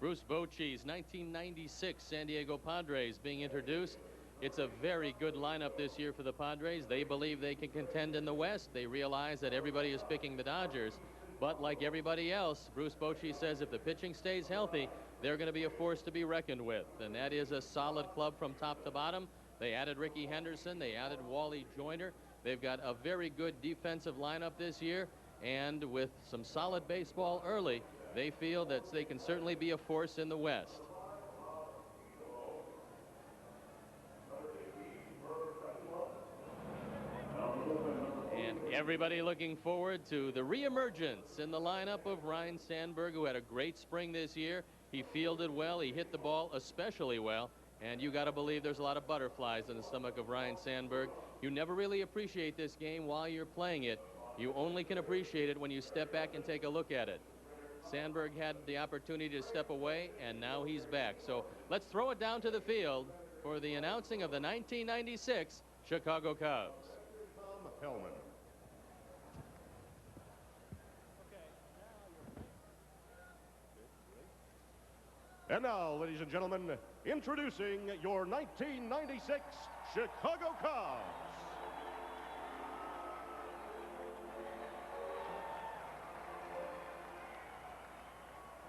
Bruce Bochy's 1996 San Diego Padres being introduced. It's a very good lineup this year for the Padres. They believe they can contend in the West. They realize that everybody is picking the Dodgers. But like everybody else, Bruce Bochy says if the pitching stays healthy, they're going to be a force to be reckoned with. And that is a solid club from top to bottom. They added Ricky Henderson. They added Wally Joyner. They've got a very good defensive lineup this year. And with some solid baseball early, they feel that they can certainly be a force in the West. And everybody looking forward to the reemergence in the lineup of Ryne Sandberg, who had a great spring this year. He fielded well. He hit the ball especially well. And you got to believe there's a lot of butterflies in the stomach of Ryne Sandberg. You never really appreciate this game while you're playing it. You only can appreciate it when you step back and take a look at it. Sandberg had the opportunity to step away, and now he's back. So let's throw it down to the field for the announcing of the 1996 Chicago Cubs. Tom Hellman. And now, ladies and gentlemen, introducing your 1996 Chicago Cubs.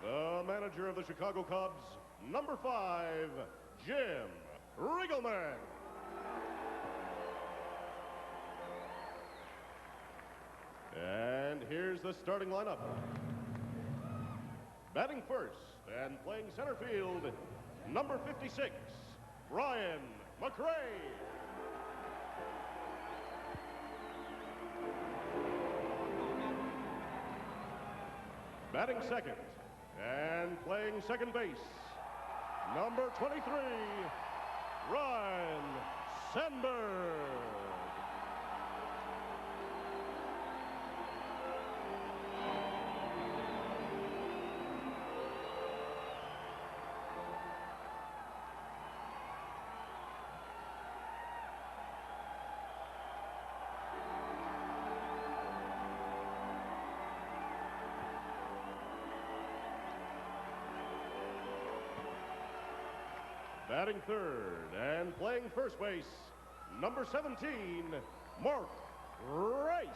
The manager of the Chicago Cubs, number 5, Jim Riggleman. And here's the starting lineup. Batting first and playing center field, number 56, Brian McRae. Batting second and playing second base, number 23, Ryne Sandberg. Batting third and playing first base, number 17, Mark Rice.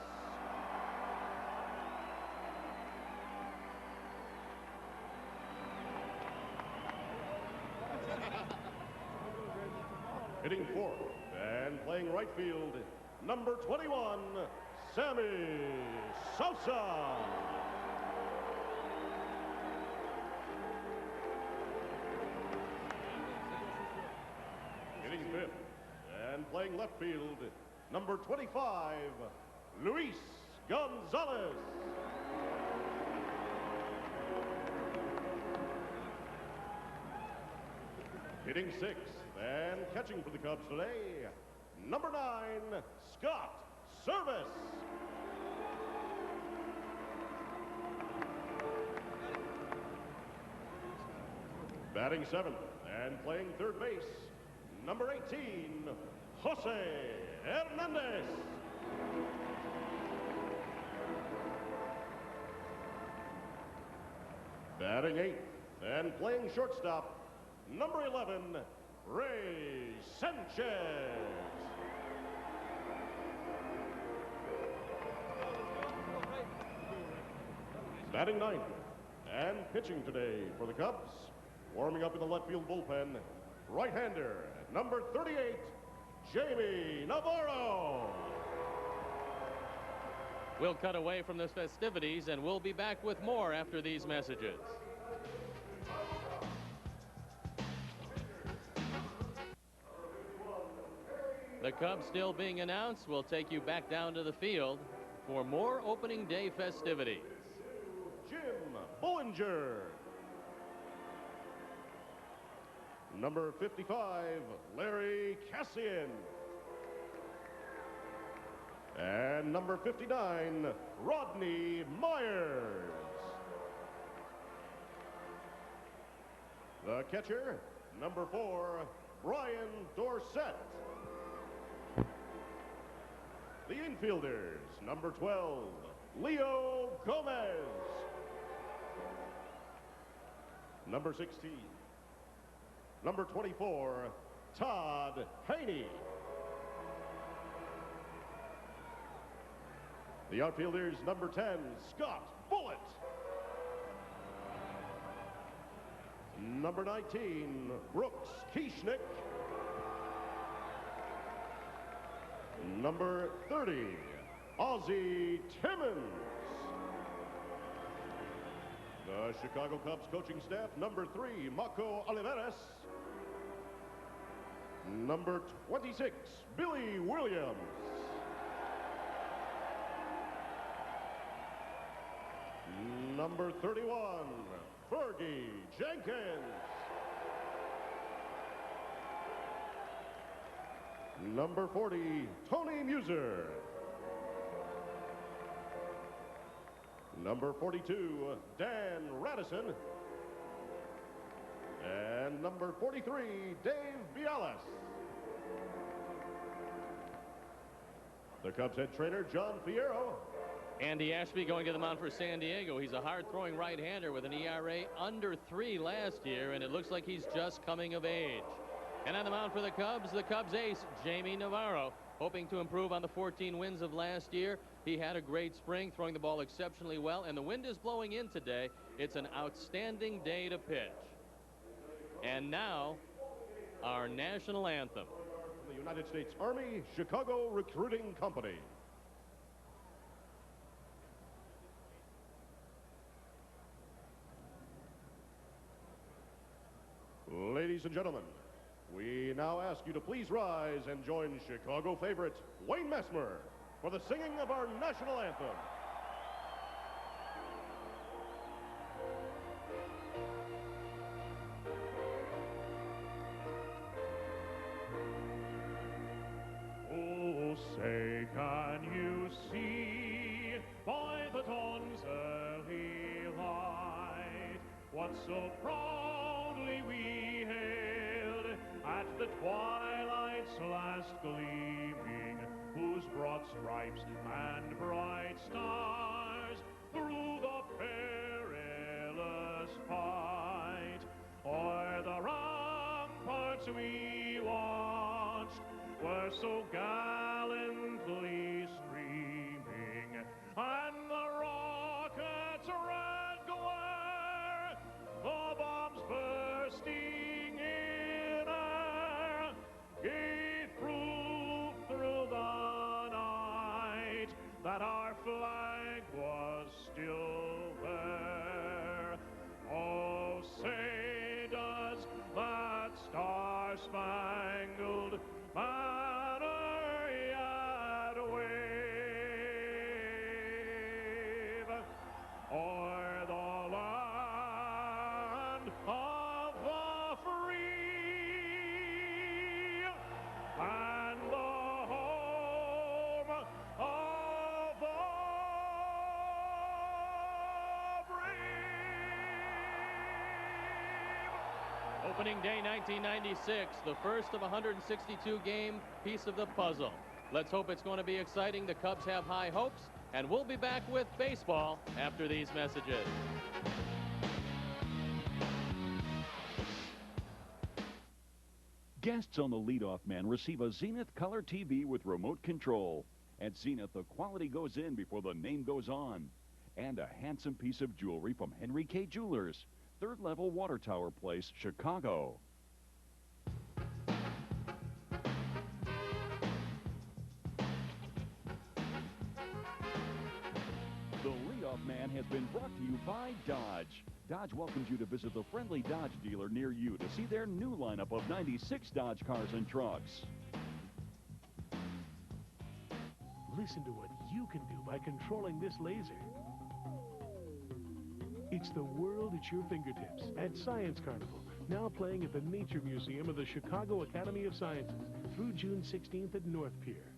Hitting fourth and playing right field, number 21, Sammy Sosa. Hitting fifth and playing left field, number 25, Luis Gonzalez. Hitting sixth and catching for the Cubs today, number 9, Scott Service. Batting seventh and playing third base, number 18, Jose Hernandez. Batting eighth and playing shortstop, number 11, Ray Sanchez. Batting ninth and pitching today for the Cubs, warming up in the left field bullpen, right-hander, number 38, Jaime Navarro. We'll cut away from the festivities, and we'll be back with more after these messages. The Cubs still being announced. We'll take you back down to the field for more opening day festivities. Jim Bullinger. Number 55, Larry Cassian. And number 59, Rodney Myers. The catcher, number 4, Brian Dorsett. The infielders, number 12, Leo Gomez. Number 16. Number 24, Todd Haney. The outfielders, number 10, Scott Bullitt. Number 19, Brooks Kieschnick. Number 30, Ozzie Timmons. The Chicago Cubs coaching staff, number 3, Marco Oliveras. Number 26, Billy Williams. Number 31, Fergie Jenkins. Number 40, Tony Muser. Number 42, Dan Radisson. And number 43, Dave Bialas. The Cubs head trainer, John Fierro. Andy Ashby going to the mound for San Diego. He's a hard-throwing right-hander with an ERA under 3 last year, and it looks like he's just coming of age. And on the mound for the Cubs ace, Jaime Navarro, hoping to improve on the 14 wins of last year. He had a great spring, throwing the ball exceptionally well, and the wind is blowing in today. It's an outstanding day to pitch. And now, our national anthem. The United States Army Chicago Recruiting Company. Ladies and gentlemen, we now ask you to please rise and join Chicago favorite Wayne Messmer for the singing of our national anthem. Oh, say, can you see by the dawn's early light what so proudly we hailed at the twilight's last gleaming, whose broad stripes and bright stars through the perilous fight o'er the ramparts we watched were so gallantly streaming, and the rockets' red glare, the bombs bursting in air, gave proof through the night that our flag was still there. Oh, say does that star-spangled banner yet wave o'er the land of the free and the home of the brave. Opening day 1996, the first of a 162-game piece of the puzzle. Let's hope it's going to be exciting. The Cubs have high hopes, and we'll be back with baseball after these messages. Guests on the leadoff man receive a Zenith Color TV with remote control. At Zenith, the quality goes in before the name goes on. And a handsome piece of jewelry from Henry K. Jewelers, 3rd level Water Tower Place, Chicago. The Leadoff Man has been brought to you by Dodge. Dodge welcomes you to visit the friendly Dodge dealer near you to see their new lineup of 96 Dodge cars and trucks. Listen to what you can do by controlling this laser. It's the world at your fingertips at Science Carnival, now playing at the Nature Museum of the Chicago Academy of Sciences through June 16th at North Pier.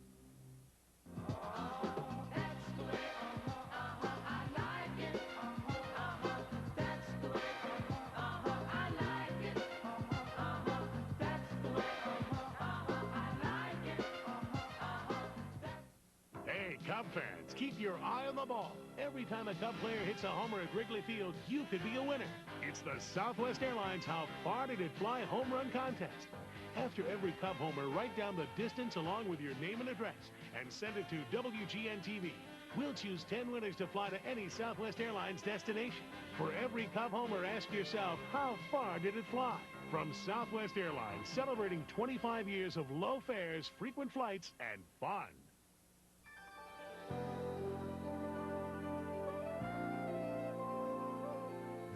Cub fans, keep your eye on the ball. Every time a Cub player hits a homer at Wrigley Field, you could be a winner. It's the Southwest Airlines How Far Did It Fly home run contest. After every Cub homer, write down the distance along with your name and address and send it to WGN-TV. We'll choose 10 winners to fly to any Southwest Airlines destination. For every Cub homer, ask yourself, how far did it fly? From Southwest Airlines, celebrating 25 years of low fares, frequent flights, and fun.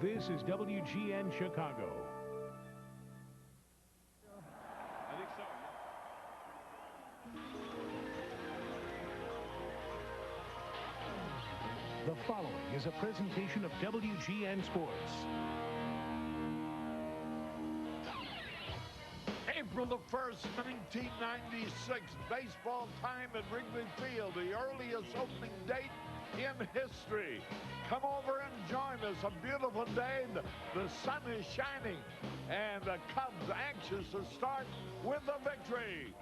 This is WGN Chicago. I think so. The following is a presentation of WGN Sports. April the 1st, 1996, baseball time at Wrigley Field, the earliest opening date in history. Come over and join us. A beautiful day. The sun is shining, and the Cubs anxious to start with a victory.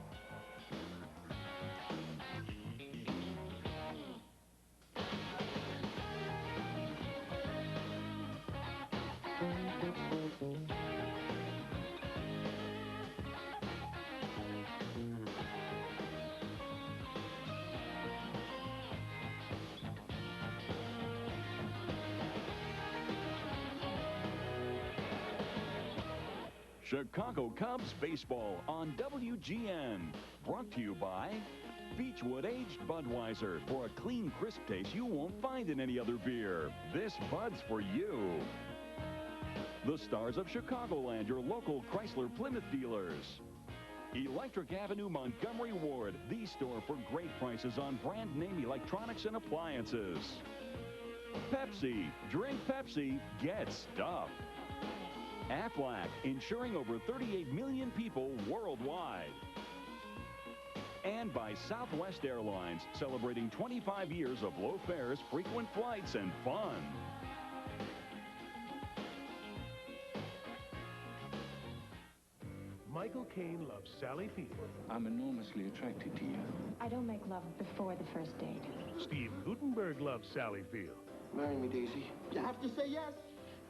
Chicago Cubs baseball on WGN. Brought to you by Beechwood Aged Budweiser. For a clean, crisp taste you won't find in any other beer. This Bud's for you. The Stars of Chicagoland, your local Chrysler Plymouth dealers. Electric Avenue Montgomery Ward, the store for great prices on brand name electronics and appliances. Pepsi. Drink Pepsi. Get stuffed. Aflac, insuring over 38 million people worldwide. And by Southwest Airlines, celebrating 25 years of low fares, frequent flights, and fun. Michael Caine loves Sally Field. I'm enormously attracted to you. I don't make love before the first date. Steve Gutenberg loves Sally Field. Marry me, Daisy. You have to say yes.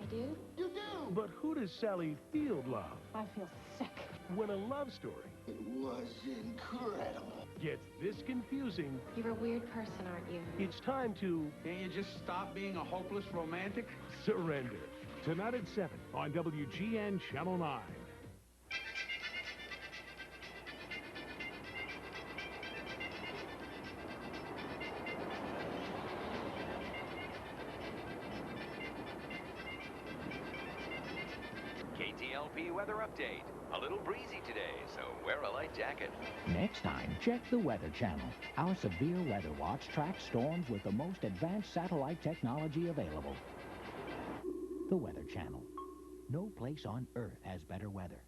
I do? You do. But who does Sally Field love? I feel sick. When a love story It was incredible. gets this confusing, You're a weird person, aren't you? it's time to Can't you just stop being a hopeless romantic? surrender. Tonight at 7 on WGN Channel 9. KTLP weather update. A little breezy today, so wear a light jacket. Next time, check the Weather Channel. Our severe weather watch tracks storms with the most advanced satellite technology available. The Weather Channel. No place on Earth has better weather.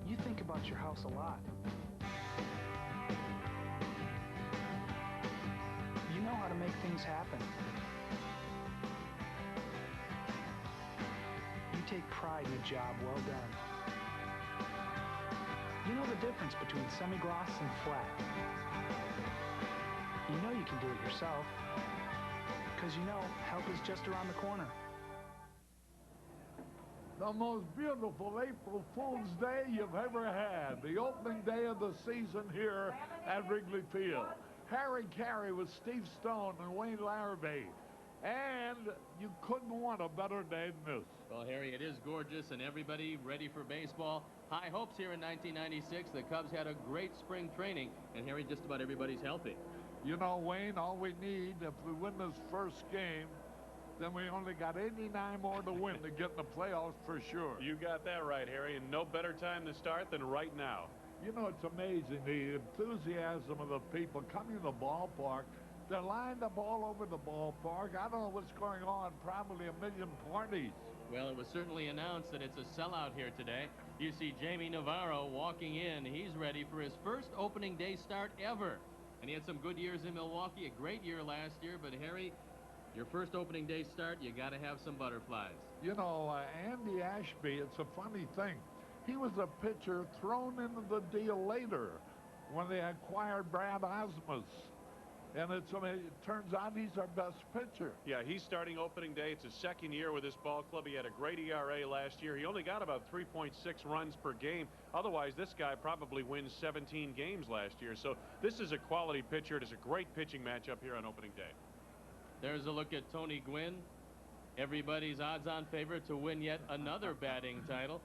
You think about your house a lot. You know how to make things happen. You take pride in a job well done. You know the difference between semi-gloss and flat. You know you can do it yourself, because you know help is just around the corner. The most beautiful April Fool's Day you've ever had. The opening day of the season here at Wrigley Field. Harry Carey with Steve Stone and Wayne Larrabee. And you couldn't want a better day than this. Well, Harry, it is gorgeous, and everybody ready for baseball. High hopes here in 1996. The Cubs had a great spring training, and Harry, just about everybody's healthy. You know, Wayne, all we need, if we win this first game, then we only got 89 more to win to get in the playoffs for sure. You got that right, Harry, and no better time to start than right now. You know, it's amazing, the enthusiasm of the people coming to the ballpark. They're lined up all over the ballpark. I don't know what's going on, probably a million parties. Well, it was certainly announced that it's a sellout here today. You see Jaime Navarro walking in. He's ready for his first opening day start ever. And he had some good years in Milwaukee, a great year last year. But, Harry, your first opening day start, you got to have some butterflies. You know, Andy Ashby, it's a funny thing. He was a pitcher thrown into the deal later when they acquired Brad Osmus. And it turns out he's our best pitcher. Yeah, he's starting opening day. It's his second year with this ball club. He had a great ERA last year. He only got about 3.6 runs per game. Otherwise, this guy probably wins 17 games last year. So this is a quality pitcher. It is a great pitching matchup here on opening day. There's a look at Tony Gwynn, everybody's odds-on favorite to win yet another batting title.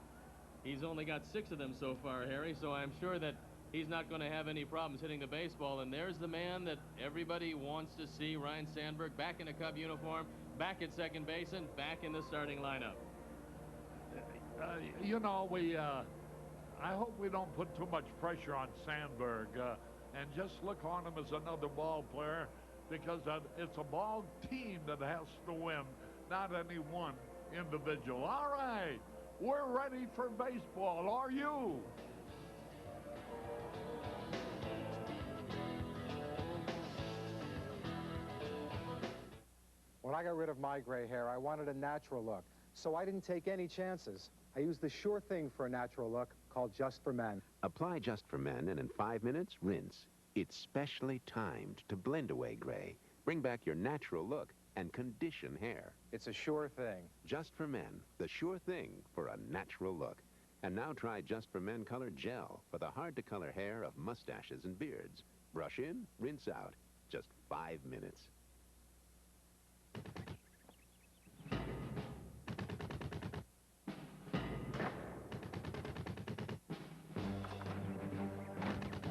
He's only got 6 of them so far, Harry, so I'm sure that he's not going to have any problems hitting the baseball. And there's the man that everybody wants to see, Ryne Sandberg, back in a Cub uniform, back at second base, and back in the starting lineup. You know, I hope we don't put too much pressure on Sandberg and just look on him as another ball player, because it's a ball team that has to win, not any one individual. All right, we're ready for baseball. Are you? When I got rid of my gray hair, I wanted a natural look, so I didn't take any chances. I used the sure thing for a natural look, called Just for Men. Apply Just for Men, and in 5 minutes, rinse. It's specially timed to blend away gray, bring back your natural look, and condition hair. It's a sure thing. Just for Men, the sure thing for a natural look. And now try Just for Men Color Gel for the hard-to-color hair of mustaches and beards. Brush in, rinse out. Just 5 minutes.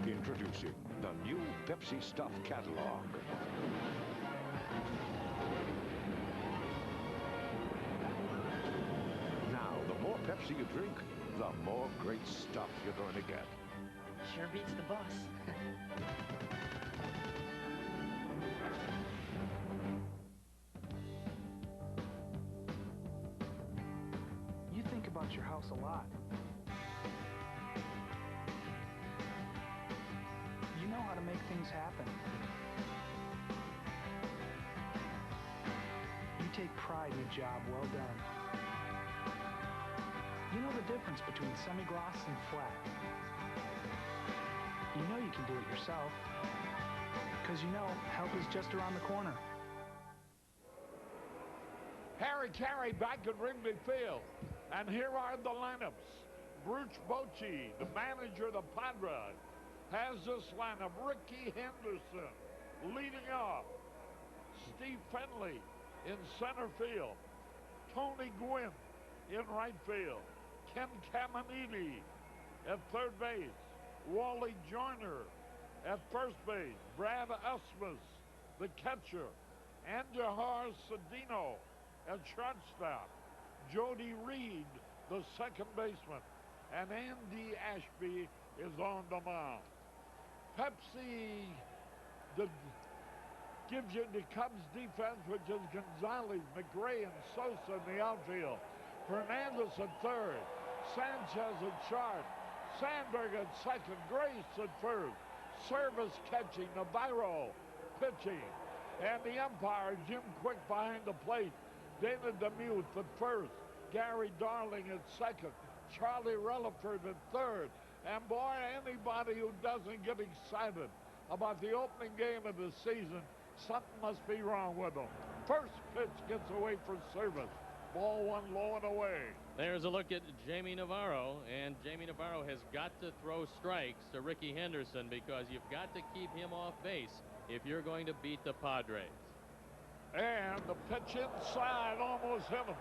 Introducing the new Pepsi Stuff catalog. Now, the more Pepsi you drink, the more great stuff you're going to get. Sure beats the bus. You think about your house a lot. You know how to make things happen. You take pride in a job well done. You know the difference between semi-gloss and flat. You know you can do it yourself, because you know help is just around the corner. Harry Carey back at Wrigley Field. And here are the lineups. Bruce Bochy, the manager of the Padres, has this lineup. Ricky Henderson leading off. Steve Finley in center field. Tony Gwynn in right field. Ken Caminiti at third base. Wally Joyner at first base. Brad Usmus, the catcher. Andujar Cedeno at shortstop. Jody Reed, the second baseman. And Andy Ashby is on the mound. Pepsi gives you the Cubs defense, which is Gonzalez, McGray, and Sosa in the outfield. Hernandez at third. Sanchez at short. Sandberg at second. Grace at first. Service catching. Navarro pitching. And the umpire, Jim Quick behind the plate. Dana DeMuth at first. Gary Darling at second. Charlie Relaford at third. And boy, anybody who doesn't get excited about the opening game of the season, something must be wrong with them. First pitch gets away for service. Ball one low and away. There's a look at Jaime Navarro, and Jaime Navarro has got to throw strikes to Ricky Henderson, because you've got to keep him off base if you're going to beat the Padres. And the pitch inside almost hit him.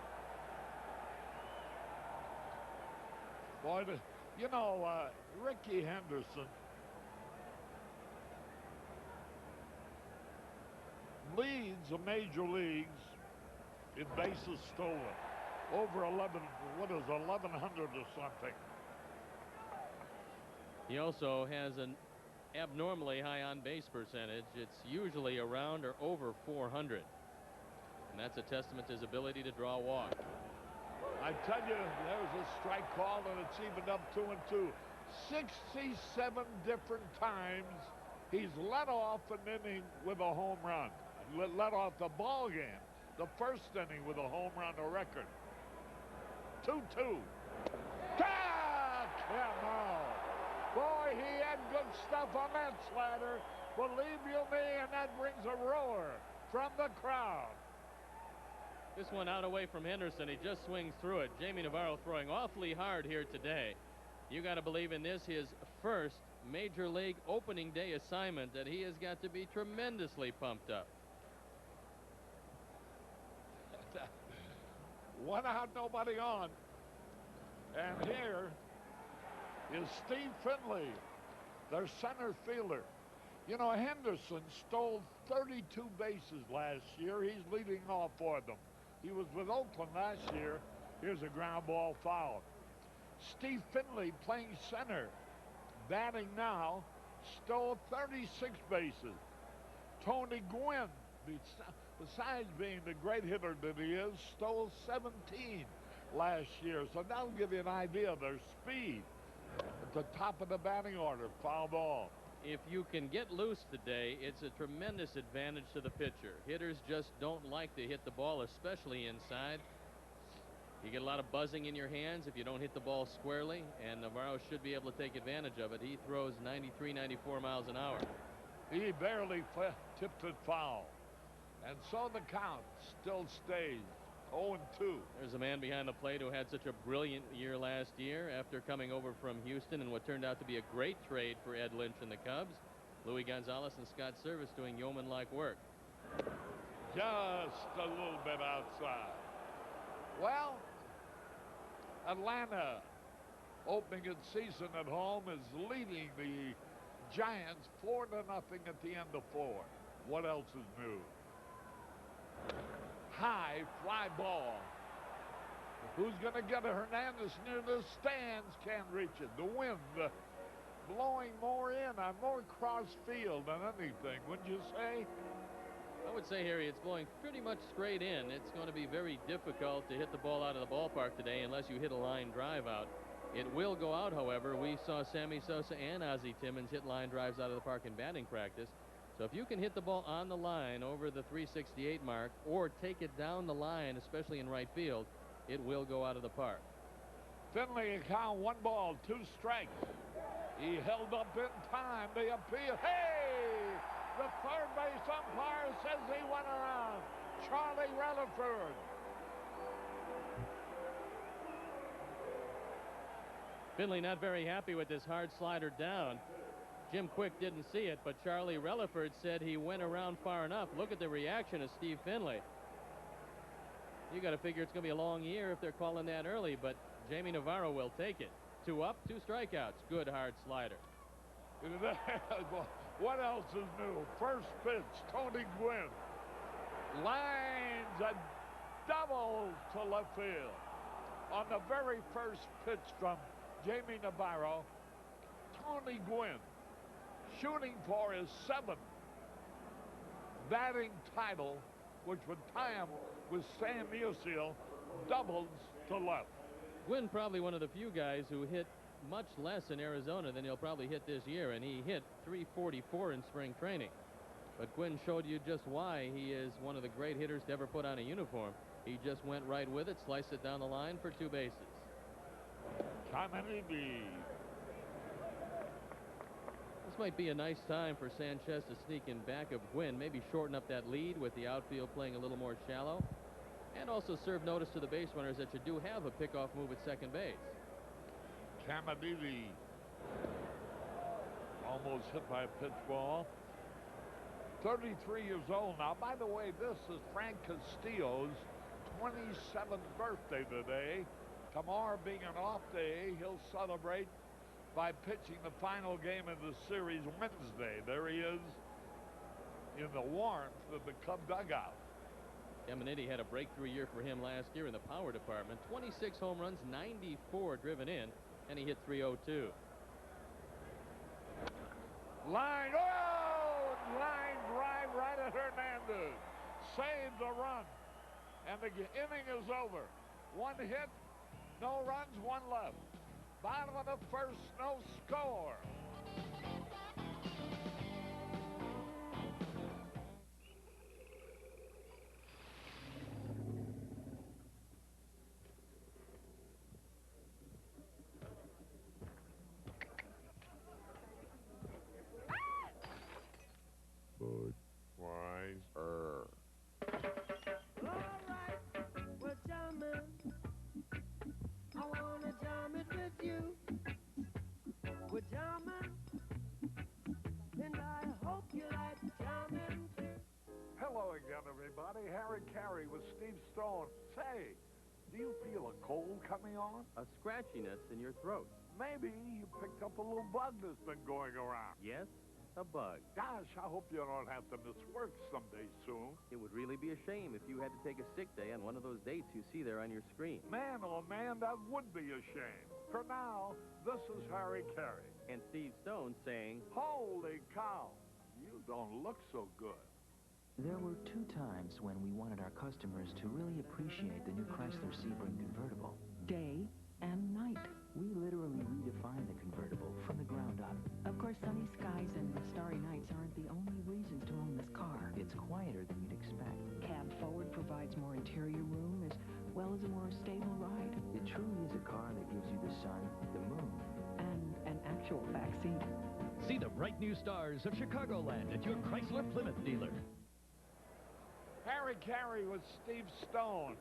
Boy, you know, Ricky Henderson leads the major leagues in bases stolen. Over 1,100 or something. He also has an abnormally high on-base percentage. It's usually around or over 400. And that's a testament to his ability to draw walks. I tell you, there's a strike call, and it's evened up 2-2. 67 different times he's led off an inning with a home run. Led off the ball game, the first inning with a home run, a record. 2-2. Ah, come on. Boy, he had good stuff on that slider, Believe you me, and that brings a roar from the crowd. This one out away from Henderson. He just swings through it. Jaime Navarro throwing awfully hard here today. You got to believe in this, his first Major League opening day assignment, that he has got to be tremendously pumped up. One out, nobody on. And here is Steve Finley, their center fielder. You know, Henderson stole 32 bases last year. He's leading off for them. He was with Oakland last year. Here's a ground ball foul. Steve Finley playing center, batting now, stole 36 bases. Tony Gwynn, besides being the great hitter that he is, stole 17 last year. So that'll give you an idea of their speed. At the top of the batting order, foul ball. If you can get loose today, it's a tremendous advantage to the pitcher. Hitters just don't like to hit the ball, especially inside. You get a lot of buzzing in your hands if you don't hit the ball squarely, and Navarro should be able to take advantage of it. He throws 93, 94 miles an hour. He barely tipped it foul. And so the count still stays 0-2. There's a man behind the plate who had such a brilliant year last year after coming over from Houston in what turned out to be a great trade for Ed Lynch and the Cubs. Louis Gonzalez and Scott Service doing yeoman-like work. Just a little bit outside. Well, Atlanta, opening its season at home, is leading the Giants 4-0 at the end of 4. What else is new? High fly ball. Who's going to get it? Hernandez near the stands, can't reach it. The wind blowing more in on more cross field than anything, wouldn't you say? I would say, Harry, it's blowing pretty much straight in. It's going to be very difficult to hit the ball out of the ballpark today unless you hit a line drive out. It will go out, however. We saw Sammy Sosa and Ozzie Timmons hit line drives out of the park in batting practice. So if you can hit the ball on the line over the 368 mark or take it down the line, especially in right field, it will go out of the park. Finley count 1 ball, 2 strikes. He held up in time. The appeal. Hey! The third base umpire says he went around. Charlie Rutherford. Finley not very happy with this hard slider down. Jim Quick didn't see it, but Charlie Rutherford said he went around far enough. Look at the reaction of Steve Finley. You got to figure it's going to be a long year if they're calling that early, but Jaime Navarro will take it. 2 up, 2 strikeouts. Good hard slider. What else is new? First pitch, Tony Gwynn lines a double to left field. On the very first pitch from Jaime Navarro, Tony Gwynn shooting for his 7th batting title, which would tie him with Sam Musial, doubles to left. Gwynn probably one of the few guys who hit much less in Arizona than he'll probably hit this year, and he hit 344 in spring training. But Gwynn showed you just why he is one of the great hitters to ever put on a uniform. He just went right with it, sliced it down the line for 2 bases. This might be a nice time for Sanchez to sneak in back of Gwynn, maybe shorten up that lead with the outfield playing a little more shallow, and also serve notice to the base runners that you do have a pickoff move at second base. Caminiti almost hit by a pitch ball. 33 years old now. By the way, this is Frank Castillo's 27th birthday today. Tomorrow being an off day, he'll celebrate by pitching the final game of the series Wednesday. There he is in the warmth of the Cub dugout. Caminiti had a breakthrough year for him last year in the power department. 26 home runs, 94 driven in, and he hit 302. Line drive right at Hernandez. Saves a run. And the inning is over. 1 hit, no runs, 1 left. Bottom of the first, no score. Harry Carey with Steve Stone. Say, do you feel a cold coming on? A scratchiness in your throat. Maybe you picked up a little bug that's been going around. Yes, a bug. Gosh, I hope you don't have to miss work someday soon. It would really be a shame if you had to take a sick day on one of those dates you see there on your screen. Man, oh man, that would be a shame. For now, this is Harry Carey. And Steve Stone saying, holy cow, you don't look so good. There were 2 times when we wanted our customers to really appreciate the new Chrysler Sebring convertible. Day and night. We literally redefined the convertible from the ground up. Of course, sunny skies and starry nights aren't the only reasons to own this car. It's quieter than you'd expect. Cab forward provides more interior room as well as a more stable ride. It truly is a car that gives you the sun, the moon, and an actual backseat. See the bright new stars of Chicagoland at your Chrysler Plymouth dealer. Harry Carey with Steve Stone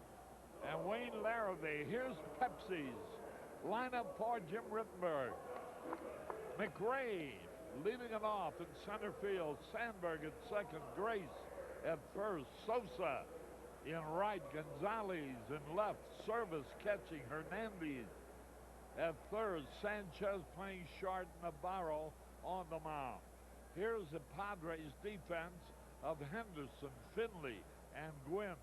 and Wayne Larrabee. Here's Pepsi's lineup for Jim Rittenberg. McRae leading it off in center field. Sandberg at second. Grace at first. Sosa in right. Gonzalez in left. Service catching. Hernandez at third. Sanchez playing short. Navarro on the mound. Here's the Padres defense of Henderson, Finley, and Gwynn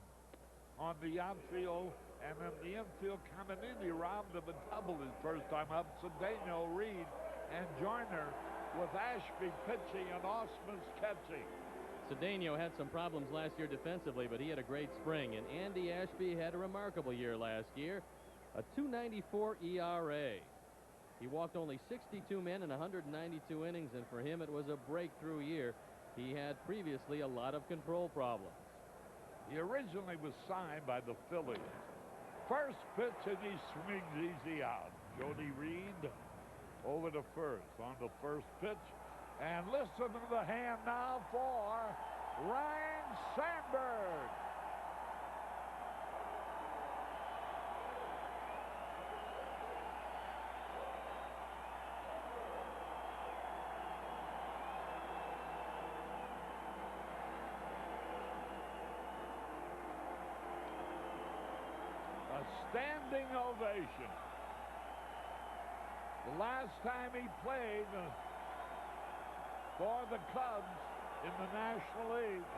on the outfield. And in the infield, Caminiti robbed of a double his first time up. Cedeno, Reed, and Joyner with Ashby pitching and Osmus catching. Cedeno had some problems last year defensively, but he had a great spring. And Andy Ashby had a remarkable year last year. A 2.94 ERA. He walked only 62 men in 192 innings, and for him it was a breakthrough year. He had previously a lot of control problems. He originally was signed by the Phillies. First pitch, and he swings easy out. Jody Reed over to first on the first pitch. And listen to the hand now for Ryan Sandberg. Standing ovation. The last time he played for the Cubs in the National League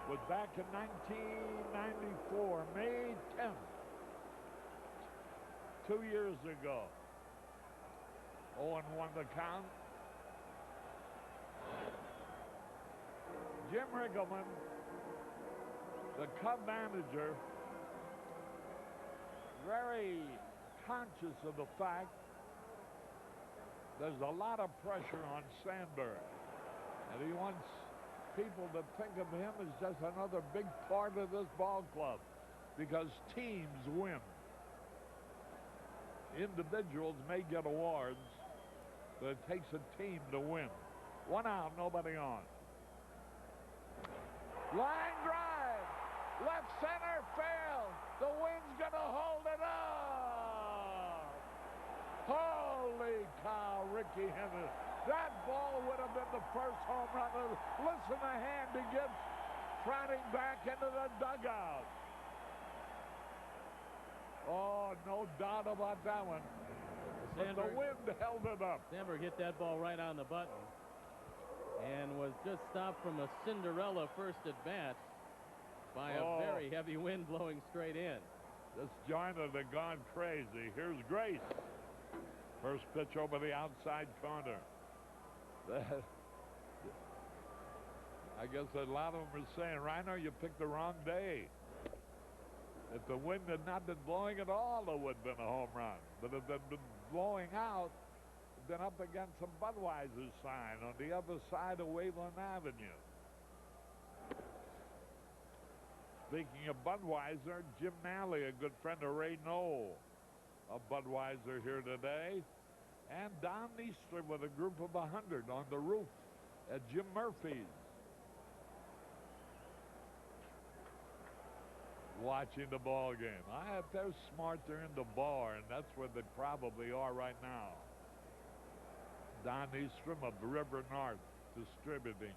was back in 1994, May 10th, 2 years ago. 0-1 the count. Jim Riggleman, the Cub manager, very conscious of the fact there's a lot of pressure on Sandberg, and he wants people to think of him as just another big part of this ball club because teams win. Individuals may get awards, but it takes a team to win. 1 out, nobody on. Line drive, left center field. The wind's gonna hold it up. Holy cow, Ricky Henderson. That ball would have been the first home run. Listen to hand he gets trotting back into the dugout. Oh, no doubt about that one. But the wind held it up. Sandberg hit that ball right on the button and was just stopped from a Cinderella first at bat by a very heavy wind blowing straight in. This Joyner had gone crazy. Here's Grace. First pitch over the outside corner. I guess a lot of them are saying, Reiner, you picked the wrong day. If the wind had not been blowing at all, it would have been a home run. But if it had been blowing out, it'd been up against some Budweiser sign on the other side of Waveland Avenue. Speaking of Budweiser, Jim Nally, a good friend of Ray Knoll of Budweiser here today. And Don Easter with a group of 100 on the roof at Jim Murphy's. Watching the ball game. If they're smart, they're in the bar, and that's where they probably are right now. Don Eastrom of River North Distributing.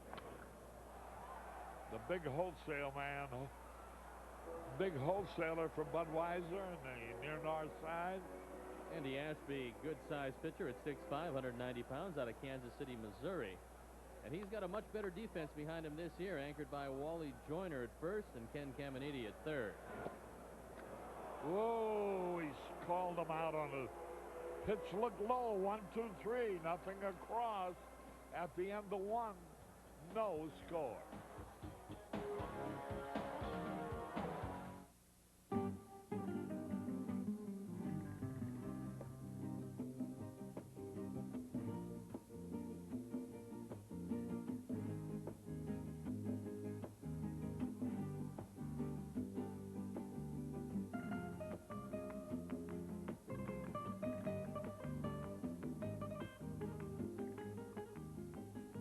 The big wholesale man big wholesaler for Budweiser in the near north side. Andy Ashby, good-sized pitcher at 6'5", 190 pounds, out of Kansas City, Missouri. And he's got a much better defense behind him this year, anchored by Wally Joyner at first and Ken Caminiti at third. Whoa, he's called him out on a pitch. Looked low. 1, 2, 3. Nothing across. At the end of one, no score.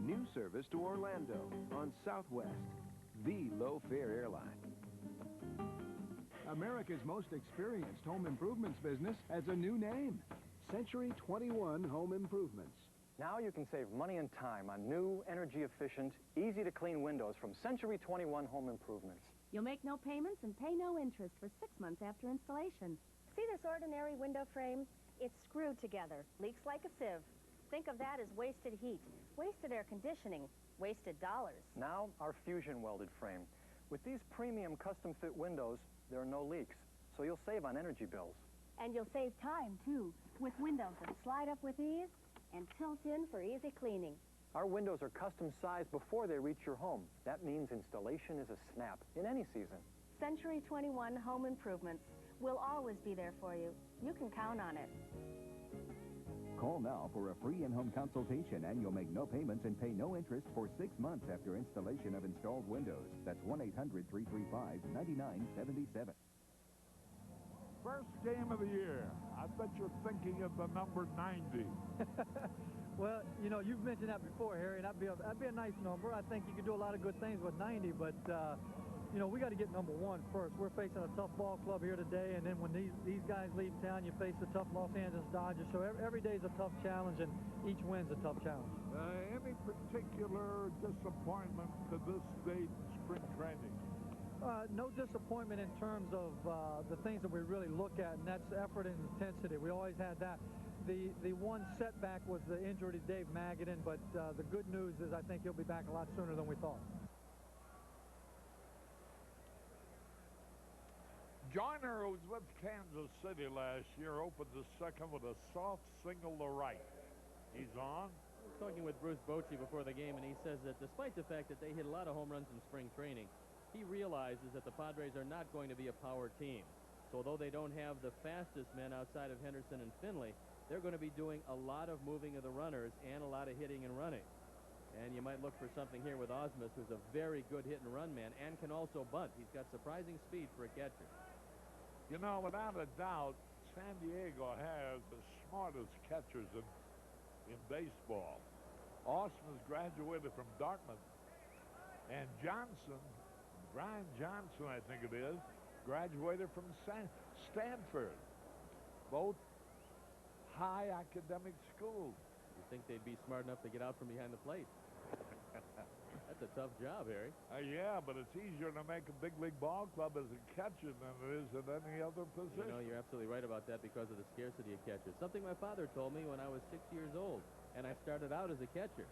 New service to Orlando on Southwest, the low-fare airline. America's most experienced home improvements business has a new name, Century 21 Home Improvements. Now you can save money and time on new, energy-efficient, easy-to-clean windows from Century 21 Home Improvements. You'll make no payments and pay no interest for 6 months after installation. See this ordinary window frame? It's screwed together, leaks like a sieve. Think of that as wasted heat, wasted air conditioning, wasted dollars. Now, our fusion welded frame. With these premium custom-fit windows, there are no leaks, so you'll save on energy bills. And you'll save time, too, with windows that slide up with ease and tilt in for easy cleaning. Our windows are custom-sized before they reach your home. That means installation is a snap in any season. Century 21 Home Improvements will always be there for you. You can count on it. Call now for a free in-home consultation, and you'll make no payments and pay no interest for 6 months after installation of installed windows. That's 1-800-335-9977. First game of the year. I bet you're thinking of the number 90. Well, you know, you've mentioned that before, Harry, and that'd be a nice number. I think you could do a lot of good things with 90, but you know, we got to get number 1 first. We're facing a tough ball club here today, and then when these guys leave town, you face the tough Los Angeles Dodgers. So every day is a tough challenge, and each win's a tough challenge. Any particular disappointment to this date in spring training? No disappointment in terms of the things that we really look at, and that's effort and intensity. We always had that. The one setback was the injury to Dave Magadan, but the good news is I think he'll be back a lot sooner than we thought. Joyner, who was with Kansas City last year, opened the second with a soft single to right. He's on. I was talking with Bruce Bochy before the game, and he says that despite the fact that they hit a lot of home runs in spring training, he realizes that the Padres are not going to be a power team. So although they don't have the fastest men outside of Henderson and Finley, they're going to be doing a lot of moving of the runners and a lot of hitting and running. And you might look for something here with Osmus, who's a very good hit-and-run man and can also bunt. He's got surprising speed for a catcher. You know, without a doubt, San Diego has the smartest catchers in baseball. Osmus graduated from Dartmouth, and Johnson, Brian Johnson, I think it is, graduated from Stanford. Both high academic schools. You think they'd be smart enough to get out from behind the plate? That's a tough job, Harry. Yeah, but it's easier to make a big league ball club as a catcher than it is at any other position. You know, you're absolutely right about that because of the scarcity of catchers. Something my father told me when I was 6 years old, and I started out as a catcher.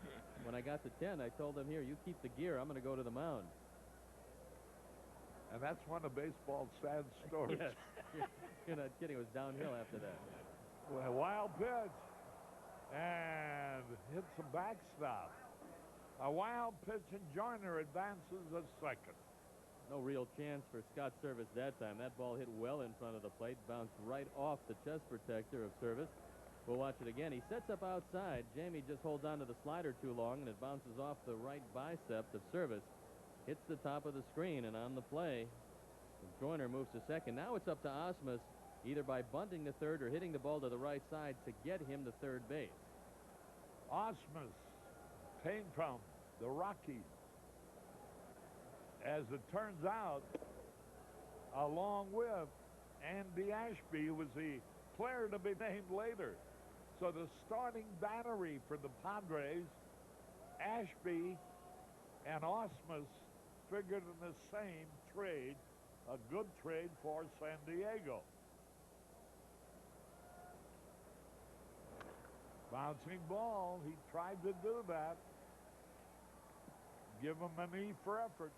When I got to 10, I told him, here, you keep the gear. I'm going to go to the mound. And that's one of baseball's sad stories. Yes. You're not kidding. It was downhill after that. Well, wild pitch. And hits a backstop. A wild pitch, and Joyner advances a second. No real chance for Scott Service that time. That ball hit well in front of the plate, bounced right off the chest protector of Service. We'll watch it again. He sets up outside. Jaime just holds on to the slider too long, and it bounces off the right bicep of Service. Hits the top of the screen, and on the play, Joyner moves to second. Now it's up to Osmus, either by bunting to third or hitting the ball to the right side to get him to third base. Osmus came from the Rockies. As it turns out, along with Andy Ashby, who was the player to be named later. So the starting battery for the Padres, Ashby and Osmus, figured in the same trade a good trade for San Diego. Bouncing ball. He tried to do that. Give him an E for effort.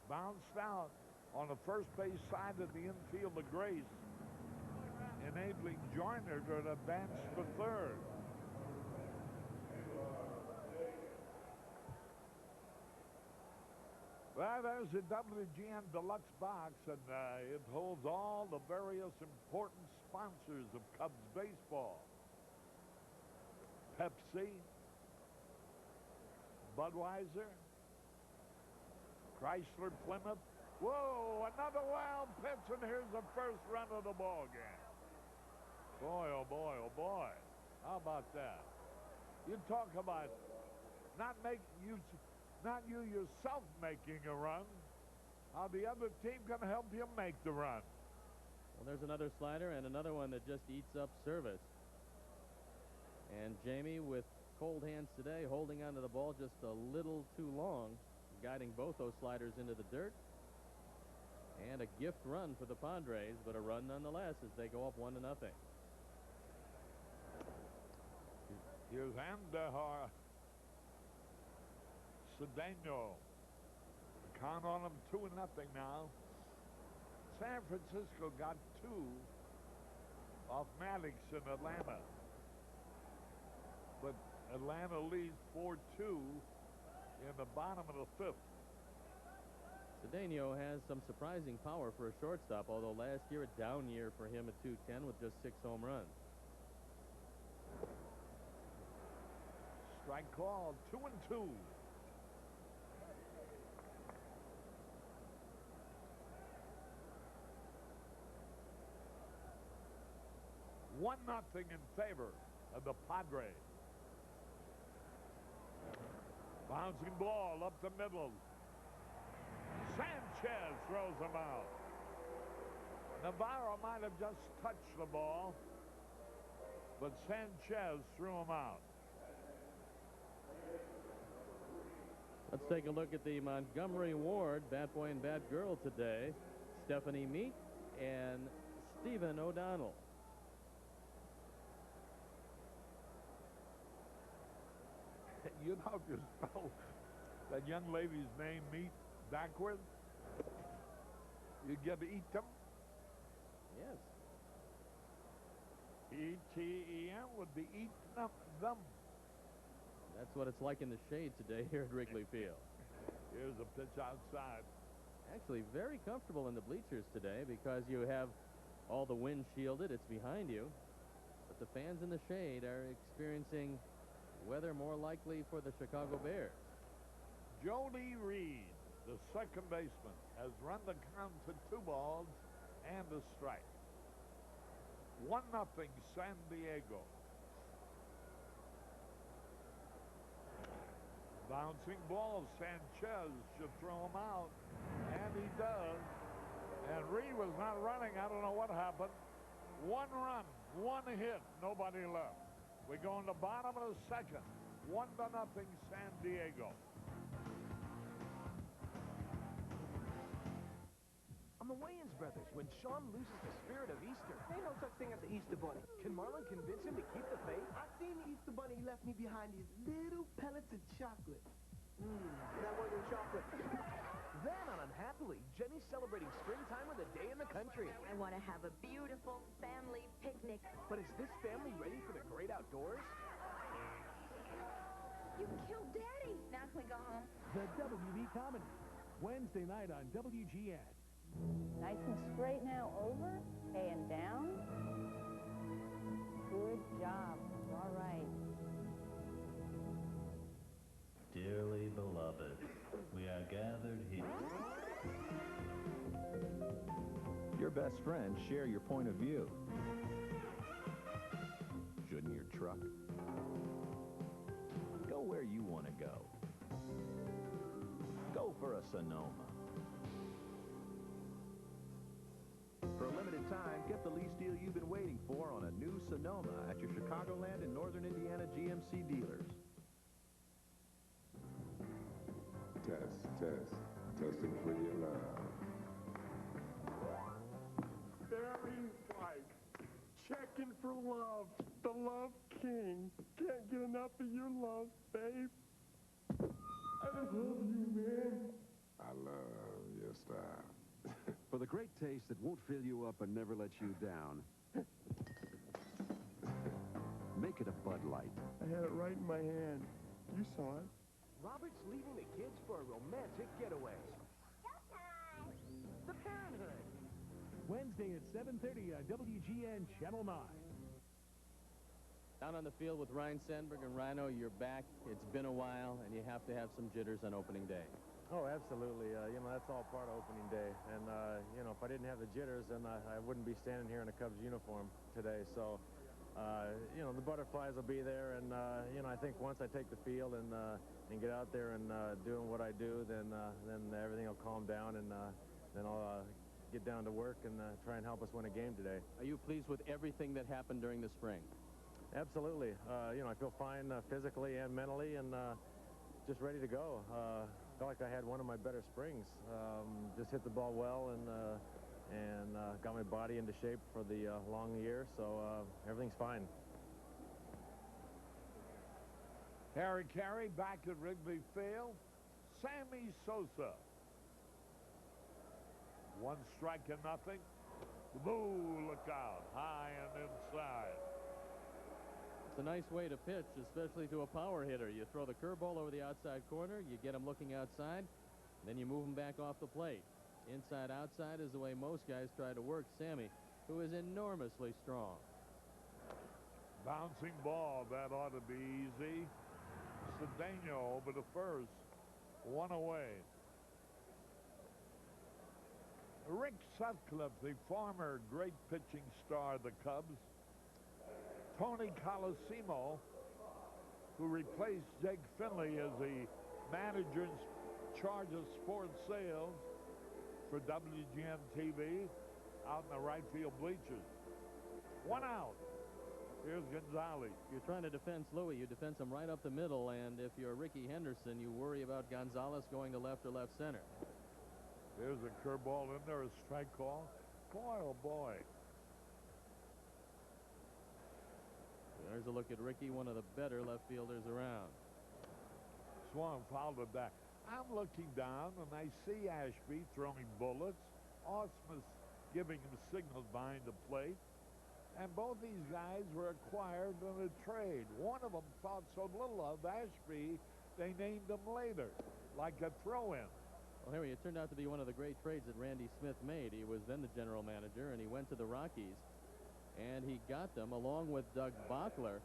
Bounced out on the first base side of the infield of Grace, enabling Joyner to advance to third. Well, there's the WGN Deluxe box, and it holds all the various important sponsors of Cubs baseball. Pepsi, Budweiser, Chrysler, Plymouth. Whoa, another wild pitch, and here's the first run of the ball game. Boy, oh boy, oh boy. How about that? You talk about not you yourself making a run. How the other team can help you make the run. Well, there's another slider and another one that just eats up service. And Jaime, with cold hands today, holding onto the ball just a little too long, guiding both those sliders into the dirt. And a gift run for the Padres, but a run nonetheless as they go up 1-0. Here's Navarro. Cedeno. Count on them 2-0 now. San Francisco got 2 off Maddox in Atlanta. But Atlanta leads 4-2 in the bottom of the 5th. Cedeno has some surprising power for a shortstop, although last year a down year for him at .210 with just 6 home runs. Strike call, 2-2. One nothing in favor of the Padres. Bouncing ball up the middle. Sanchez throws him out. Navarro might have just touched the ball, but Sanchez threw him out. Let's take a look at the Montgomery Ward Bat Boy and Bat Girl today. Stephanie Meek and Stephen O'Donnell. You know, if you spell that young lady's name Meek backwards, you get to eat them. Yes. E-T-E-M would be eat them. That's what it's like in the shade today here at Wrigley Field. Here's a pitch outside. Actually, very comfortable in the bleachers today because you have all the wind shielded. It's behind you. But the fans in the shade are experiencing weather more likely for the Chicago Bears. Jody Reed, the second baseman, has run the count to 2 balls and a strike. 1-0 San Diego. Bouncing ball. Sanchez should throw him out, and he does. And Reed was not running. I don't know what happened. 1 run, 1 hit, nobody left. We go in the bottom of the 2nd. 1-0 San Diego. I'm the Wayans brothers when Sean loses the spirit of Easter. Ain't no such thing as the Easter Bunny. Can Marlon convince him to keep the faith? I seen the Easter Bunny. He left me behind these little pellets of chocolate. That wasn't chocolate. Then on Unhappily, Jenny's celebrating springtime with a day in the country. I want to have a beautiful family picnic. But is this family ready for the great outdoors? You killed Daddy. Now can we go home? The WB Comedy, Wednesday night on WGN. Nice and straight now, over and down. Good job. All right. Dearly beloved, we are gathered here. Your best friends share your point of view. Shouldn't your truck go where you want to go? Go for a Sonoma. For a limited time, get the lease deal you've been waiting for on a new Sonoma at your Chicagoland and Northern Indiana GMC dealers. Testing for your love. the love king. Can't get enough of your love, babe. I love you, man. I love your style. For the great taste that won't fill you up and never let you down, make it a Bud Light. I had it right in my hand. You saw it. Robert's leaving the kids for a romantic getaway. The Parenthood. Wednesday at 7:30 on WGN Channel 9. Down on the field with Ryan Sandberg and Rhino, you're back. It's been a while, and you have to have some jitters on opening day. Oh, absolutely. That's all part of opening day. And, if I didn't have the jitters, then I wouldn't be standing here in a Cubs uniform today. So, the butterflies will be there. And, I think once I take the field and get out there and doing what I do, then everything will calm down. And then I'll get down to work and try and help us win a game today. Are you pleased with everything that happened during the spring? Absolutely. I feel fine physically and mentally, and just ready to go. Felt like I had one of my better springs. Just hit the ball well and got my body into shape for the long year, so everything's fine. Harry Carey back at Wrigley Field. Sammy Sosa. 1 strike and nothing. Boo, look out. High and inside. It's a nice way to pitch, especially to a power hitter. You throw the curveball over the outside corner, you get him looking outside, then you move him back off the plate. Inside, outside is the way most guys try to work Sammy, who is enormously strong. Bouncing ball, that ought to be easy. Cedeno over the first. 1 away. Rick Sutcliffe, the former great pitching star of the Cubs. Tony Colosimo, who replaced Jake Finley as the manager in charge of sports sales for WGN TV, out in the right field bleachers. 1 out. Here's Gonzalez. You're trying to defense Louis. You defense him right up the middle, and if you're Ricky Henderson, you worry about Gonzalez going to left or left center. There's a curveball in there, a strike call. Boy, oh boy. There's a look at Ricky, one of the better left fielders around. Swung fouled it back. I'm looking down, and I see Ashby throwing bullets. Osmus giving him signals behind the plate. And both these guys were acquired in a trade. One of them thought so little of Ashby, they named him later, like a throw-in. Well, Harry, it turned out to be one of the great trades that Randy Smith made. He was then the general manager, and he went to the Rockies. And he got them, along with Doug Bachler,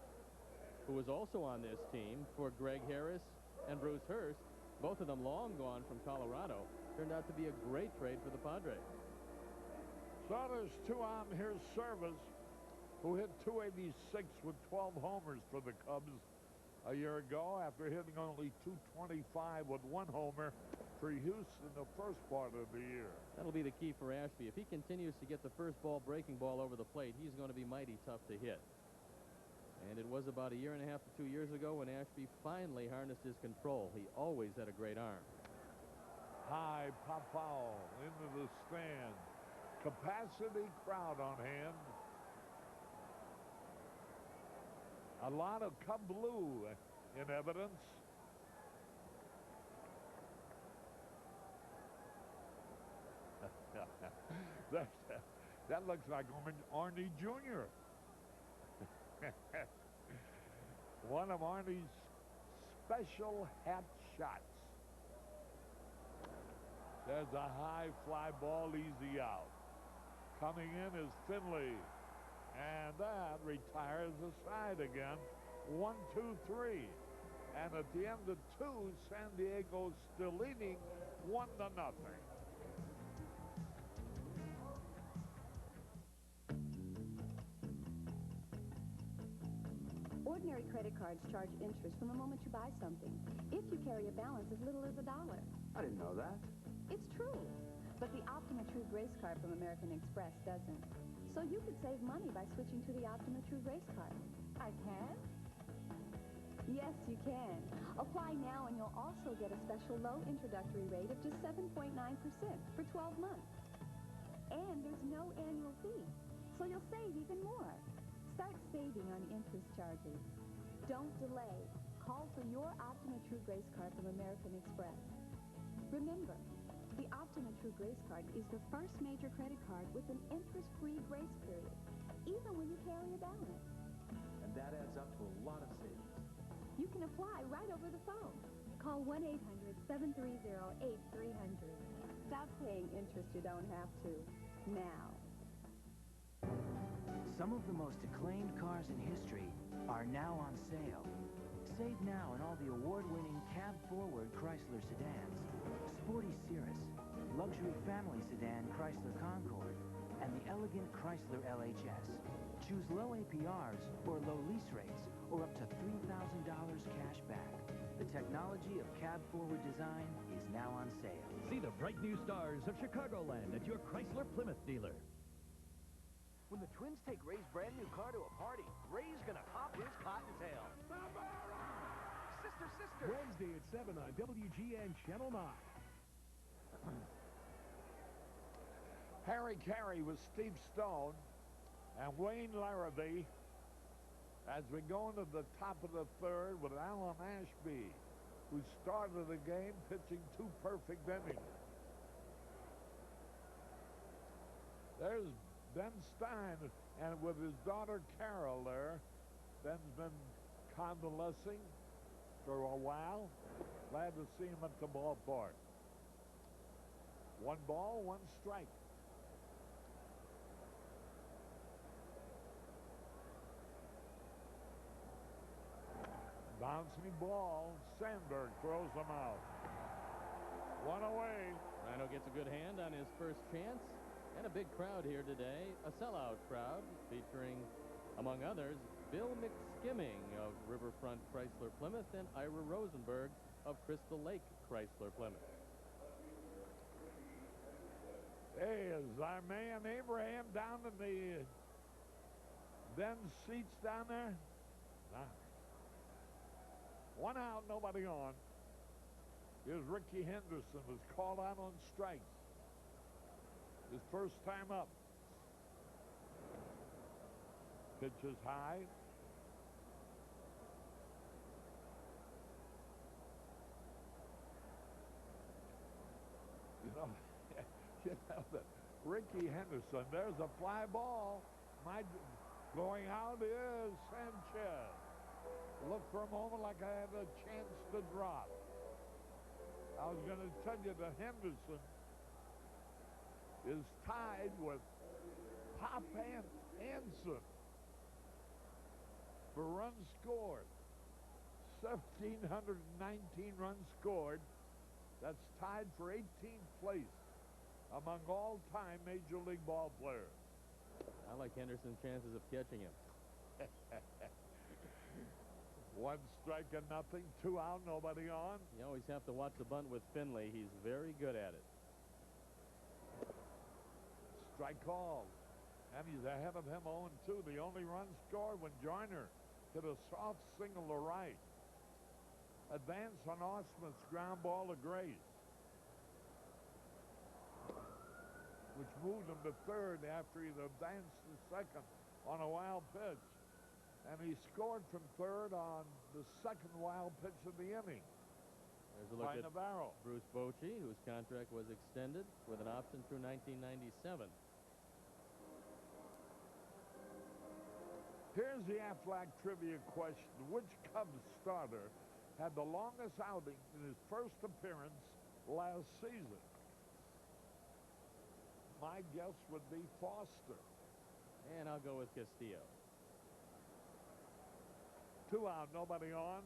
who was also on this team, for Greg Harris and Bruce Hurst, both of them long gone from Colorado. Turned out to be a great trade for the Padres. So there's 2 on here, Service, who hit .286 with 12 homers for the Cubs a year ago after hitting only .225 with 1 homer for Houston the first part of the year. That'll be the key for Ashby. If he continues to get the first ball, breaking ball over the plate, he's going to be mighty tough to hit. And it was about 1.5 to 2 years ago when Ashby finally harnessed his control. He always had a great arm. High pop foul into the stand. Capacity crowd on hand. A lot of Cub blue in evidence. That looks like Arnie Jr. One of Arnie's special hat shots. There's a high fly ball, easy out. Coming in is Finley. And that retires the side again. 1, 2, 3. And at the end of 2, San Diego's still leading 1-0. Ordinary credit cards charge interest from the moment you buy something, if you carry a balance as little as $1. I didn't know that. It's true. But the Optima True Grace card from American Express doesn't. So you could save money by switching to the Optima True Grace card. I can? Yes, you can. Apply now and you'll also get a special low introductory rate of just 7.9% for 12 months. And there's no annual fee, so you'll save even more. Start saving on interest charges. Don't delay. Call for your Optima True Grace card from American Express. Remember, the Optima True Grace card is the first major credit card with an interest-free grace period, even when you carry a balance. And that adds up to a lot of savings. You can apply right over the phone. Call 1-800-730-8300. Stop paying interest you don't have to. Now. Some of the most acclaimed cars in history are now on sale. Save now on all the award-winning cab-forward Chrysler sedans, sporty Cirrus, luxury family sedan Chrysler Concorde, and the elegant Chrysler LHS. Choose low APRs or low lease rates or up to $3,000 cash back. The technology of cab-forward design is now on sale. See the bright new stars of Chicagoland at your Chrysler Plymouth dealer. When the Twins take Ray's brand new car to a party, Ray's gonna pop his cottontail. Navarro! Sister, sister! Wednesday at 7 on WGN Channel 9. Harry Carey with Steve Stone and Wayne Larrabee as we go into the top of the third with Alan Ashby, who started the game pitching 2 perfect innings. There's Ben Stein, and with his daughter Carol there. Ben's been convalescing for a while. Glad to see him at the ballpark. 1 ball, 1 strike. Bouncing ball, Sandberg throws him out. 1 away. Rhino gets a good hand on his first chance. And a big crowd here today, a sellout crowd featuring, among others, Bill McSkimming of Riverfront Chrysler Plymouth and Ira Rosenberg of Crystal Lake Chrysler Plymouth. Hey, is our man Abraham down in the den seats down there? Nah. 1 out, nobody on. Here's Ricky Henderson, was called out on strikes. His first time up. Pitch is high. You know, Ricky Henderson, there's a fly ball. Going out is Sanchez. Looked for a moment like I had a chance to drop. I was going to tell you that Henderson is tied with Pop Hansen for runs scored. 1,719 runs scored. That's tied for 18th place among all-time Major League ball players. I like Henderson's chances of catching him. 1 strike and nothing, 2 out, nobody on. You always have to watch the bunt with Finley. He's very good at it. Strike called. And he's ahead of him 0-2. The only run scored when Joyner hit a soft single to right. Advance on Osmond's ground ball to Grace, which moved him to third after he'd advanced to second on a wild pitch. And he scored from third on the second wild pitch of the inning. There's a look by at Navarro. Bruce Bochy, whose contract was extended with an option through 1997. Here's the Aflac trivia question. Which Cubs starter had the longest outing in his first appearance last season? My guess would be Foster. And I'll go with Castillo. 2 out, nobody on.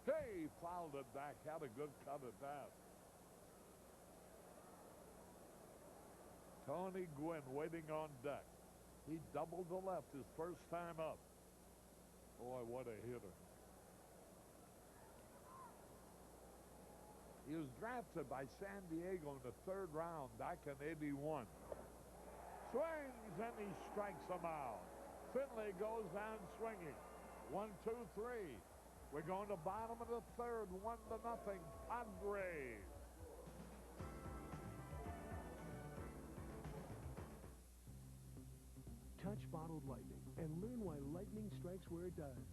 Hey, fouled it back. Had a good cut at that. Tony Gwynn waiting on deck. He doubled to left his first time up. Boy, what a hitter. He was drafted by San Diego in the 3rd round back in '81. Swings and he strikes him out. Finley goes down swinging. 1, 2, 3. We're going to bottom of the 3rd, 1-0, Padres. bottled lightning and learn why lightning strikes where it does.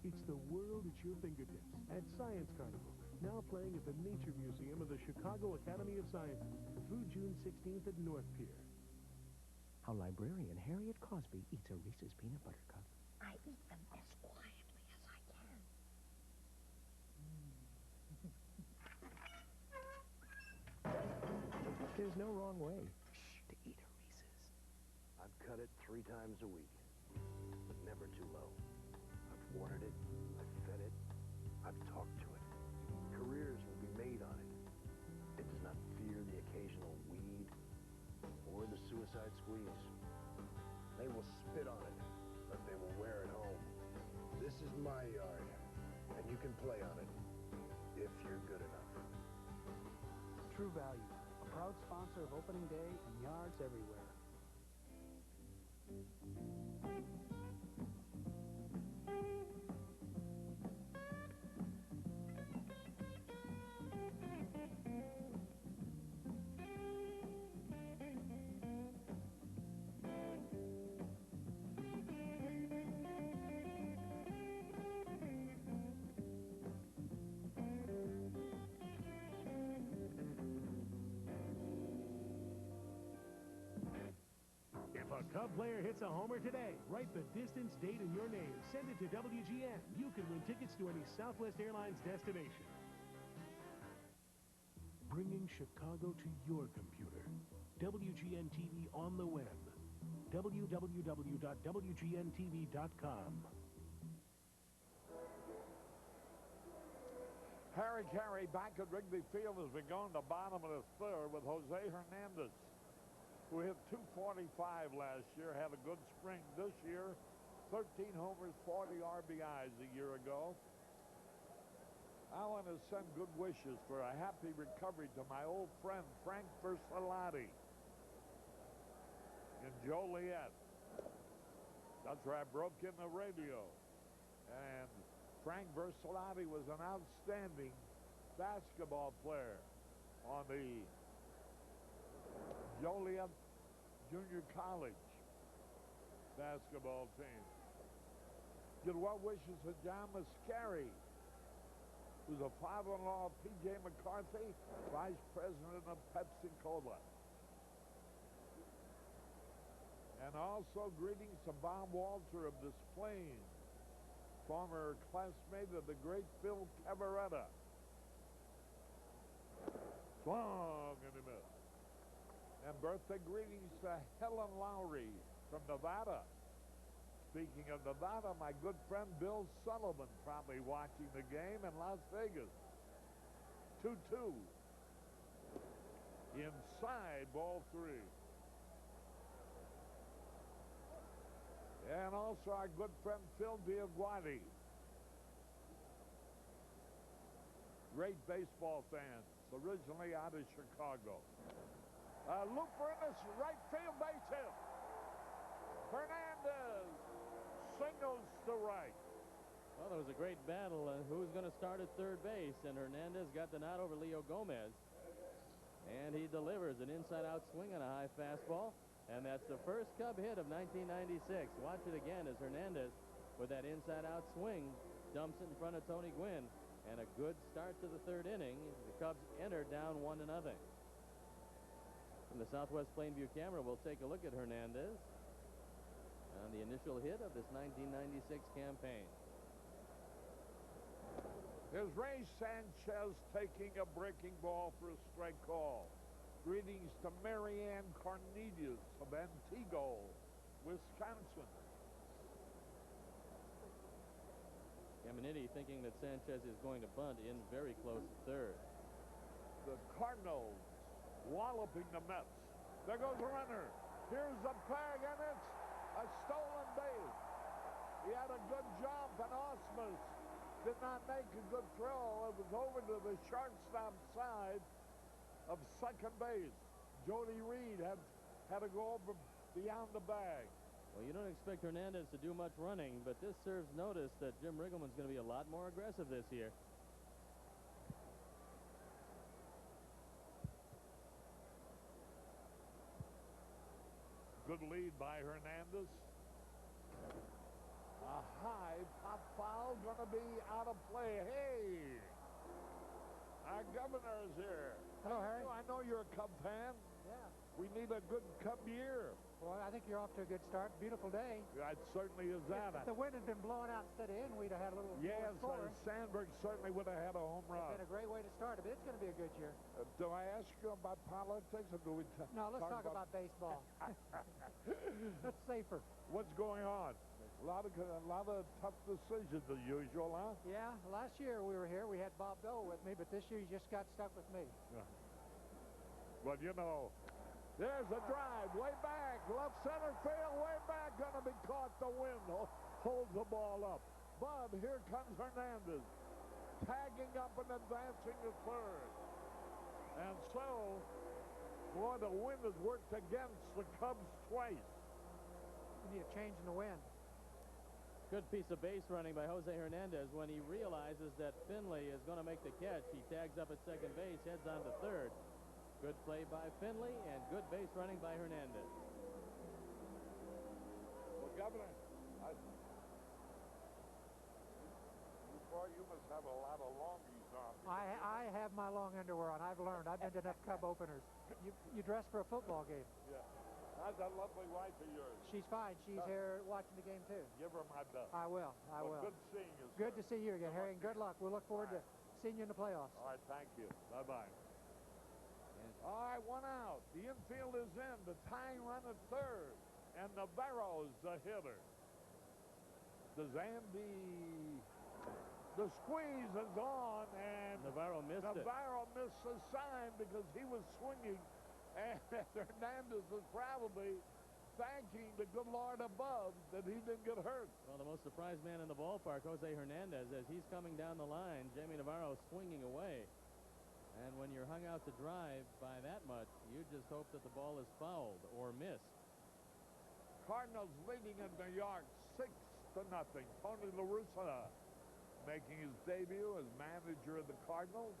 It's the world at your fingertips at Science Carnival, now playing at the Nature Museum of the Chicago Academy of Sciences through June 16th at North Pier. How librarian Harriet Cosby eats a Reese's peanut butter cup. I eat them as quietly as I can. There's no wrong way to eat a Reese's. I've cut it 3 times a week, but never too low. I've watered it, I've fed it, I've talked to it. Careers will be made on it. It does not fear the occasional weed or the suicide squeeze. They will spit on it, but they will wear it home. This is my yard, and you can play on it if you're good enough. True Value, a proud sponsor of opening day and yards everywhere. If a Cub player hits a homer today, write the distance, date, and your name. Send it to WGN. You can win tickets to any Southwest Airlines destination. Bringing Chicago to your computer. WGN TV on the web. www.wgntv.com. Harry Carey back at Wrigley Field as we go in the bottom of the third with Jose Hernandez, who hit .245 last year, had a good spring this year. 13 homers, 40 RBIs a year ago. I want to send good wishes for a happy recovery to my old friend Frank Versalati in Joliet. That's where I broke in the radio. And Frank Versalati was an outstanding basketball player on the Joliet Junior College basketball team. Good well wishes to John Mascari, who's a father-in-law of P.J. McCarthy, vice president of Pepsi-Cola. And also greetings to Bob Walter of Des Plaines, former classmate of the great Phil Cavaretta. Swung and he missed. And birthday greetings to Helen Lowry from Nevada. Speaking of Nevada, my good friend Bill Sullivan probably watching the game in Las Vegas. 2-2. Inside ball 3. And also our good friend Phil Diaguati. Great baseball fans, originally out of Chicago. Looper in this right field base hit. Hernandez singles to right. Well, there was a great battle. Who's going to start at third base? And Hernandez got the nod over Leo Gomez. And he delivers an inside-out swing on a high fastball. And that's the first Cub hit of 1996. Watch it again as Hernandez, with that inside-out swing, dumps it in front of Tony Gwynn. And a good start to the third inning. The Cubs enter down 1-0. From the Southwest Plainview camera, we'll take a look at Hernandez on the initial hit of this 1996 campaign. Here's Ray Sanchez taking a breaking ball for a strike call. Greetings to Marianne Cornelius of Antigo, Wisconsin. Caminiti thinking that Sanchez is going to bunt in very close to third. The Cardinals walloping the Mets. There goes a runner. Here's the peg, and it's a stolen base. He had a good jump, and Osmus did not make a good throw. It was over to the shortstop side of second base. Jody Reed had to go over beyond the bag. Well, you don't expect Hernandez to do much running, but this serves notice that Jim Riggleman's going to be a lot more aggressive this year. Good lead by Hernandez. A high pop foul gonna be out of play. Hey, our governor is here. Hello, Harry. I know you're a Cub fan. Yeah. We need a good Cub year. Well, I think you're off to a good start. Beautiful day. It certainly is that. If the wind had been blowing out instead of in, we'd have had a little Yes, more score. Sandberg certainly would have had a home run. It's been a great way to start it, but it's going to be a good year. Do I ask you about politics, or do we No, let's talk about baseball. That's safer. What's going on? A lot of tough decisions as usual, huh? Yeah, last year we were here. We had Bob Dole with me, but this year he just got stuck with me. Well, you know, there's a drive way back, left center field, way back, gonna be caught. The wind holds the ball up. But here comes Hernandez, tagging up and advancing to third. And so, boy, the wind has worked against the Cubs twice. We need a change in the wind. Good piece of base running by Jose Hernandez. When he realizes that Finley is going to make the catch, he tags up at second base, heads on to third. Good play by Finley and good base running by Hernandez. Well, Governor, you must have a lot of longies on. I have my long underwear on. I've learned. I've been to enough Cub openers. You dress for a football game. Yeah. How's that lovely wife of yours? She's fine. She's here watching the game, too. Give her my best. I will. I will. Good seeing you, sir. Good to see you again, Harry, and good luck. We'll look forward to seeing you in the playoffs. All right, thank you. Bye-bye. All right, one out. The infield is in. The tying run at third. And Navarro's the hitter. The squeeze is on, and Navarro missed the sign because he was swinging. And Hernandez was probably thanking the good Lord above that he didn't get hurt. Well, the most surprised man in the ballpark, Jose Hernandez, as he's coming down the line, Jaime Navarro swinging away. And when you're hung out to drive by that much, you just hope that the ball is fouled or missed. Cardinals leading in New York 6-0. Tony La Russa making his debut as manager of the Cardinals.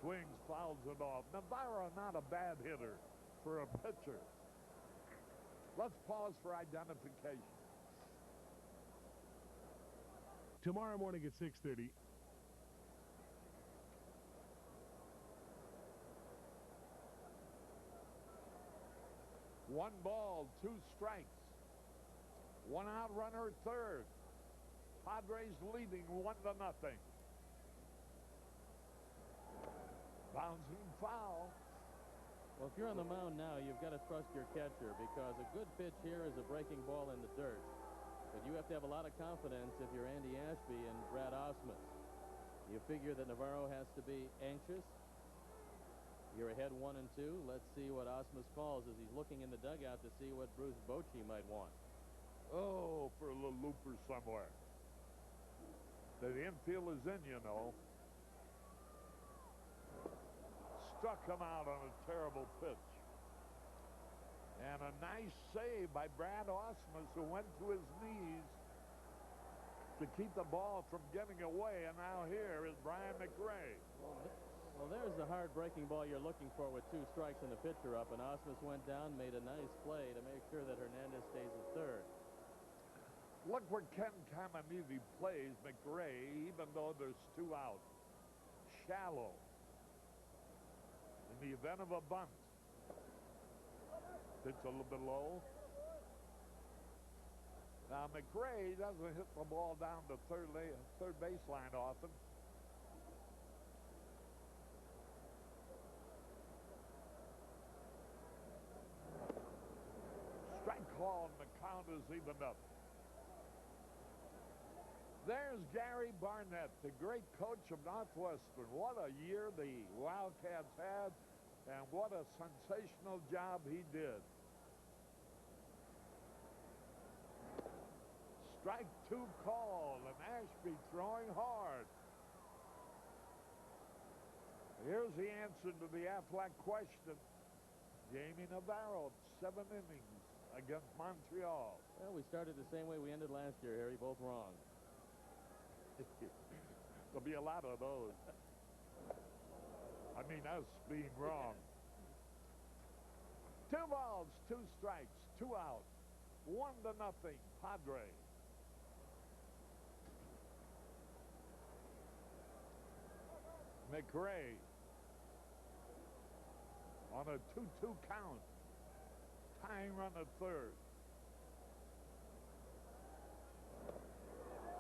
Swings, fouls it off. Navarro not a bad hitter for a pitcher. Let's pause for identification. Tomorrow morning at 6:30. One ball, two strikes. One out runner at third. Padres leading 1-0. Bouncing foul. Well, if you're on the mound now, you've got to trust your catcher because a good pitch here is a breaking ball in the dirt. But you have to have a lot of confidence if you're Andy Ashby and Brad Osmus. You figure that Navarro has to be anxious. You're ahead 1-2. Let's see what Osmus calls as he's looking in the dugout to see what Bruce Bochy might want. Oh, for a little looper somewhere. The infield is in, you know. Struck him out on a terrible pitch. And a nice save by Brad Osmus, who went to his knees to keep the ball from getting away. And now here is Brian McRae. Well, there's the hard breaking ball you're looking for with two strikes and the pitcher up. And Osmus went down, made a nice play to make sure that Hernandez stays at third. Look where Ken Caminiti plays McRae, even though there's two out. Shallow. In the event of a bunt. Pitch a little bit low. Now McRae doesn't hit the ball down the third baseline often. Strike call and the count is evened up. There's Gary Barnett, the great coach of Northwestern. What a year the Wildcats had, and what a sensational job he did. Strike two call, and Ashby throwing hard. Here's the answer to the Aflac question. Jaime Navarro, 7 innings against Montreal. Well, we started the same way we ended last year, Harry, both wrong. There'll be a lot of those. I mean, us being wrong. 2 balls, 2 strikes, 2 out. 1-0, Padres. McRae on a 2-2 count. Tying run at third.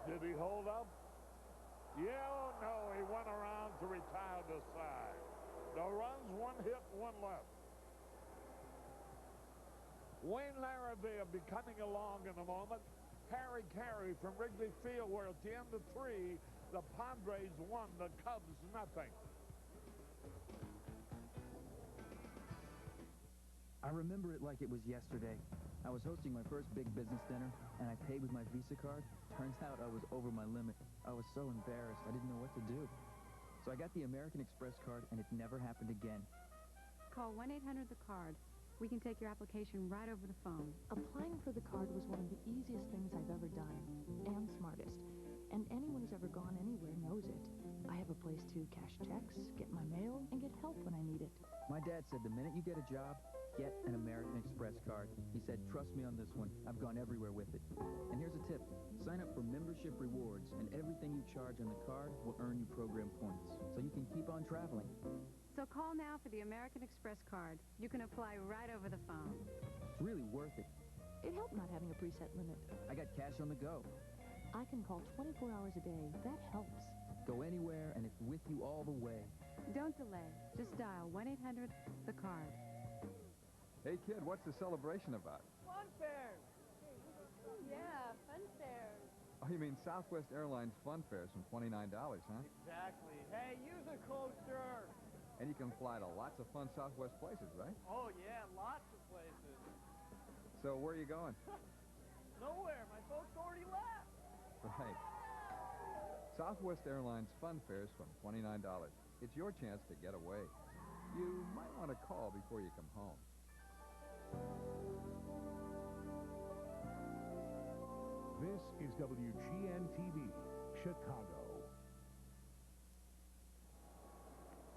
Did he hold up? Yeah, oh no, he went around to retire the side. No runs, 1 hit, 1 left. Wayne Larrabee will be coming along in a moment. Harry Carey from Wrigley Field, where at the end of 3, the Padres won, the Cubs nothing. I remember it like it was yesterday. I was hosting my first big business dinner, and I paid with my Visa card. Turns out I was over my limit. I was so embarrassed, I didn't know what to do. So I got the American Express card, and it never happened again. Call 1-800-THE-CARD. We can take your application right over the phone. Applying for the card was one of the easiest things I've ever done, and smartest. And anyone who's ever gone anywhere knows it. I have a place to cash checks, get my mail, and get help when I need it. My dad said the minute you get a job, get an American Express card. He said, trust me on this one. I've gone everywhere with it. And here's a tip. Sign up for membership rewards, and everything you charge on the card will earn you program points, so you can keep on traveling. So call now for the American Express card. You can apply right over the phone. It's really worth it. It helped not having a preset limit. I got cash on the go. I can call 24 hours a day. That helps. Go anywhere, and it's with you all the way. Don't delay. Just dial 1-800-THE-CARD. Hey, kid, what's the celebration about? Fun fairs. Yeah, fun fairs. Oh, you mean Southwest Airlines Fun Fairs from $29, huh? Exactly. Hey, use a coaster. And you can fly to lots of fun Southwest places, right? Oh, yeah, lots of places. So where are you going? Nowhere. My folks already left. Right. Southwest Airlines Fun Fairs from $29. It's your chance to get away. You might want to call before you come home. This is WGN-TV, Chicago.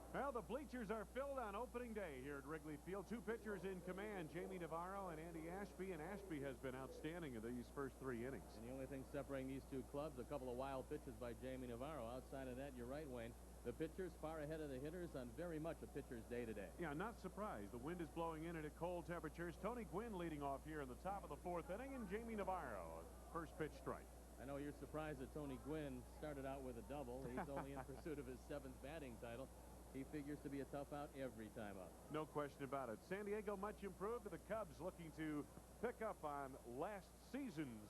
Well, the bleachers are filled on opening day here at Wrigley Field. 2 pitchers in command, Jaime Navarro and Andy Ashby, and Ashby has been outstanding in these first 3 innings. And the only thing separating these 2 clubs, a couple of wild pitches by Jaime Navarro. Outside of that, you're right, Wayne. The pitchers far ahead of the hitters on very much a pitcher's day today. Yeah, not surprised. The wind is blowing in at cold temperatures. Tony Gwynn leading off here in the top of the 4th inning, and Jaime Navarro, first pitch strike. I know you're surprised that Tony Gwynn started out with a double. He's only in pursuit of his 7th batting title. He figures to be a tough out every time up. No question about it. San Diego much improved, but the Cubs looking to pick up on last season's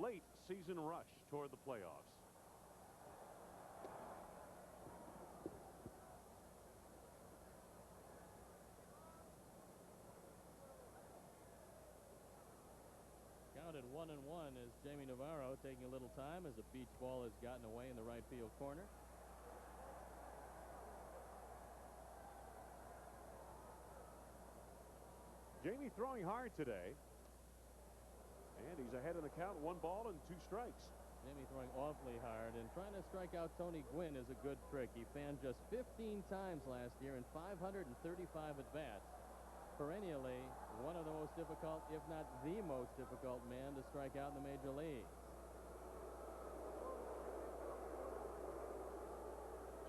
late season rush toward the playoffs. Counted 1-1 as Jaime Navarro taking a little time as the beach ball has gotten away in the right field corner. Jaime throwing hard today. And he's ahead in the count, 1 ball and 2 strikes. Jaime throwing awfully hard, and trying to strike out Tony Gwynn is a good trick. He fanned just 15 times last year in 535 at-bats. Perennially one of the most difficult, if not the most difficult man to strike out in the major leagues.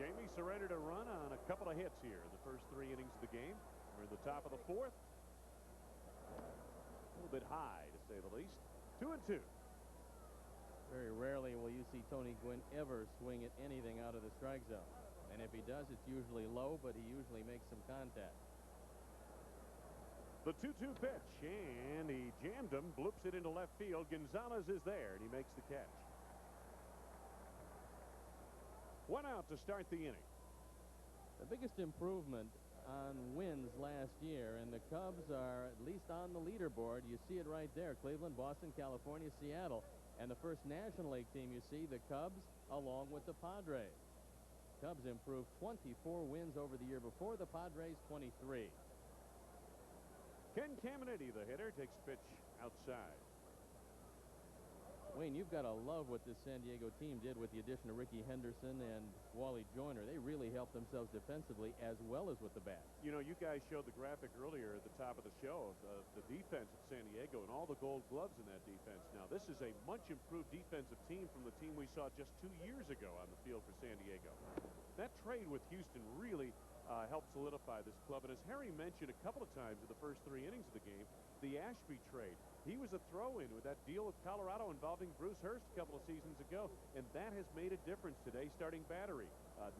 Jaime surrendered a run on a couple of hits here in the first 3 innings of the game. We're in the top of the 4th. A little bit high, to say the least. 2-2. Very rarely will you see Tony Gwynn ever swing at anything out of the strike zone. And if he does, it's usually low, but he usually makes some contact. The 2-2 pitch, and he jammed him, bloops it into left field. Gonzalez is there, and he makes the catch. 1 out to start the inning. The biggest improvement on wins last year, and the Cubs are at least on the leaderboard. You see it right there. Cleveland, Boston, California, Seattle. And the first National League team you see, the Cubs, along with the Padres. Cubs improved 24 wins over the year before, the Padres 23. Ken Caminiti, the hitter, takes pitch outside. Wayne, you've got to love what this San Diego team did with the addition of Ricky Henderson and Wally Joyner. They really helped themselves defensively as well as with the bat. You know, you guys showed the graphic earlier at the top of the show of the defense of San Diego and all the gold gloves in that defense. Now, this is a much improved defensive team from the team we saw just 2 years ago on the field for San Diego. That trade with Houston really helped solidify this club. And as Harry mentioned a couple of times in the first 3 innings of the game, the Ashby trade. He was a throw-in with that deal with Colorado involving Bruce Hurst a couple of seasons ago, and that has made a difference today. Starting battery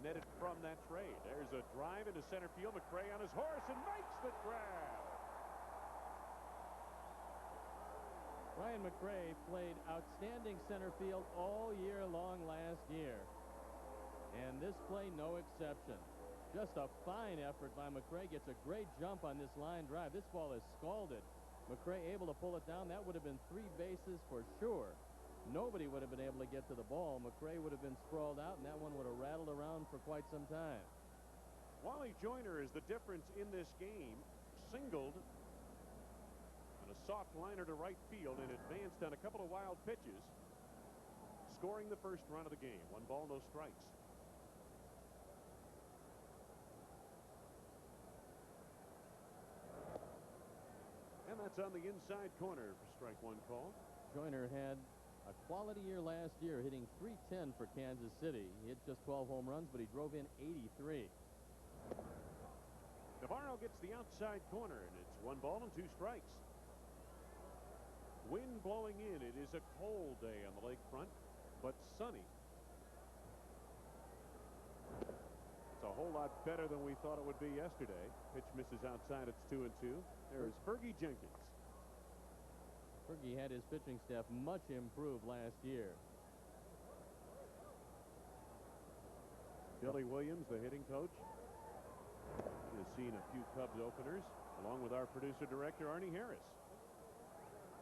netted from that trade. There's a drive into center field. McRae on his horse and makes the grab. Ryan McRae played outstanding center field all year long last year, and this play no exception. Just a fine effort by McRae. Gets a great jump on this line drive. This ball is scalded. McRae able to pull it down. That would have been 3 bases for sure. Nobody would have been able to get to the ball. McRae would have been sprawled out, and that one would have rattled around for quite some time. Wally Joyner is the difference in this game. Singled on a soft liner to right field and advanced on a couple of wild pitches, scoring the first run of the game. 1 ball, no strikes. And that's on the inside corner for strike 1 call. Joyner had a quality year last year, hitting .310 for Kansas City. He hit just 12 home runs, but he drove in 83. Navarro gets the outside corner, and it's 1 ball and 2 strikes. Wind blowing in. It is a cold day on the lakefront, but sunny. It's a whole lot better than we thought it would be yesterday. Pitch misses outside. It's 2-2. There is Fergie Jenkins. Fergie had his pitching staff much improved last year. Billy Williams, the hitting coach, has seen a few Cubs openers, along with our producer-director, Arnie Harris.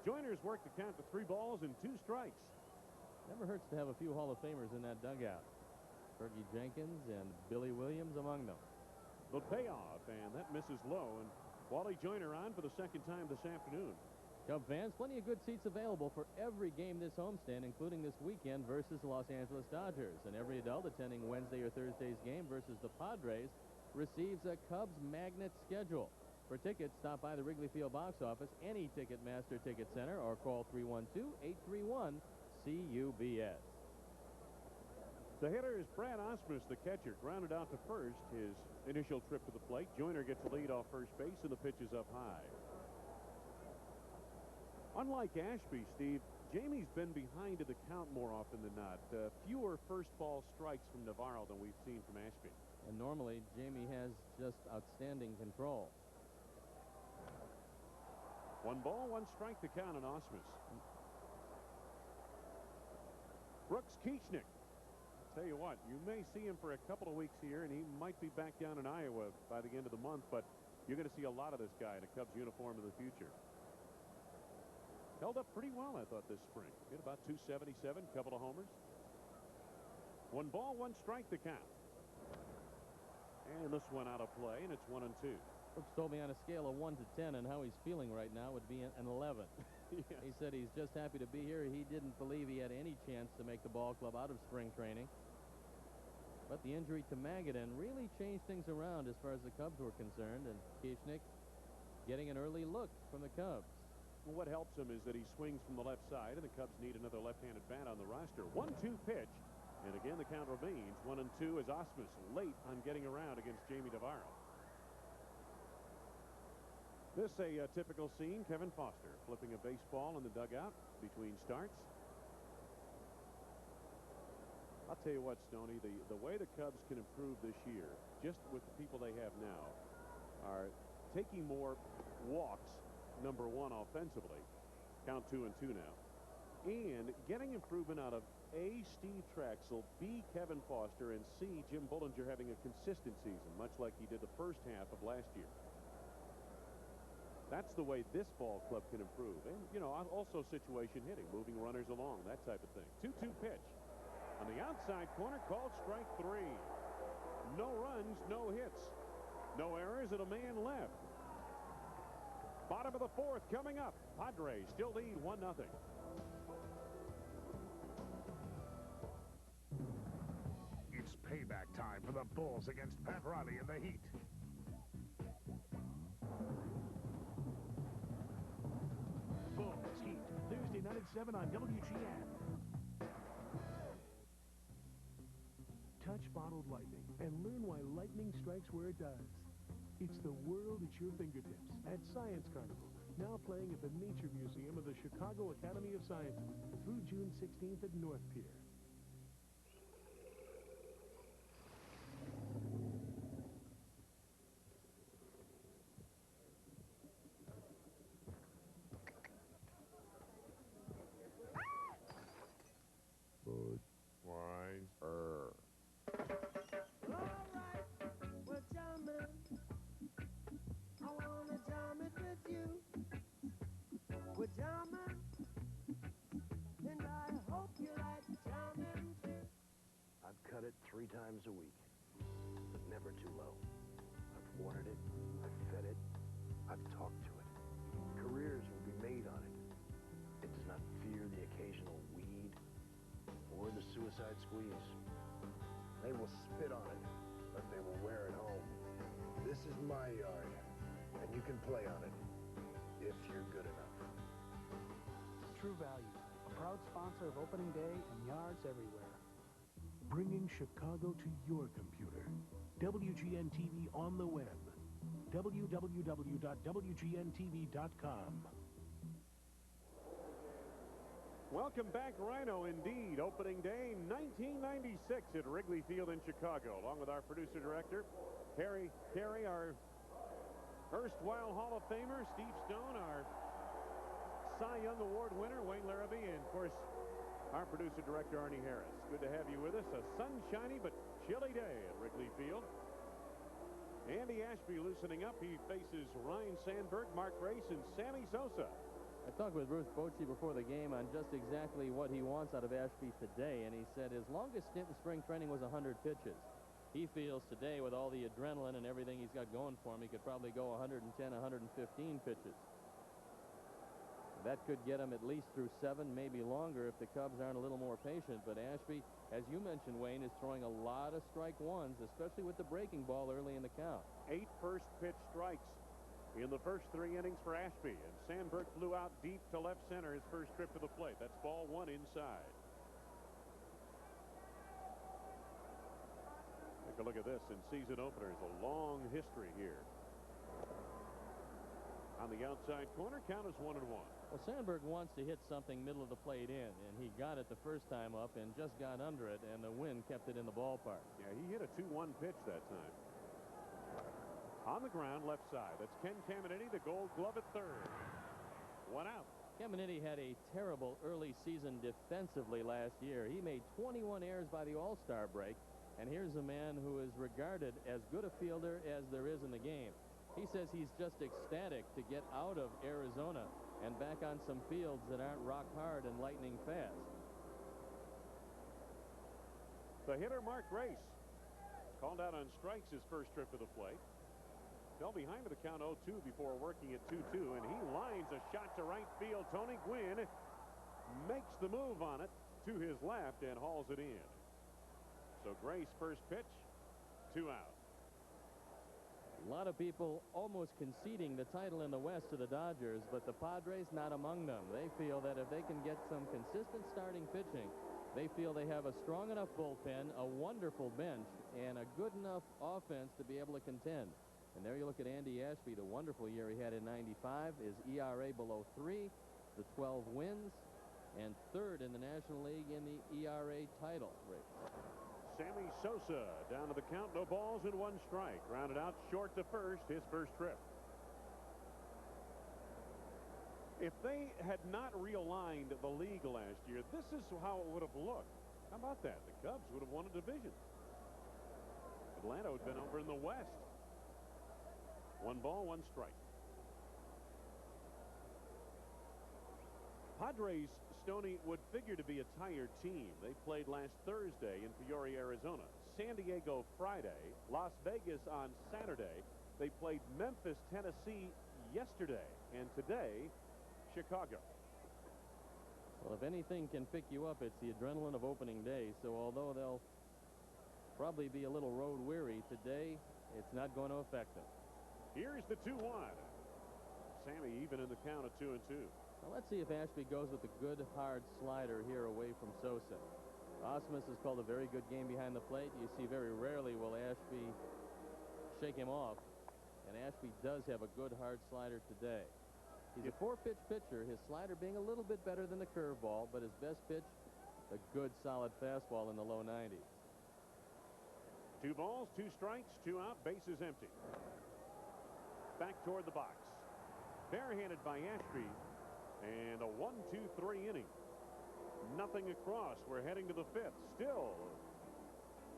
Joyner's worked the count to 3 balls and 2 strikes. Never hurts to have a few Hall of Famers in that dugout. Fergie Jenkins and Billy Williams among them. The payoff, and that misses low, and Wally Joyner on for the 2nd time this afternoon. Cub fans, plenty of good seats available for every game this homestand, including this weekend versus the Los Angeles Dodgers. And every adult attending Wednesday or Thursday's game versus the Padres receives a Cubs magnet schedule. For tickets, stop by the Wrigley Field box office, any Ticketmaster Ticket Center, or call 312-831-CUBS. The hitter is Brad Osmus, the catcher, grounded out to first. His initial trip to the plate. Joyner gets a lead off first base, and the pitch is up high. Unlike Ashby, Steve, Jaime's been behind to the count more often than not. Fewer first ball strikes from Navarro than we've seen from Ashby. And normally, Jaime has just outstanding control. 1 ball, 1 strike to count on Osmus. Brooks Kieschnick. Tell you what, you may see him for a couple of weeks here, and he might be back down in Iowa by the end of the month, but you're going to see a lot of this guy in a Cubs uniform in the future. Held up pretty well, I thought, this spring. Hit about 277, couple of homers. 1 ball, 1 strike to count. And this one out of play, and it's 1-2. Brooks told me on a scale of 1 to 10 and how he's feeling right now would be an 11. Yes. He said he's just happy to be here. He didn't believe he had any chance to make the ball club out of spring training. But the injury to Magadan really changed things around as far as the Cubs were concerned, and Kieschnick getting an early look from the Cubs. Well, what helps him is that he swings from the left side, and the Cubs need another left-handed bat on the roster. 1-2 pitch, and again the count remains 1-2 as Osmus late on getting around against Jaime Navarro. This a typical scene. Kevin Foster flipping a baseball in the dugout between starts. I'll tell you what, Stoney, the way the Cubs can improve this year, just with the people they have now, are taking more walks, number 1 offensively, count 2-2 now, and getting improvement out of A, Steve Traxel, B, Kevin Foster, and C, Jim Bullinger having a consistent season, much like he did the first half of last year. That's the way this ball club can improve. And, you know, also situation hitting, moving runners along, that type of thing. 2-2 pitch. On the outside corner, called strike 3. No runs, no hits. No errors, and a man left. Bottom of the 4th coming up. Padres still lead 1-0. payback time for the Bulls against Pat Riley and the Heat. Bulls Heat, Thursday night at 7 on WGN. Touch bottled lightning and learn why lightning strikes where it does. It's the world at your fingertips at Science Carnival, now playing at the Nature Museum of the Chicago Academy of Sciences through June 16th at North Pier. Budweiser. Well, Jaime, I wanna jam it with you. Well, Jaime, and I hope you like jamming too. I've cut it 3 times a week, but never too low. I've watered it, I've fed it, I've talked to it. Careers will be made on it. It does not fear the occasional weed or the suicide squeeze. They will spit on it, but they will wear it home. This is my yard, and you can play on it if you're good enough. True Value, a proud sponsor of opening day and yards everywhere. Bringing Chicago to your computer. WGN TV on the web. www.wgntv.com. Welcome back, Rhino, indeed. Opening day 1996 at Wrigley Field in Chicago, along with our producer-director, Harry Carey, our erstwhile Hall of Famer, Steve Stone, our Cy Young Award winner, Wayne Larrabee, and, of course, our producer-director, Arnie Harris. Good to have you with us. A sunshiny but chilly day at Wrigley Field. Andy Ashby loosening up. He faces Ryan Sandberg, Mark Grace, and Sammy Sosa. I talked with Bruce Bochy before the game on just exactly what he wants out of Ashby today, and he said his longest stint in spring training was 100 pitches. He feels today, with all the adrenaline and everything he's got going for him, he could probably go 110, 115 pitches. That could get him at least through 7, maybe longer if the Cubs aren't a little more patient. But Ashby, as you mentioned, Wayne, is throwing a lot of strike ones, especially with the breaking ball early in the count. 8 first pitch strikes in the first 3 innings for Ashby. And Sandberg flew out deep to left center his first trip to the plate. That's ball 1 inside. Take a look at this in season openers. A long history here. On the outside corner, count is 1-1. Well, Sandberg wants to hit something middle of the plate in, and he got it the first time up and just got under it, and the wind kept it in the ballpark. Yeah, he hit a 2-1 pitch that time. On the ground, left side. That's Ken Caminiti, the Gold Glove at third. 1 out. Caminiti had a terrible early season defensively last year. He made 21 errors by the All-Star break, and here's a man who is regarded as good a fielder as there is in the game. He says he's just ecstatic to get out of Arizona and back on some fields that aren't rock hard and lightning fast. The hitter, Mark Grace, called out on strikes his first trip to the plate. Fell behind with a count 0-2 before working at 2-2, and he lines a shot to right field. Tony Gwynn makes the move on it to his left and hauls it in. So Grace, first pitch, 2 out. A lot of people almost conceding the title in the West to the Dodgers, but the Padres not among them. They feel that if they can get some consistent starting pitching, they feel they have a strong enough bullpen, a wonderful bench, and a good enough offense to be able to contend. And there you look at Andy Ashby, the wonderful year he had in '95, his ERA below 3, the 12 wins, and third in the National League in the ERA title race. Sammy Sosa down to the count, no balls and 1 strike. Grounded out short to first, his first trip. If they had not realigned the league last year, this is how it would have looked. How about that? The Cubs would have won a division. Atlanta would have been over in the West. 1 ball, 1 strike. Padres, Stoney, would figure to be a tired team. They played last Thursday in Peoria, Arizona. San Diego Friday. Las Vegas on Saturday. They played Memphis, Tennessee yesterday. And today, Chicago. Well, if anything can pick you up, it's the adrenaline of opening day. So although they'll probably be a little road weary. Today, it's not going to affect them. Here's the 2-1. Sammy even in the count of 2-2. Now let's see if Ashby goes with a good hard slider here away from Sosa. Osmus has called a very good game behind the plate. You see very rarely will Ashby shake him off. And Ashby does have a good hard slider today. He's a 4-pitch pitcher, his slider being a little bit better than the curveball, but his best pitch, a good solid fastball in the low 90s. 2 balls, 2 strikes, 2 out, bases empty. Back toward the box. Barehanded by Ashby. And a 1-2-3 inning. Nothing across. We're heading to the 5th. Still,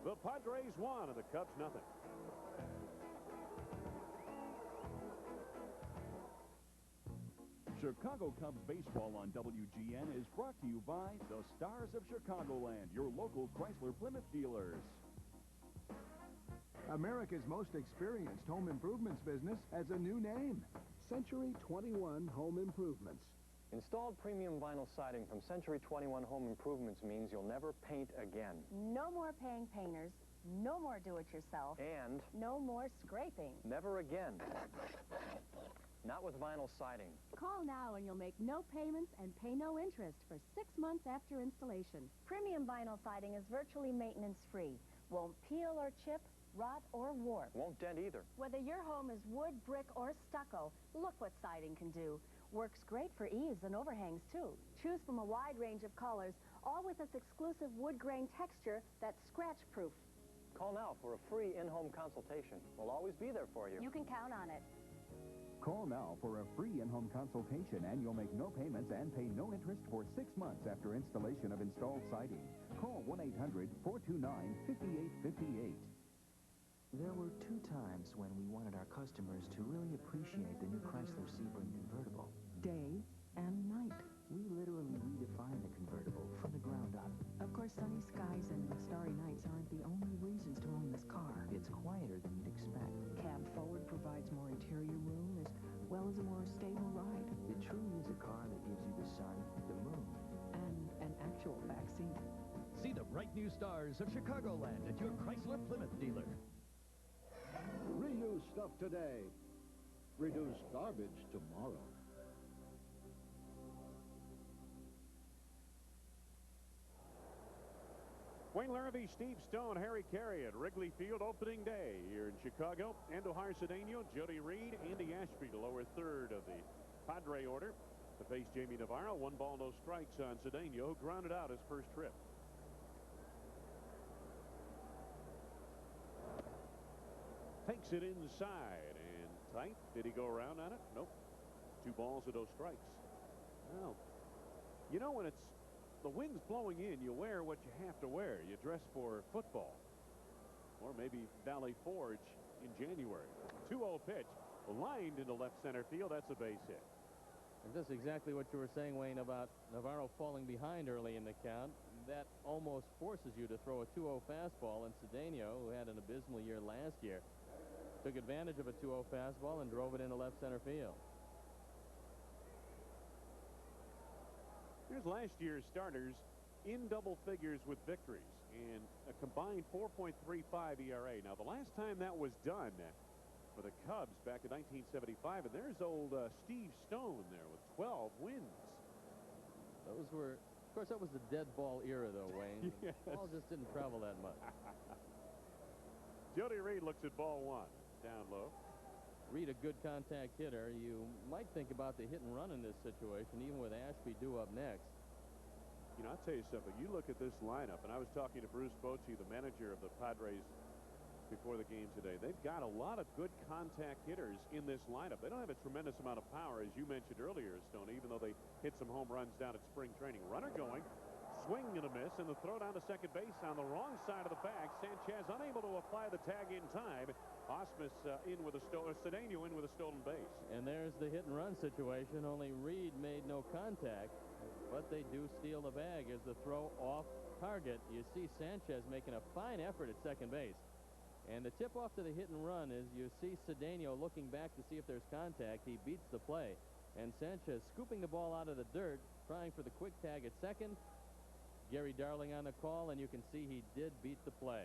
the Padres 1 and the Cubs nothing. Chicago Cubs baseball on WGN is brought to you by the Stars of Chicagoland, your local Chrysler Plymouth dealers. America's most experienced home improvements business has a new name, Century 21 Home Improvements. Installed premium vinyl siding from Century 21 Home Improvements means you'll never paint again. No more paying painters, no more do-it-yourself, And no more scraping. never again. Not with vinyl siding. Call now and you'll make no payments and pay no interest for 6 months after installation. Premium vinyl siding is virtually maintenance-free. Won't peel or chip, rot or warp. Won't dent either. Whether your home is wood, brick, or stucco, look what siding can do. Works great for eaves and overhangs, too. Choose from a wide range of colors, all with this exclusive wood grain texture that's scratch-proof. Call now for a free in-home consultation. We'll always be there for you. You can count on it. Call now for a free in-home consultation, and you'll make no payments and pay no interest for 6 months after installation of installed siding. Call 1-800-429-5858. There were 2 times when we wanted our customers to really appreciate the new Chrysler Sebring convertible. Day and night. We literally redefined the convertible from the ground up. Of course, sunny skies and starry nights aren't the only reasons to own this car. It's quieter than you'd expect. Cab forward provides more interior room as well as a more stable ride. It truly is a car that gives you the sun, the moon, and an actual backseat. See the bright new stars of Chicagoland at your Chrysler Plymouth dealer. Reuse stuff today. Reduce garbage tomorrow. Wayne Larrabee, Steve Stone, Harry Carey at Wrigley Field opening day here in Chicago. Andujar Cedeno, Jody Reed, Andy Ashby, the lower third of the Padre order to face Jaime Navarro. 1 ball, no strikes on Cedeno, who grounded out his first trip. Takes it inside and tight. Did he go around on it? Nope. 2 balls and no strikes. Well, you know, when the wind's blowing in, you wear what you have to wear. You dress for football. Or maybe Valley Forge in January. 2-0 pitch. Lined into left center field. That's a base hit. And that's exactly what you were saying, Wayne, about Navarro falling behind early in the count. That almost forces you to throw a 2-0 fastball. And Cedeno, who had an abysmal year last year, took advantage of a 2-0 fastball and drove it into left center field. Here's last year's starters in double figures with victories and a combined 4.35 ERA. Now, the last time that was done for the Cubs back in 1975, and there's old Steve Stone there with 12 wins. Those were, of course, that was the dead ball era, though, Wayne. Yes. The ball just didn't travel that much. Jody Reed looks at ball 1. Down low. Reed, a good contact hitter. You might think about the hit and run in this situation, even with Ashby due up next. You know, I'll tell you something. You look at this lineup, and I was talking to Bruce Bochy, the manager of the Padres, before the game today. They've got a lot of good contact hitters in this lineup. They don't have a tremendous amount of power, as you mentioned earlier, Stone, even though they hit some home runs down at spring training. Runner going. Swing and a miss, and the throw down to second base on the wrong side of the bag. Sanchez unable to apply the tag in time. Osmus in with a Cedeno in with a stolen base. And there's the hit and run situation. Only Reed made no contact, but they do steal the bag as the throw off target. You see Sanchez making a fine effort at second base. And the tip off to the hit and run is you see Cedeno looking back to see if there's contact. He beats the play. And Sanchez scooping the ball out of the dirt, trying for the quick tag at second. Gary Darling on the call, and you can see he did beat the play.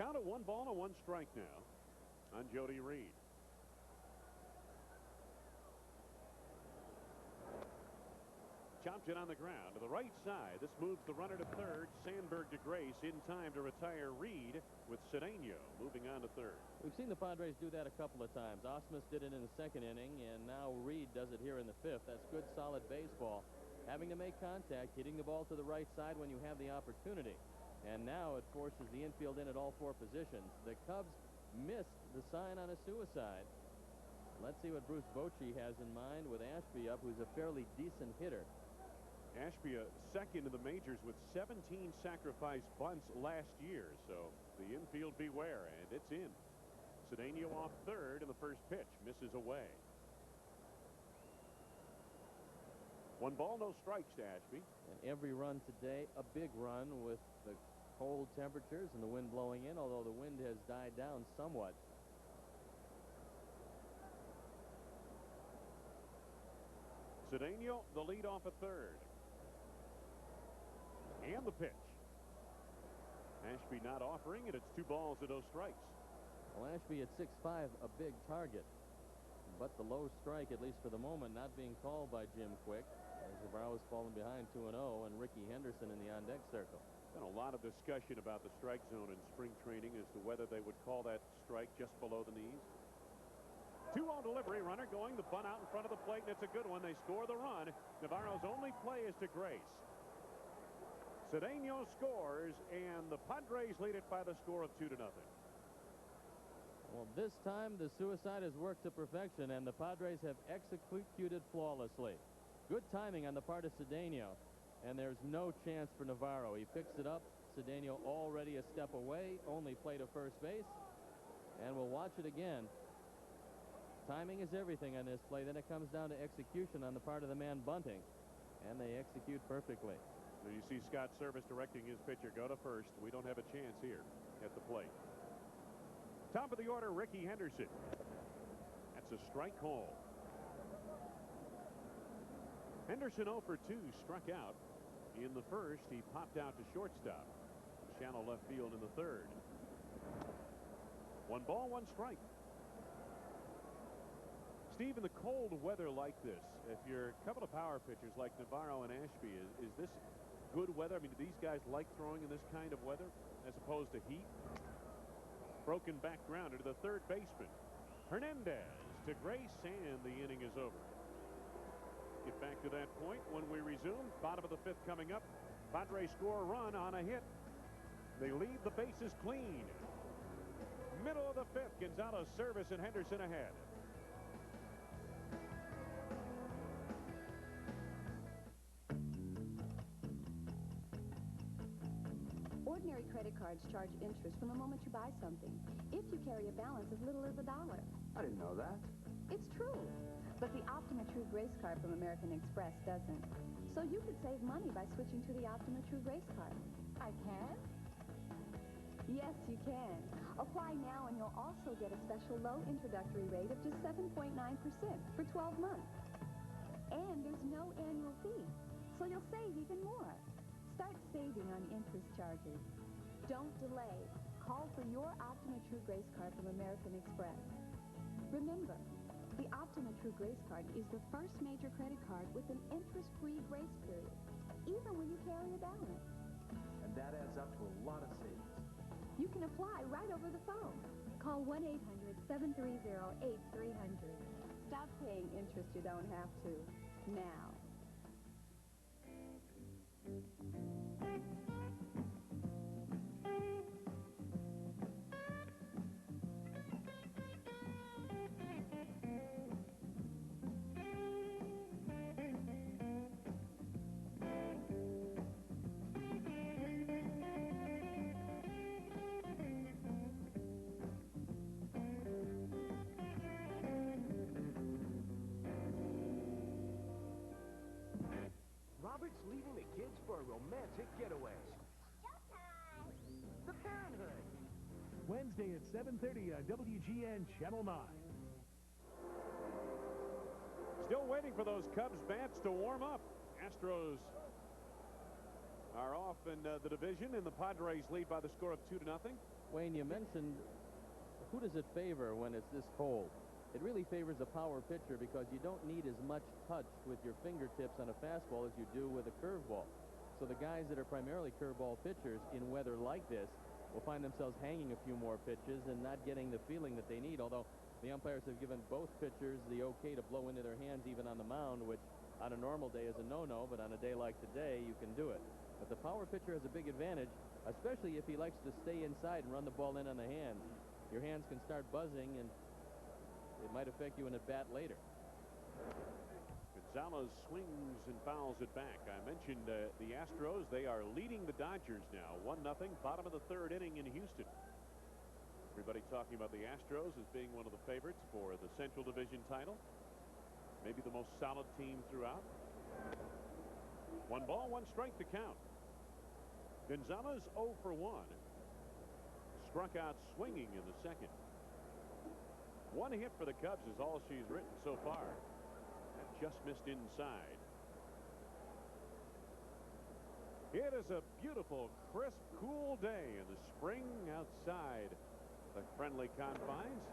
count at 1 ball and 1 strike now on Jody Reed. Chopped it on the ground to the right side. This moves the runner to third. Sandberg to Grace in time to retire Reed with Cedeno moving on to third. We've seen the Padres do that a couple of times. Osmus did it in the 2nd inning, and now Reed does it here in the 5th. That's good, solid baseball. Having to make contact, hitting the ball to the right side when you have the opportunity. And now it forces the infield in at all 4 positions. The Cubs missed the sign on a suicide. Let's see what Bruce Bochy has in mind with Ashby up, who's a fairly decent hitter. Ashby, second in the majors with 17 sacrifice bunts last year. So the infield beware, and it's in. Cedeno off third, and the first pitch misses away. 1 ball, no strikes to Ashby. And every run today, a big run with the cold temperatures and the wind blowing in, although the wind has died down somewhat. Cedeno, the lead off at third. And the pitch. Ashby not offering it. It's 2 balls and no strikes. Well, Ashby at 6'5", a big target. But the low strike, at least for the moment, not being called by Jim Quick. As Navarro has fallen behind 2-0, and Ricky Henderson in the on-deck circle. Been a lot of discussion about the strike zone in spring training as to whether they would call that strike just below the knees. 2-0 delivery, runner going, the bunt out in front of the plate, and it's a good one. They score the run. Navarro's only play is to Grace. Cedeno scores, and the Padres lead it by the score of 2-0. Well, this time the suicide has worked to perfection, and the Padres have executed flawlessly. Good timing on the part of Cedeno, and there's no chance for Navarro. He picks it up. Cedeno already a step away, only play to first base, and we'll watch it again. Timing is everything on this play. Then it comes down to execution on the part of the man bunting, and they execute perfectly. So you see Scott Service directing his pitcher, go to first. We don't have a chance here at the plate. Top of the order, Ricky Henderson. That's a strike call. Henderson 0 for 2, struck out in the first. He popped out to shortstop. Shallow left field in the third. 1 ball, 1 strike. Steve, in the cold weather like this, if you're a couple of power pitchers like Navarro and Ashby, is this good weather? I mean, do these guys like throwing in this kind of weather as opposed to heat? Broken back grounder to the third baseman. Hernandez to Grace, and the inning is over. Get back to that point when we resume. Bottom of the 5th coming up. Padres score a run on a hit. They leave the bases clean. Middle of the 5th, Gonzalez, Service, and Henderson ahead. Ordinary credit cards charge interest from the moment you buy something, if you carry a balance as little as $1. I didn't know that. It's true. But the Optima True Grace card from American Express doesn't. So you could save money by switching to the Optima True Grace card. I can? Yes, you can. Apply now and you'll also get a special low introductory rate of just 7.9% for 12 months. And there's no annual fee, so you'll save even more. Start saving on interest charges. Don't delay. Call for your Optima True Grace card from American Express. Remember, the Optima True Grace card is the first major credit card with an interest-free grace period, even when you carry a balance. And that adds up to a lot of savings. You can apply right over the phone. Call 1-800-730-8300. Stop paying interest you don't have to now. Robert's leaving the kids for a romantic getaway. The Parenthood. Wednesday at 7:30 on WGN Channel 9. Still waiting for those Cubs bats to warm up. Astros are off in the division, and the Padres lead by the score of 2-0. Wayne, you mentioned who does it favor when it's this cold? It really favors a power pitcher because you don't need as much touch with your fingertips on a fastball as you do with a curveball. So the guys that are primarily curveball pitchers in weather like this will find themselves hanging a few more pitches and not getting the feeling that they need, although the umpires have given both pitchers the okay to blow into their hands even on the mound, which on a normal day is a no-no, but on a day like today, you can do it. But the power pitcher has a big advantage, especially if he likes to stay inside and run the ball in on the hands. Your hands can start buzzing, and it might affect you in a bat later. Gonzalez swings and fouls it back. I mentioned the Astros. They are leading the Dodgers now, 1-0, bottom of the third inning in Houston. Everybody talking about the Astros as being one of the favorites for the Central Division title. Maybe the most solid team throughout. 1 ball, 1 strike to count. Gonzalez 0 for 1. Struck out swinging in the second. 1 hit for the Cubs is all she's written so far. That just missed inside. It is a beautiful, crisp, cool day in the spring outside the friendly confines.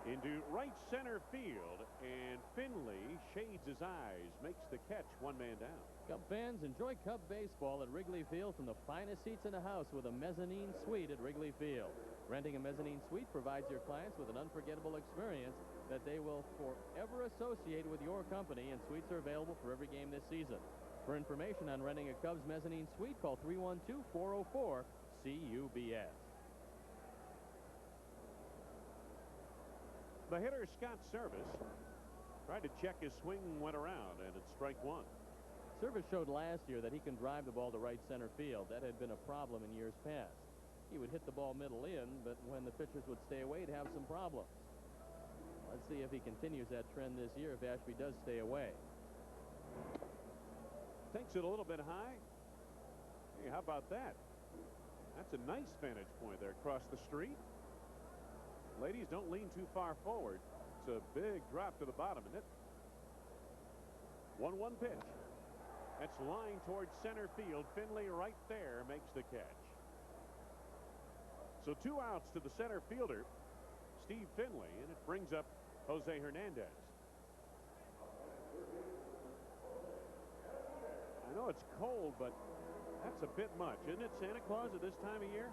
Into right center field, and Finley shades his eyes, makes the catch, 1 man down. Cub fans, enjoy Cub baseball at Wrigley Field from the finest seats in the house with a mezzanine suite at Wrigley Field. Renting a mezzanine suite provides your clients with an unforgettable experience that they will forever associate with your company, and suites are available for every game this season. For information on renting a Cubs mezzanine suite, call 312-404-CUBS. The hitter, Scott Service, tried to check his swing, went around, and it's strike 1. Service showed last year that he can drive the ball to right center field. That had been a problem in years past. He would hit the ball middle in, but when the pitchers would stay away, he'd have some problems. Let's see if he continues that trend this year if Ashby does stay away. Takes it a little bit high. Hey, how about that? That's a nice vantage point there across the street. Ladies, don't lean too far forward. It's a big drop to the bottom, isn't it? 1-1 pitch. That's lined towards center field. Finley right there makes the catch. So 2 outs to the center fielder, Steve Finley, and it brings up Jose Hernandez. I know it's cold, but that's a bit much, isn't it, Santa Claus, at this time of year?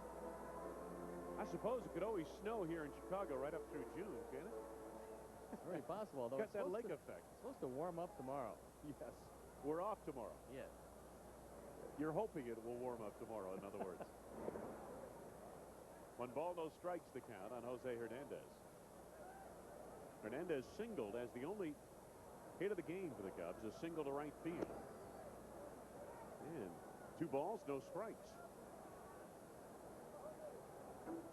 I suppose it could always snow here in Chicago right up through June, can it? It's very possible, although Got that lake effect. It's supposed to warm up tomorrow. Yes. We're off tomorrow. Yes. You're hoping it will warm up tomorrow, in other words. 1 ball, no strikes to count on Jose Hernandez. Hernandez singled as the only hit of the game for the Cubs, a single to right field. And 2 balls, no strikes.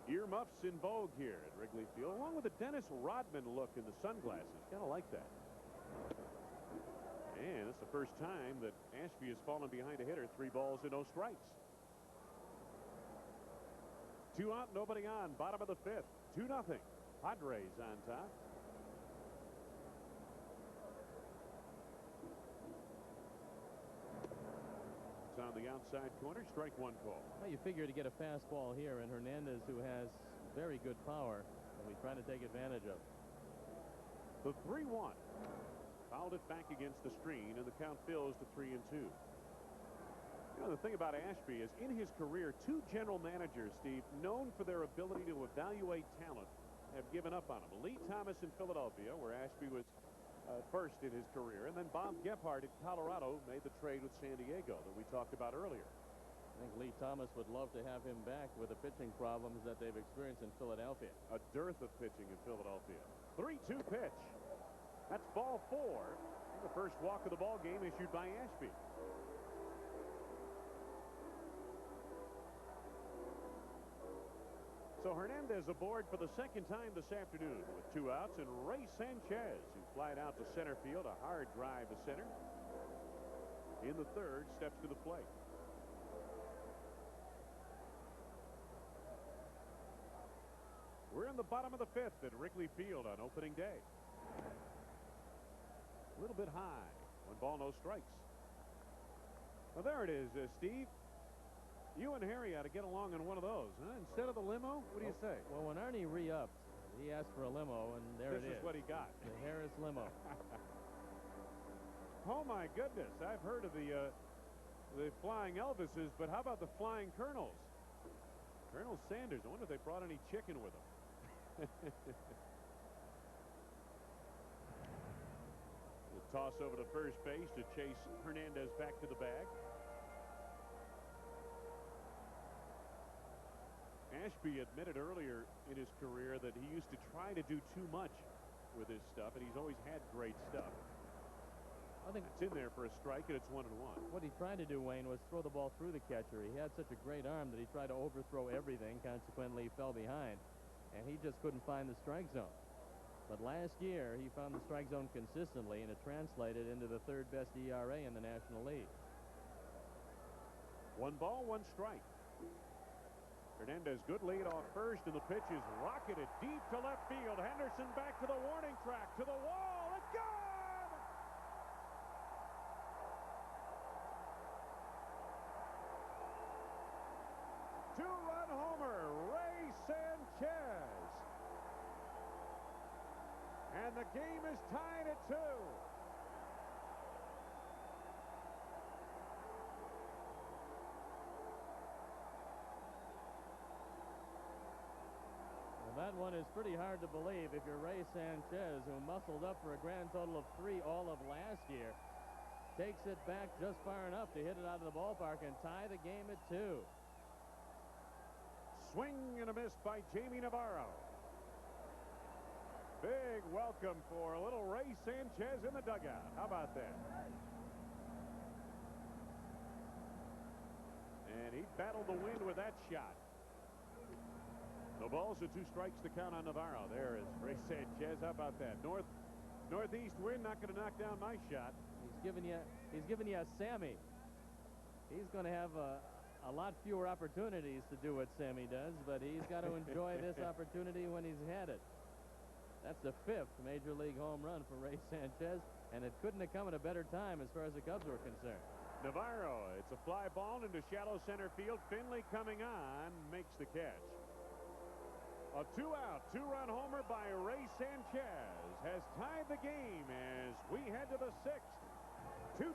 Earmuffs in vogue here at Wrigley Field, along with the Dennis Rodman look in the sunglasses. Gotta like that. And it's the first time that Ashby has fallen behind a hitter. 3 balls and no strikes. 2 out, nobody on. Bottom of the 5th. 2-0. Padres on top. It's on the outside corner. Strike 1 call. Well, you figure to get a fastball here, and Hernandez, who has very good power, will be trying to take advantage of. The 3-1. Fouled it back against the screen, and the count fills to 3-2. You know, the thing about Ashby is, in his career, 2 general managers, Steve, known for their ability to evaluate talent, have given up on him. Lee Thomas in Philadelphia, where Ashby was first in his career, and then Bob Gephardt in Colorado made the trade with San Diego that we talked about earlier. I think Lee Thomas would love to have him back with the pitching problems that they've experienced in Philadelphia. A dearth of pitching in Philadelphia. 3-2 pitch. That's ball 4. The first walk of the ball game issued by Ashby. So Hernandez aboard for the second time this afternoon with 2 outs, and Ray Sanchez, who flied out to center field, a hard drive to center. In the 3rd, steps to the plate. We're in the bottom of the 5th at Wrigley Field on opening day. A little bit high. 1 ball, no strikes. Well, there it is, Steve. You and Harry ought to get along on one of those, huh? Instead of the limo? What do you say? Well, when Ernie re-upped, he asked for a limo, and there it is. This is what he got. The Harris limo. Oh, my goodness. I've heard of the flying Elvises, but how about the flying Colonels? Colonel Sanders. I wonder if they brought any chicken with them. The toss over to first base to chase Hernandez back to the bag. Ashby admitted earlier in his career that he used to try to do too much with his stuff, and he's always had great stuff. I think it's in there for a strike, and it's 1-1. What he tried to do, Wayne, was throw the ball through the catcher. He had such a great arm that he tried to overthrow everything. Consequently, he fell behind, and he just couldn't find the strike zone. But last year, he found the strike zone consistently, and it translated into the third-best ERA in the National League. 1 ball, 1 strike. Hernandez, good lead off first, and the pitch is rocketed deep to left field. Henderson back to the warning track, to the wall. It's gone! Two-run homer, Ray Sanchez. And the game is tied at 2. That one is pretty hard to believe if you're Ray Sanchez, who muscled up for a grand total of 3 all of last year. Takes it back just far enough to hit it out of the ballpark and tie the game at 2. Swing and a miss by Jaime Navarro. Big welcome for a little Ray Sanchez in the dugout. How about that? And he battled the wind with that shot. No balls and 2 strikes to count on Navarro. There is Ray Sanchez. How about that? Northeast wind not going to knock down my shot. He's giving you a Sammy. He's going to have a lot fewer opportunities to do what Sammy does, but he's got to enjoy this opportunity when he's had it. That's the 5th Major League home run for Ray Sanchez, and it couldn't have come at a better time as far as the Cubs were concerned. Navarro, it's a fly ball into shallow center field. Finley coming on, makes the catch. A 2-out, 2-run homer by Ray Sanchez has tied the game as we head to the 6th. 2-2.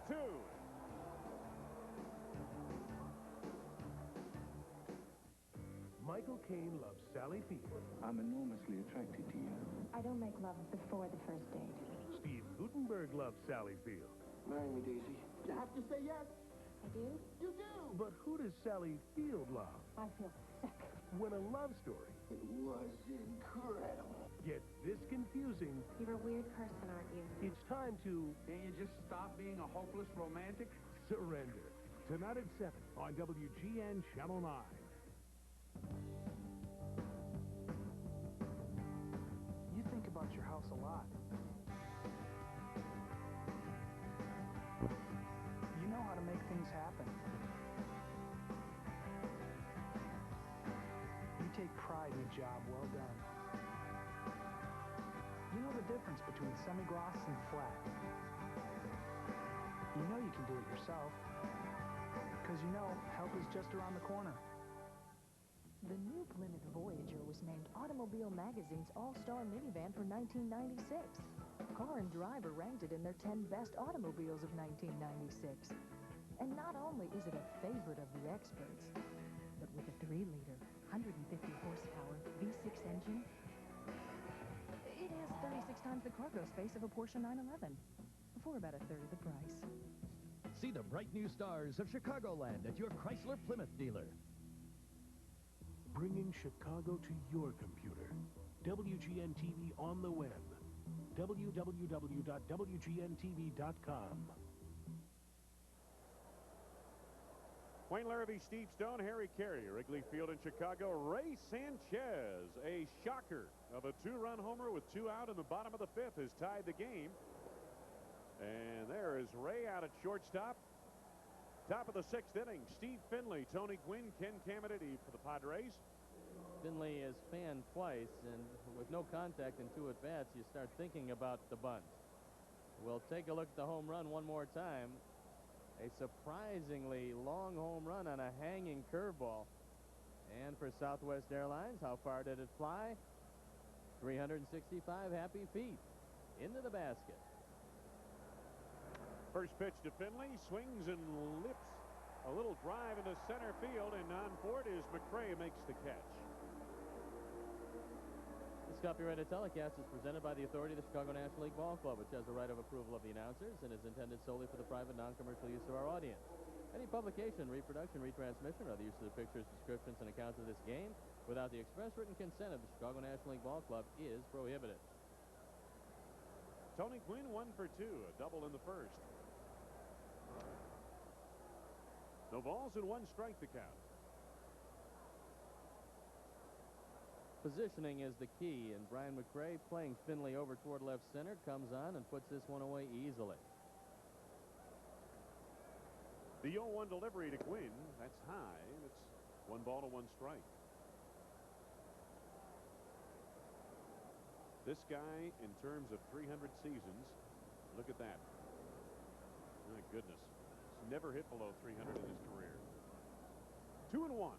Michael Caine loves Sally Field. I'm enormously attracted to you. I don't make love before the first date. Steve Gutenberg loves Sally Field. Marry me, Daisy. You have to say yes. I do? You do. But who does Sally Field love? I feel sick. When a love story It was incredible. gets this confusing, You're a weird person, aren't you? it's time to Can you just stop being a hopeless romantic? surrender. Tonight at 7 on WGN Channel 9. You think about your house a lot. You know how to make things happen. You take pride in a job well done. You know the difference between semi-gloss and flat. You know you can do it yourself. Because you know help is just around the corner. The new Plymouth Voyager was named Automobile Magazine's All-Star Minivan for 1996. Car and Driver ranked it in their 10 best automobiles of 1996. And not only is it a favorite of the experts, but with a 3-liter, 150 horsepower V6 engine, it has 36 times the cargo space of a Porsche 911 for about a third of the price. See the bright new stars of Chicagoland at your Chrysler Plymouth dealer. Bringing Chicago to your computer. WGN TV on the web. www.wgntv.com. Wayne Larrabee, Steve Stone, Harry Carey, Wrigley Field in Chicago. Ray Sanchez, a shocker of a 2-run homer with 2 out in the bottom of the 5th, has tied the game. And there is Ray out at shortstop. Top of the 6th inning, Steve Finley, Tony Gwynn, Ken Caminiti for the Padres. Finley is fanned twice, and with no contact and 2 at-bats, you start thinking about the bunt. We'll take a look at the home run one more time. A surprisingly long home run on a hanging curveball. And for Southwest Airlines, how far did it fly? 365 happy feet into the basket. First pitch to Finley, swings and lips a little drive into center field, and on for it is McRae, makes the catch. This copyrighted telecast is presented by the authority of the Chicago National League Ball Club, which has the right of approval of the announcers and is intended solely for the private, non-commercial use of our audience. Any publication, reproduction, retransmission, or the use of the pictures, descriptions, and accounts of this game without the express written consent of the Chicago National League Ball Club is prohibited. Tony Gwynn 1 for 2, a double in the first. No balls and 1 strike to count. Positioning is the key, and Brian McRae, playing Finley over toward left center, comes on and puts this one away easily. The 0-1 delivery to Gwynn. That's high. It's 1 ball to 1 strike. This guy, in terms of 300 seasons, look at that. My goodness. He's never hit below 300 in his career. 2-1.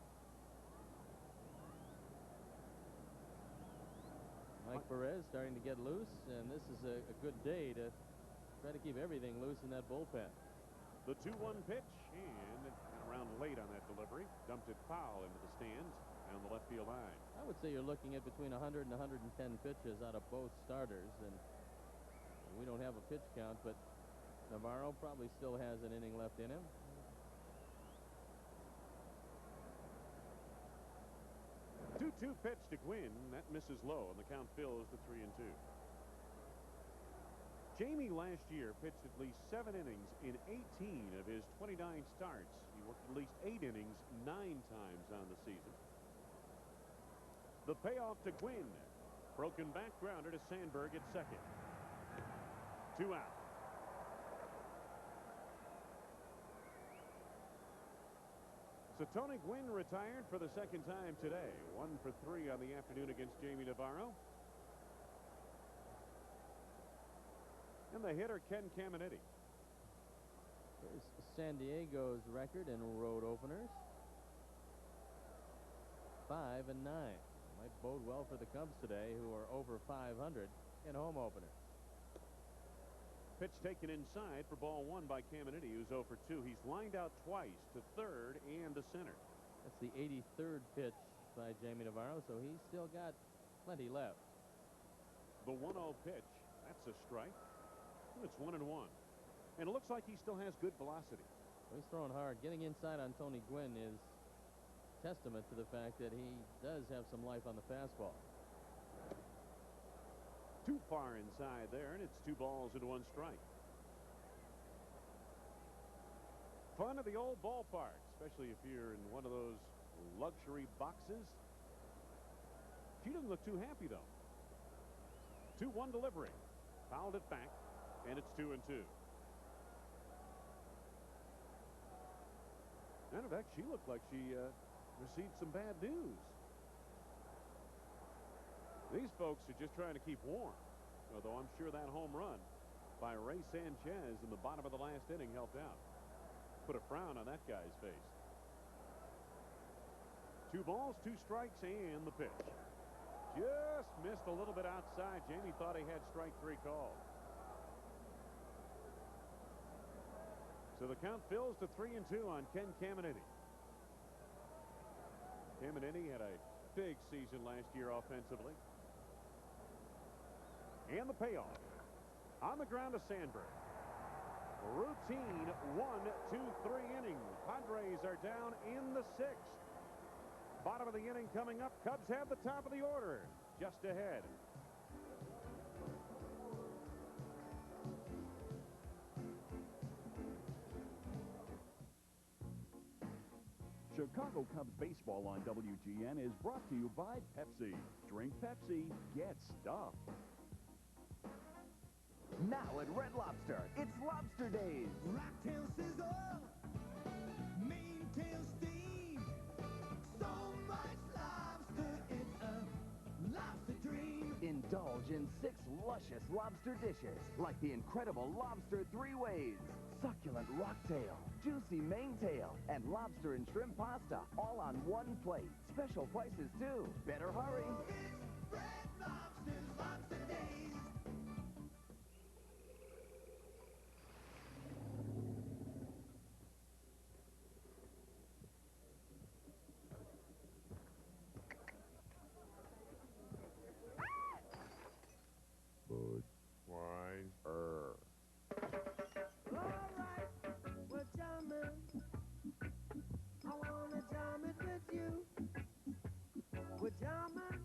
Mike Perez starting to get loose, and this is a good day to try to keep everything loose in that bullpen. The 2-1 pitch, and around late on that delivery. Dumped it foul into the stands down the left field line. I would say you're looking at between 100 and 110 pitches out of both starters, and we don't have a pitch count, but Navarro probably still has an inning left in him. The 2-2 pitch to Gwynn. That misses low, and the count fills to 3-2. Jaime last year pitched at least 7 innings in 18 of his 29 starts. He worked at least 8 innings 9 times on the season. The payoff to Gwynn. Broken back grounder to Sandberg at second. 2 out. So Tony Gwynn retired for the second time today. 1 for 3 on the afternoon against Jaime Navarro. And the hitter, Ken Caminiti. Here's San Diego's record in road openers. 5-9. Might bode well for the Cubs today, who are over 500 in home openers. Pitch taken inside for ball 1 by Caminiti, who's 0 for 2. He's lined out twice to third and to center. That's the 83rd pitch by Jaime Navarro, so he's still got plenty left. The 1-0 pitch, that's a strike. It's 1-1. And it looks like he still has good velocity. Well, he's throwing hard. Getting inside on Tony Gwynn is testament to the fact that he does have some life on the fastball. Too far inside there, and it's 2 balls and 1 strike. Fun of the old ballpark, especially if you're in one of those luxury boxes. She doesn't look too happy, though. 2-1 delivery. Fouled it back, and it's 2-2. Matter of fact, she looked like she received some bad news. These folks are just trying to keep warm, although I'm sure that home run by Ray Sanchez in the bottom of the last inning helped out. Put a frown on that guy's face. 2 balls, 2 strikes, and the pitch. Just missed a little bit outside. Jaime thought he had strike 3 called. So the count fills to 3-2 on Ken Caminiti. Caminiti had a big season last year offensively. And the payoff. On the ground to Sandberg. Routine 1-2-3 inning. Padres are down in the 6th. Bottom of the inning coming up. Cubs have the top of the order just ahead. Chicago Cubs baseball on WGN is brought to you by Pepsi. Drink Pepsi, get stuffed. Now at Red Lobster, it's Lobster Days. Rocktail sizzle, maintail steam, so much lobster, it's a lobster dream. Indulge in 6 luscious lobster dishes, like the incredible Lobster 3 Ways. succulent rocktail, juicy maintail, and lobster and shrimp pasta, all on one plate. Special prices, too. Better hurry. It's Red Lobster's Lobster Days. Alright, we're jamming. I wanna jam it with you. We're jamming,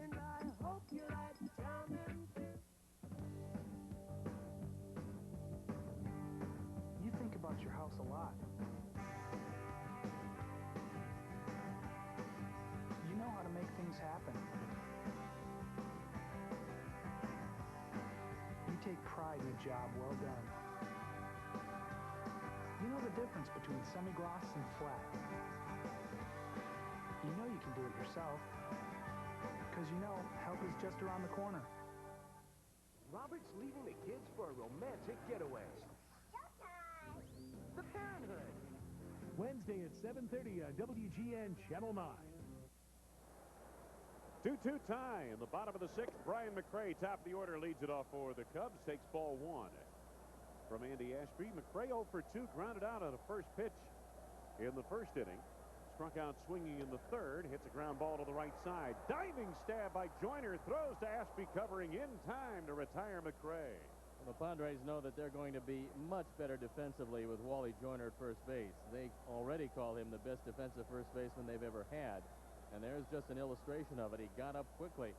and I hope you like jamming too. You think about your house a lot. You know how to make things happen. You take pride in a job well done. You know the difference between semi-gloss and flat. You know you can do it yourself, because you know help is just around the corner. Robert's leaving the kids for a romantic getaway. The Parenthood. Wednesday at 7:30 on WGN Channel 9. 2-2 tie in the bottom of the sixth. Brian McRae, top of the order, leads it off for the Cubs. Takes ball one from Andy Ashby. McRae 0 for 2, grounded out on the first pitch in the first inning. Struck out swinging in the third. Hits a ground ball to the right side. Diving stab by Joyner. Throws to Ashby, covering in time to retire McRae. Well, the Padres know that they're going to be much better defensively with Wally Joyner at first base. They already call him the best defensive first baseman they've ever had. And there's just an illustration of it. He got up quickly.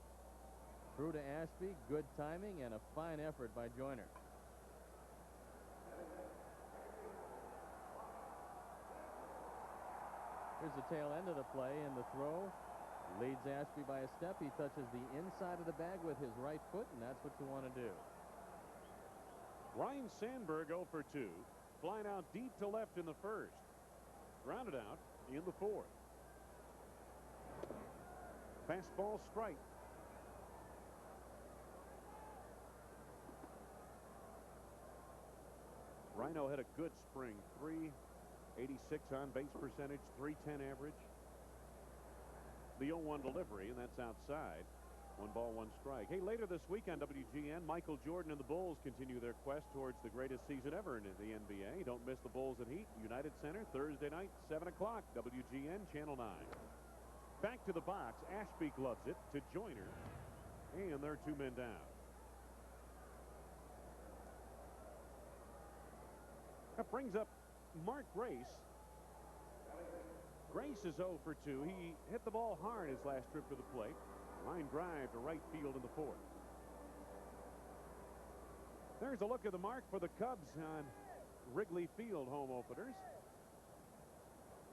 Threw to Ashby. Good timing and a fine effort by Joyner. Here's the tail end of the play, and the throw leads Ashby by a step. He touches the inside of the bag with his right foot, and that's what you want to do. Ryan Sandberg 0 for 2. Flying out deep to left in the first. Grounded out in the fourth. Fastball strike. Rhino had a good spring. 386 on base percentage, 310 average. The 0-1 delivery, and that's outside. 1 ball, 1 strike. Hey, later this week on WGN, Michael Jordan and the Bulls continue their quest towards the greatest season ever in the NBA. Don't miss the Bulls at Heat, United Center, Thursday night, 7 o'clock, WGN Channel 9. Back to the box. Ashby gloves it to Joyner. And there are 2 men down. That brings up Mark Grace. Grace is 0 for 2. He hit the ball hard his last trip to the plate. Line drive to right field in the fourth. There's a look at the mark for the Cubs on Wrigley Field home openers.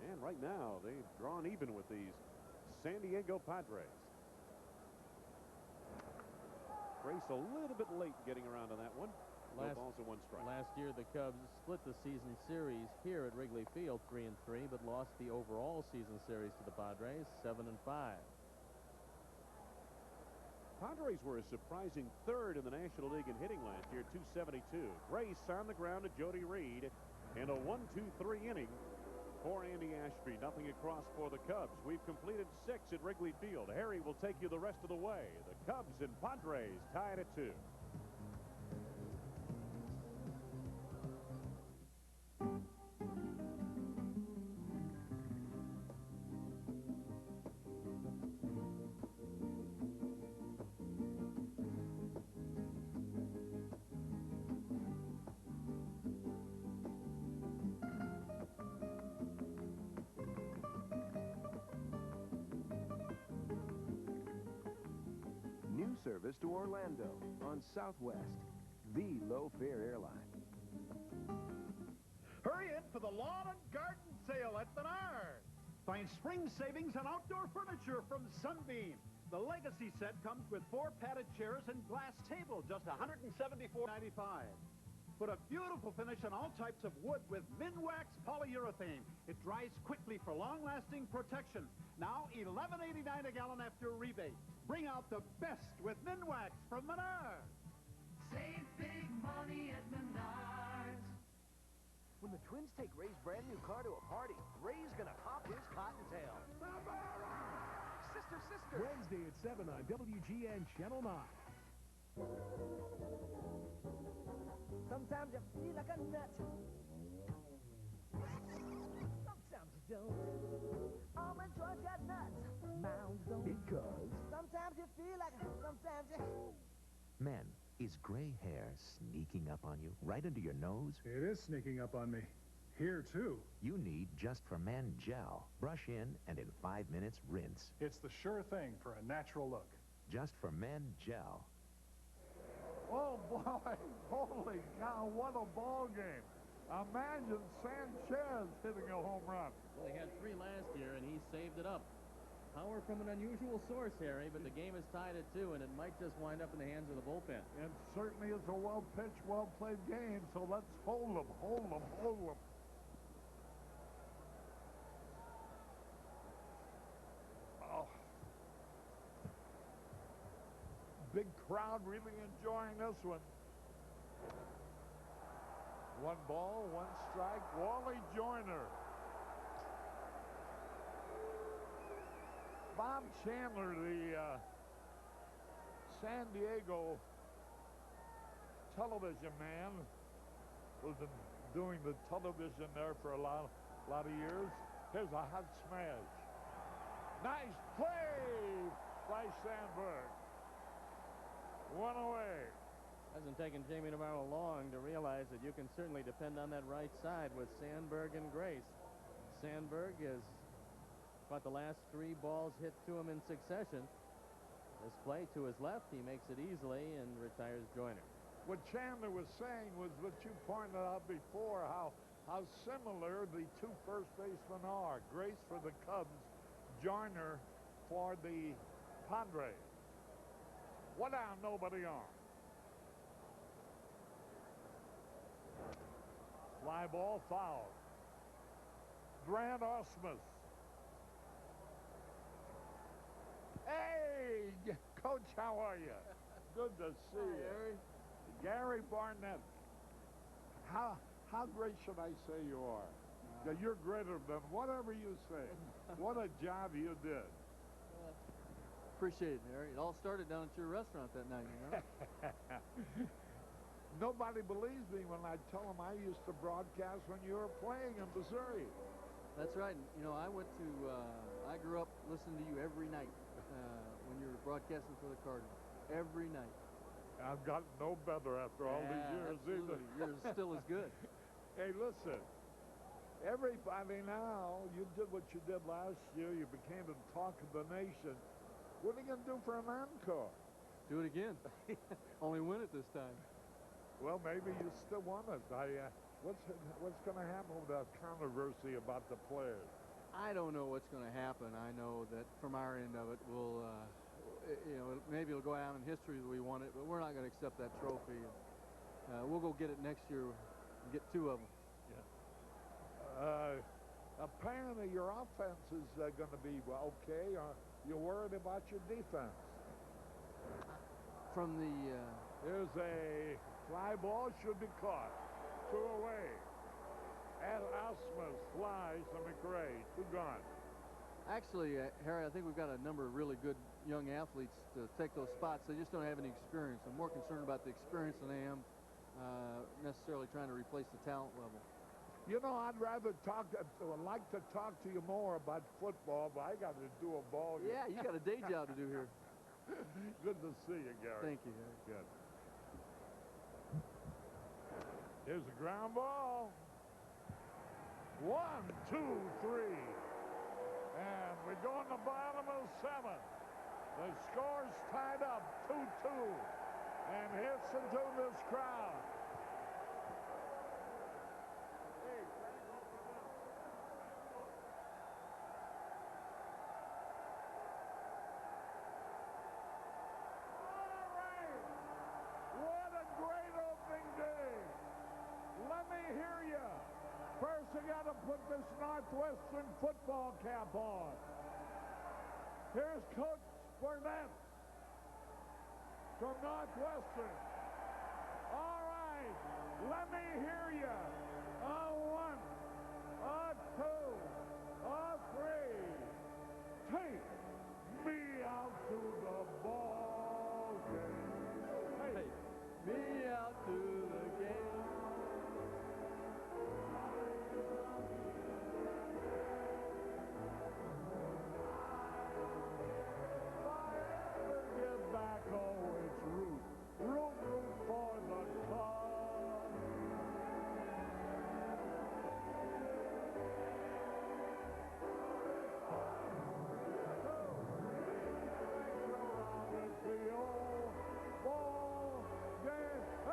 And right now, they've drawn even with these San Diego Padres. Grace a little bit late getting around on that one. No balls and 1 strike. Last year, the Cubs split the season series here at Wrigley Field 3-3, but lost the overall season series to the Padres 7-5. Padres were a surprising third in the National League in hitting last year, 272. Grace on the ground to Jody Reed, and a 1-2-3 inning for Andy Ashby. Nothing across for the Cubs. We've completed 6 at Wrigley Field. Harry will take you the rest of the way. The Cubs and Padres tied at 2. New service to Orlando on Southwest, the low-fare airline. Hurry in for the lawn and garden sale at Menards. Find spring savings on outdoor furniture from Sunbeam. The Legacy set comes with 4 padded chairs and glass table, just $174.95. Put a beautiful finish on all types of wood with Minwax polyurethane. It dries quickly for long-lasting protection. Now $11.89 a gallon after rebate. Bring out the best with Minwax from Menards. Save big money at Menards. When the Twins take Ray's brand new car to a party, Ray's gonna pop his cottontail. Navarro! Sister, sister! Wednesday at 7 on WGN Channel 9. Sometimes you feel like a nut. Sometimes you don't. Almond joys got nuts. Mounds don't. Because Sometimes you feel like, sometimes you... Men, is gray hair sneaking up on you, right under your nose? It is sneaking up on me. Here, too. You need Just for Men gel. Brush in, and in 5 minutes, rinse. It's the sure thing for a natural look. Just for Men gel. Oh, boy. Holy cow, what a ball game. Imagine Sanchez hitting a home run. Well, he had 3 last year, and he saved it up. Power from an unusual source, Harry, but the game is tied at 2, and it might just wind up in the hands of the bullpen. It certainly is a well-pitched, well-played game, so let's hold them, hold them, hold them. Oh. Big crowd really enjoying this one. 1 ball, 1 strike. Wally Joyner. Bob Chandler, the San Diego television man, who's been doing the television there for a lot of years. Here's a hot smash. Nice play by Sandberg. 1 away. Hasn't taken Jaime Navarro long to realize that you can certainly depend on that right side with Sandberg and Grace. Sandberg has caught the last 3 balls hit to him in succession. This play to his left, he makes it easily and retires Joyner. What Chandler was saying was what you pointed out before, how similar the 2 first basemen are. Grace for the Cubs, Joyner for the Padres. What down, nobody on. Fly ball foul. Grant Osmus. Hey, Coach, how are you? Good to see you. Harry. Gary Barnett. How great should I say you are? That you're greater than whatever you say. What a job you did. Appreciate it, Harry. It all started down at your restaurant that night, you know? Nobody believes me when I tell them I used to broadcast when you were playing in Missouri. That's right. You know, I grew up listening to you every night when you were broadcasting for the Cardinals. Every night. I've gotten no better after all these years absolutely. either. You're still as good. Hey, listen. Everybody now, you did what you did last year. You became the talk of the nation. What are you going to do for an encore? Do it again. Only win it this time. Well, maybe you still want it. What's going to happen with that controversy about the players? I don't know what's going to happen. I know that from our end of it, we'll, maybe it'll go down in history that we won it, but we're not going to accept that trophy. We'll go get it next year and get 2 of them. Yeah. Apparently, your offense is going to be okay. You're worried about your defense. From the... Here's a fly ball, should be caught. 2 away. And Osmus flies to McRae. 2 gone. Actually, Harry, I think we've got a number of really good young athletes to take those spots. They just don't have any experience. I'm more concerned about the experience than I am necessarily trying to replace the talent level. You know, I'd rather like to talk to you more about football, but I got to do a ball game. Yeah, you got a day job to do here. Good to see you, Gary. Thank you, Harry. Good. Here's a ground ball. 1, 2, 3. And we go in the bottom of the 7th. The score's tied up 2-2. And hits into this crowd. First, you got to put this Northwestern football cap on. Here's Coach Burnett from Northwestern. All right, let me hear you. two, a three. Take me out to the ball game. Take me out to the game. Get back, oh, it's root. Root for the club. It's the old ball game. Hey!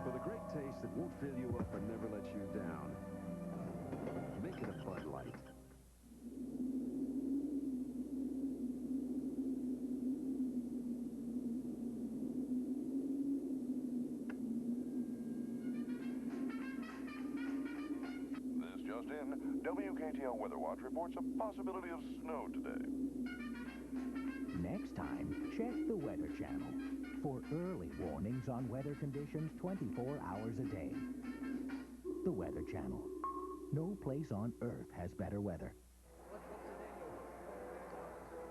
For the great taste that won't fill you up or never let you down, make it a Bud Light. This just in, WKTL Weather Watch reports a possibility of snow today. Next time, check the Weather Channel for early warnings on weather conditions 24 hours a day. The Weather Channel. No place on Earth has better weather.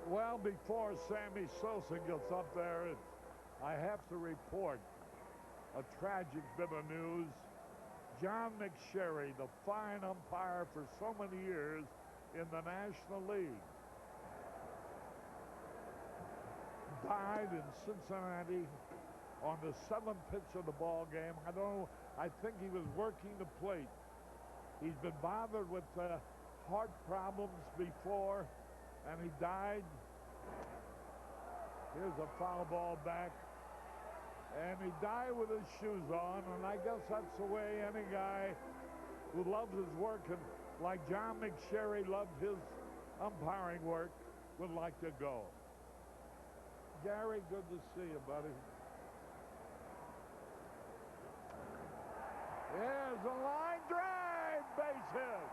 Well, before Sammy Sosa gets up there, I have to report a tragic bit of news. John McSherry, the fine umpire for so many years in the National League, died in Cincinnati on the 7th pitch of the ball game. I think he was working the plate. He's been bothered with heart problems before, and he died. Here's a foul ball back. And he died with his shoes on, and I guess that's the way any guy who loves his work, and like John McSherry loved his umpiring work, would like to go. Gary, good to see you, buddy. Here's a line drive, base hit.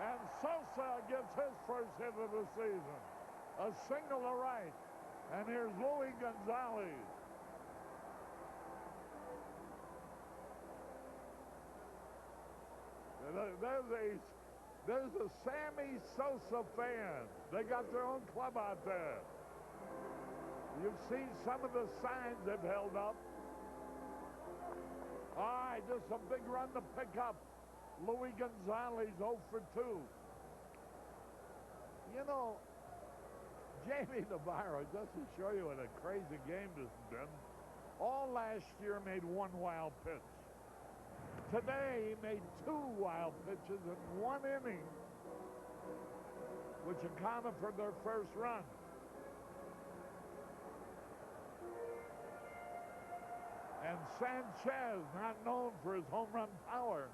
And Sosa gets his first hit of the season. A single to right. And here's Louis Gonzalez. There's a Sammy Sosa fan. They got their own club out there. You've seen some of the signs they've held up. All right, just a big run to pick up. Louis Gonzalez 0 for 2. You know, Jaime Navarro, just to show you what a crazy game this has been, all last year made one wild pitch. Today, he made 2 wild pitches in 1 inning, which accounted for their first run. And Sanchez, not known for his home run power.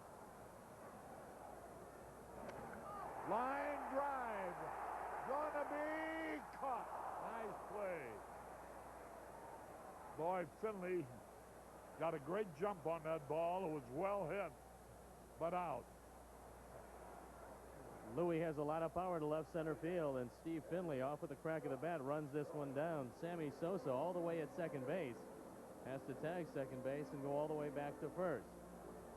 Line drive, gonna be caught. Nice play. Boy, Finley got a great jump on that ball. It was well hit, but out. Louis has a lot of power to left center field, and Steve Finley, off with the crack of the bat, runs this one down. Sammy Sosa, all the way at second base, has to tag second base and go all the way back to first.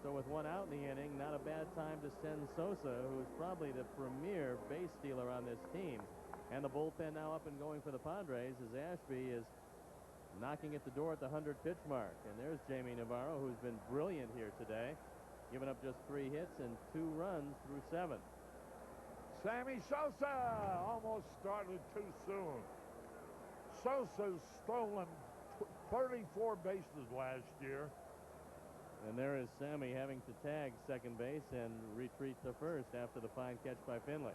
So with 1 out in the inning, not a bad time to send Sosa, who's probably the premier base stealer on this team. And the bullpen now up and going for the Padres as Ashby is knocking at the door at the 100-pitch mark. And there's Jaime Navarro, who's been brilliant here today, giving up just 3 hits and 2 runs through 7. Sammy Sosa almost started too soon. Sosa's stolen 34 bases last year. And there is Sammy having to tag second base and retreat to first after the fine catch by Finley.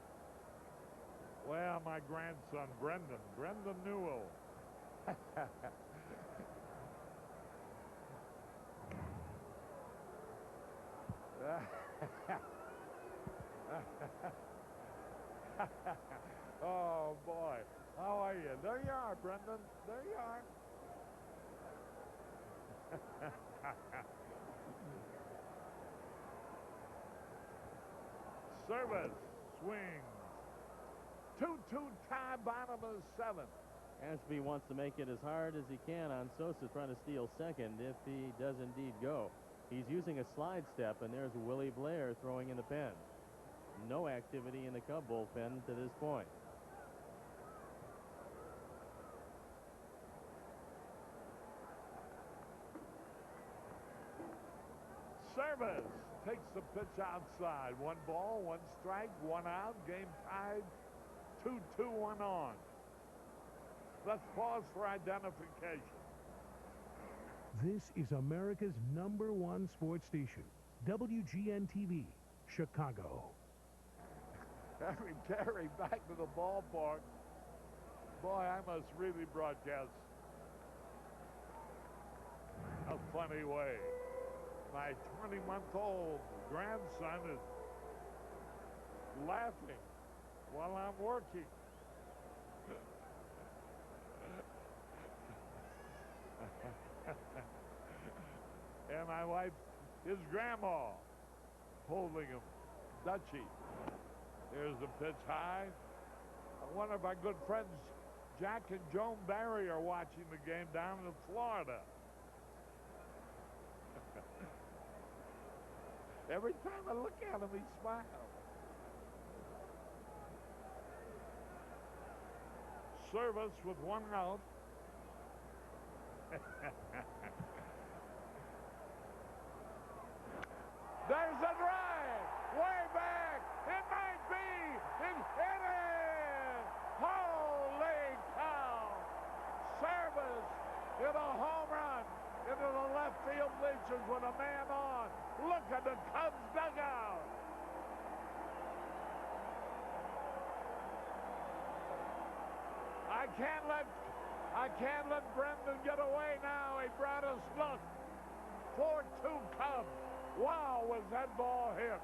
Well, my grandson, Brendan Newell. Oh, boy. How are you? There you are, Brendan. There you are. Service. Swings. 2-2 tie, bottom of the seventh. Ashby wants to make it as hard as he can on Sosa, trying to steal second if he does indeed go. He's using a slide step, and there's Willie Blair throwing in the pen. No activity in the Cub bullpen to this point. Service takes the pitch outside. 1 ball, 1 strike, 1 out. Game tied. 2-2, 1 on. Let's pause for identification. This is America's #1 sports station, WGN-TV, Chicago. Harry Carey back to the ballpark. Boy, I must really broadcast a funny way. My 20-month-old grandson is laughing while I'm working. And my wife, his grandma, holding him. Dutchie. There's the pitch high. One of our good friends, Jack and Joan Barry, are watching the game down in Florida. Every time I look at him, he smiles. Service with 1 out. There's a drive. Way back. It might be. It is. Holy cow. Service hit a home run into the left field bleachers with a man on. Look at the Cubs dugout. I can't let Brendan get away now. He brought us luck. 4-2 Cubs. Wow, was that ball hit.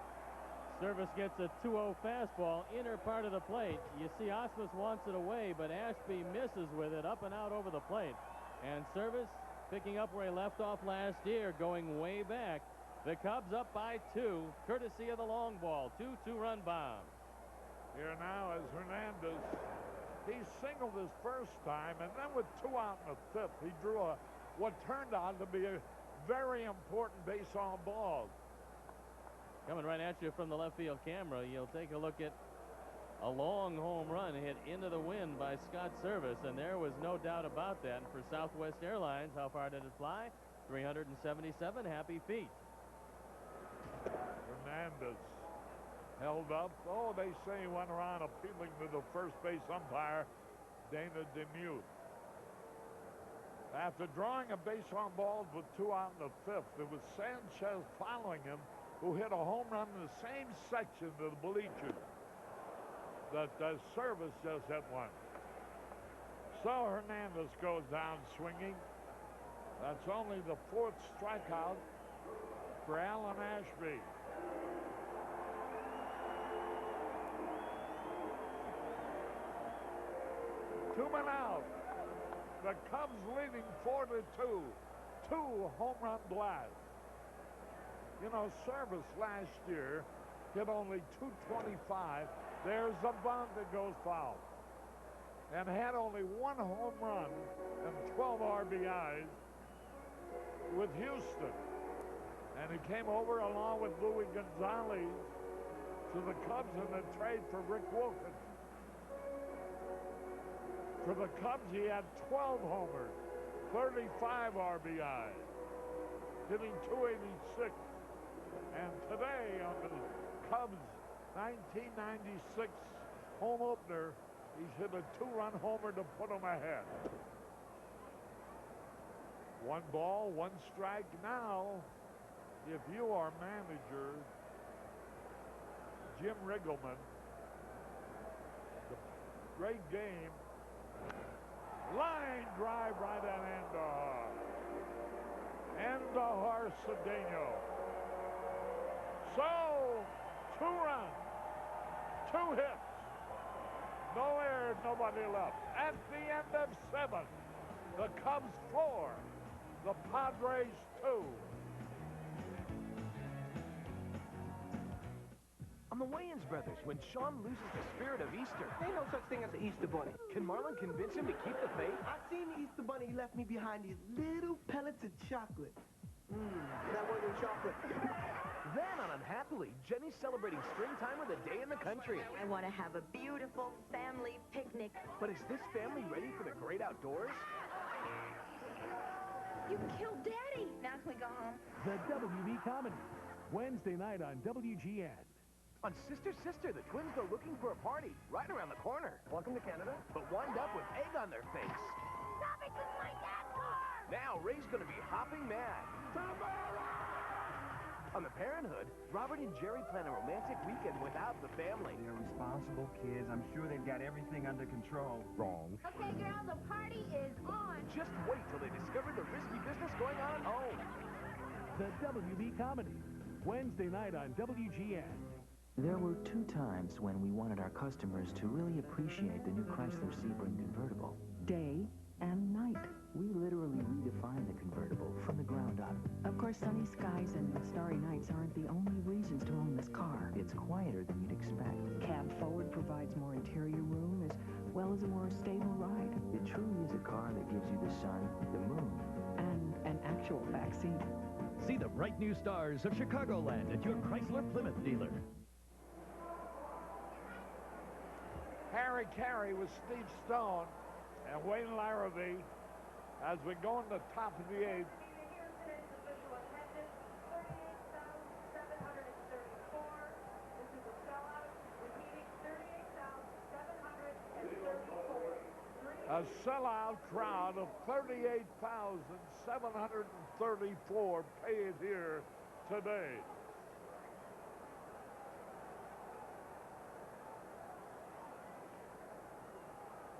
Service gets a 2-0 fastball, inner part of the plate. You see Osmus wants it away, but Ashby misses with it up and out over the plate. And Service picking up where he left off last year, going way back. The Cubs up by 2, courtesy of the long ball. 2 2-run bomb. Here now is Hernandez. He singled his first time, and then with 2 out in the 5th, he drew what turned out to be a very important base on ball. Coming right at you from the left field camera, you'll take a look at a long home run hit into the wind by Scott Service, and there was no doubt about that. And for Southwest Airlines, how far did it fly? 377 happy feet. Hernandez held up. Oh, they say he went around appealing to the first base umpire, Dana Demuth. After drawing a base on balls with 2 out in the 5th, it was Sanchez following him who hit a home run in the same section of the bleachers that Service just hit one. So Hernandez goes down swinging. That's only the 4th strikeout for Alan Ashby. Two men out. The Cubs leading 4-2. 2 home run blasts. You know, Service last year hit only .225. There's a bunt that goes foul. And had only 1 home run and 12 RBIs with Houston. And he came over along with Louis Gonzalez to the Cubs in the trade for Rick Wilkins. For the Cubs, he had 12 homers, 35 RBIs, hitting .286. And today, on the Cubs' 1996 home opener, he's hit a 2-run homer to put them ahead. 1 ball, 1 strike. Now, if you are manager Jim Riggleman, the great game, line drive right at Andahar. Andahar Cedeno. So, 2 runs, 2 hits, No air, nobody left. At the end of 7, the Cubs 4, the Padres 2. I'm the Wayans brothers when Sean loses the spirit of Easter. Ain't no such thing as an Easter bunny. Can Marlon convince him to keep the faith? I seen the Easter bunny. He left me behind these little pellets of chocolate. That wasn't chocolate. Then, unhappily, Jenny's celebrating springtime with a day in the country. I want to have a beautiful family picnic. But is this family ready for the great outdoors? You killed Daddy. Now can we go home? The WB Comedy, Wednesday night on WGN. On Sister Sister, the twins go looking for a party right around the corner. Welcome to Canada, but wind up with egg on their face. Stop it, this is my dad's car! Now, Ray's gonna be hopping mad. On the Parenthood, Robert and Jerry plan a romantic weekend without the family. They're responsible kids. I'm sure they've got everything under control. Wrong. Okay, girls, the party is on. Just wait till they discover the risky business going on at home. The WB Comedy, Wednesday night on WGN. There were 2 times when we wanted our customers to really appreciate the new Chrysler Sebring convertible. Day and night. We literally redefined the convertible from the ground up. Of course, sunny skies and starry nights aren't the only reasons to own this car. It's quieter than you'd expect. Cab forward provides more interior room as well as a more stable ride. It truly is a car that gives you the sun, the moon, and an actual backseat. See the bright new stars of Chicagoland at your Chrysler Plymouth dealer. Harry Carey with Steve Stone and Wayne Larrabee as we go in the top of the 8th. A sellout crowd of 38,734 paid here today.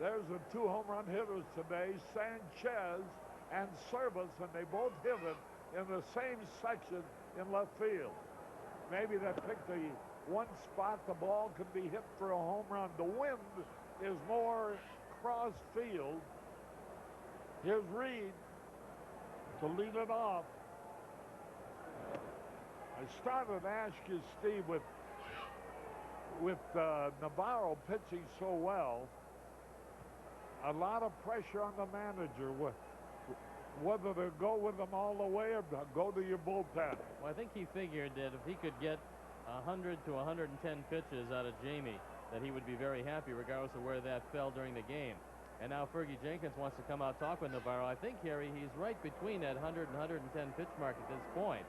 There's the 2 home run hitters today, Sanchez and Service, and they both hit it in the same section in left field. Maybe they picked the one spot the ball could be hit for a home run. The wind is more cross field. Here's Reed to lead it off. I started to ask you, Steve, with Navarro pitching so well, a lot of pressure on the manager, whether to go with them all the way or go to your bullpen. Well, I think he figured that if he could get 100 to 110 pitches out of Jaime, that he would be very happy regardless of where that fell during the game. And now Fergie Jenkins wants to come out talk with Navarro. I think, Harry, he's right between that 100 and 110 pitch mark at this point.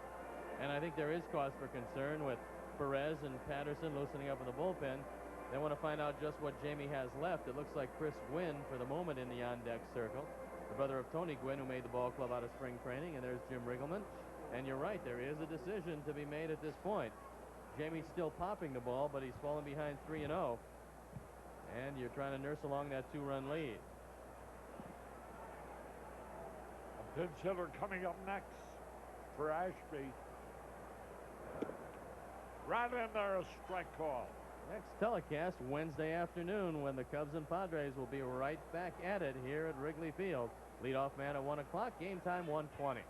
And I think there is cause for concern with Perez and Patterson loosening up in the bullpen. They want to find out just what Jaime has left. It looks like Chris Gwynn for the moment in the on-deck circle, the brother of Tony Gwynn, who made the ball club out of spring training. And there's Jim Riggleman. And you're right, there is a decision to be made at this point. Jaime's still popping the ball, but he's fallen behind 3-0. And you're trying to nurse along that 2-run lead. A pinch hitter coming up next for Ashby. Right in there, a strike call. Next telecast Wednesday afternoon when the Cubs and Padres will be right back at it here at Wrigley Field. Leadoff man at 1 o'clock, game time 1:20.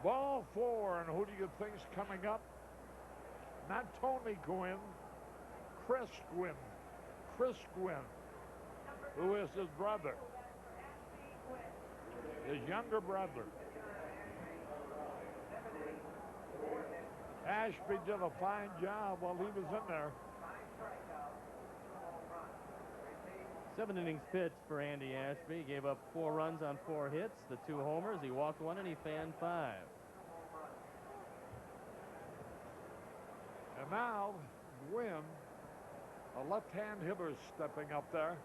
Ball 4, and who do you think's coming up? Not Tony Gwynn, Chris Gwynn. Chris Gwynn, who is his brother, his younger brother. Ashby did a fine job while he was in there. 7 innings pitched for Andy Ashby. Gave up 4 runs on 4 hits, the 2 homers. He walked 1 and he fanned 5. And now, Gwynn, a left-hand hitter, is stepping up there.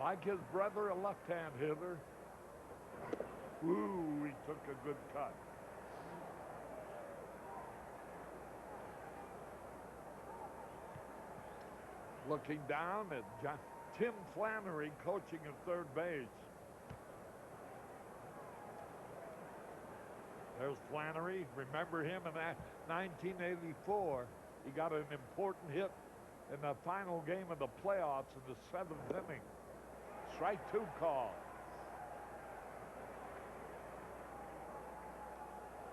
Like his brother, a left-hand hitter. Ooh, he took a good cut. Looking down at Tim Flannery coaching at third base. There's Flannery. Remember him in that 1984. He got an important hit in the final game of the playoffs in the 7th inning. Strike 2 call.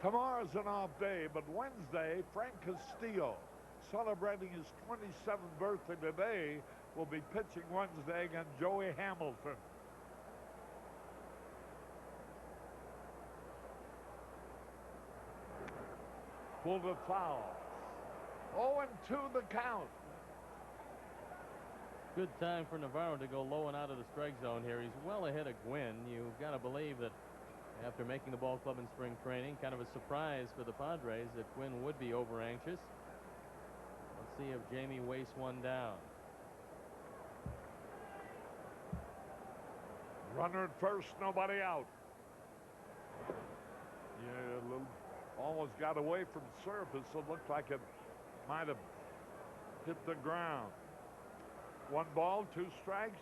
Tomorrow's an off day, but Wednesday, Frank Castillo, celebrating his 27th birthday today, will be pitching Wednesday against Joey Hamilton. Pulled a foul. 0-2 the count. Good time for Navarro to go low and out of the strike zone here. He's well ahead of Gwynn. You've got to believe that after making the ball club in spring training, kind of a surprise for the Padres that Gwynn would be over anxious. Let's see if Jaime wastes one down. Runner at first, nobody out. Yeah, a little, almost got away from surface. It looked like it might have hit the ground. 1 ball, 2 strikes.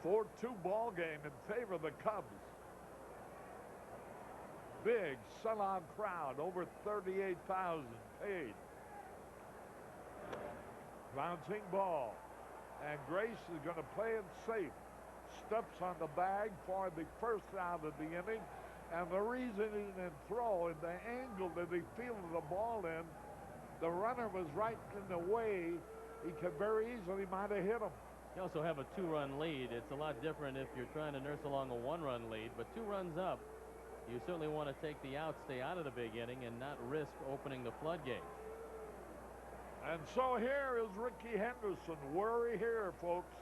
4-2 ball game in favor of the Cubs. Big sellout crowd, over 38,000 paid. Bouncing ball. And Grace is going to play it safe. Steps on the bag for the first out of the inning. And the reason he didn't throw, in the angle that he fielded the ball in, the runner was right in the way. He could very easily might have hit him. You also have a 2-run lead. It's a lot different if you're trying to nurse along a 1-run lead, but 2 runs up, you certainly want to take the out, stay out of the big inning, and not risk opening the floodgates. And so here is Ricky Henderson. Worry here, folks.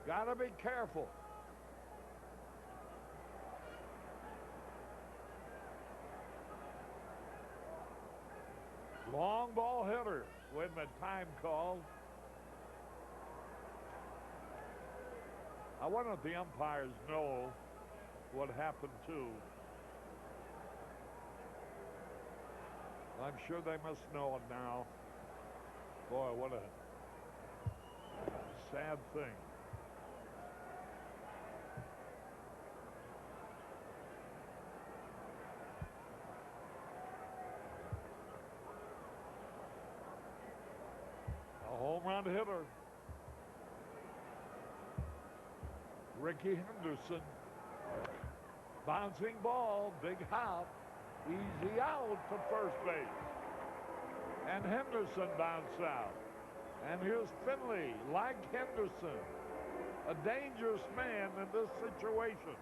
Gotta be careful. Long ball hitter when the time called. I wonder if the umpires know what happened too. I'm sure they must know it now. Boy, what a sad thing. A home run hitter. Ricky Henderson. Bouncing ball, big hop. Easy out to first base. And Henderson bounced out. And here's Finley, like Henderson. A dangerous man in this situation.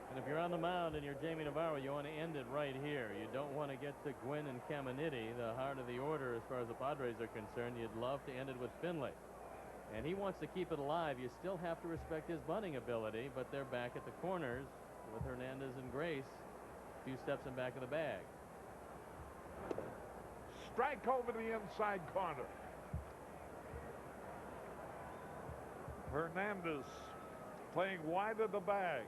And if you're on the mound and you're Jaime Navarro, you want to end it right here. You don't want to get to Gwynn and Caminiti, the heart of the order as far as the Padres are concerned. You'd love to end it with Finley. And he wants to keep it alive. You still have to respect his bunting ability, but they're back at the corners with Hernandez and Grace. A few steps in back of the bag. Strike over the inside corner. Hernandez playing wide of the bag.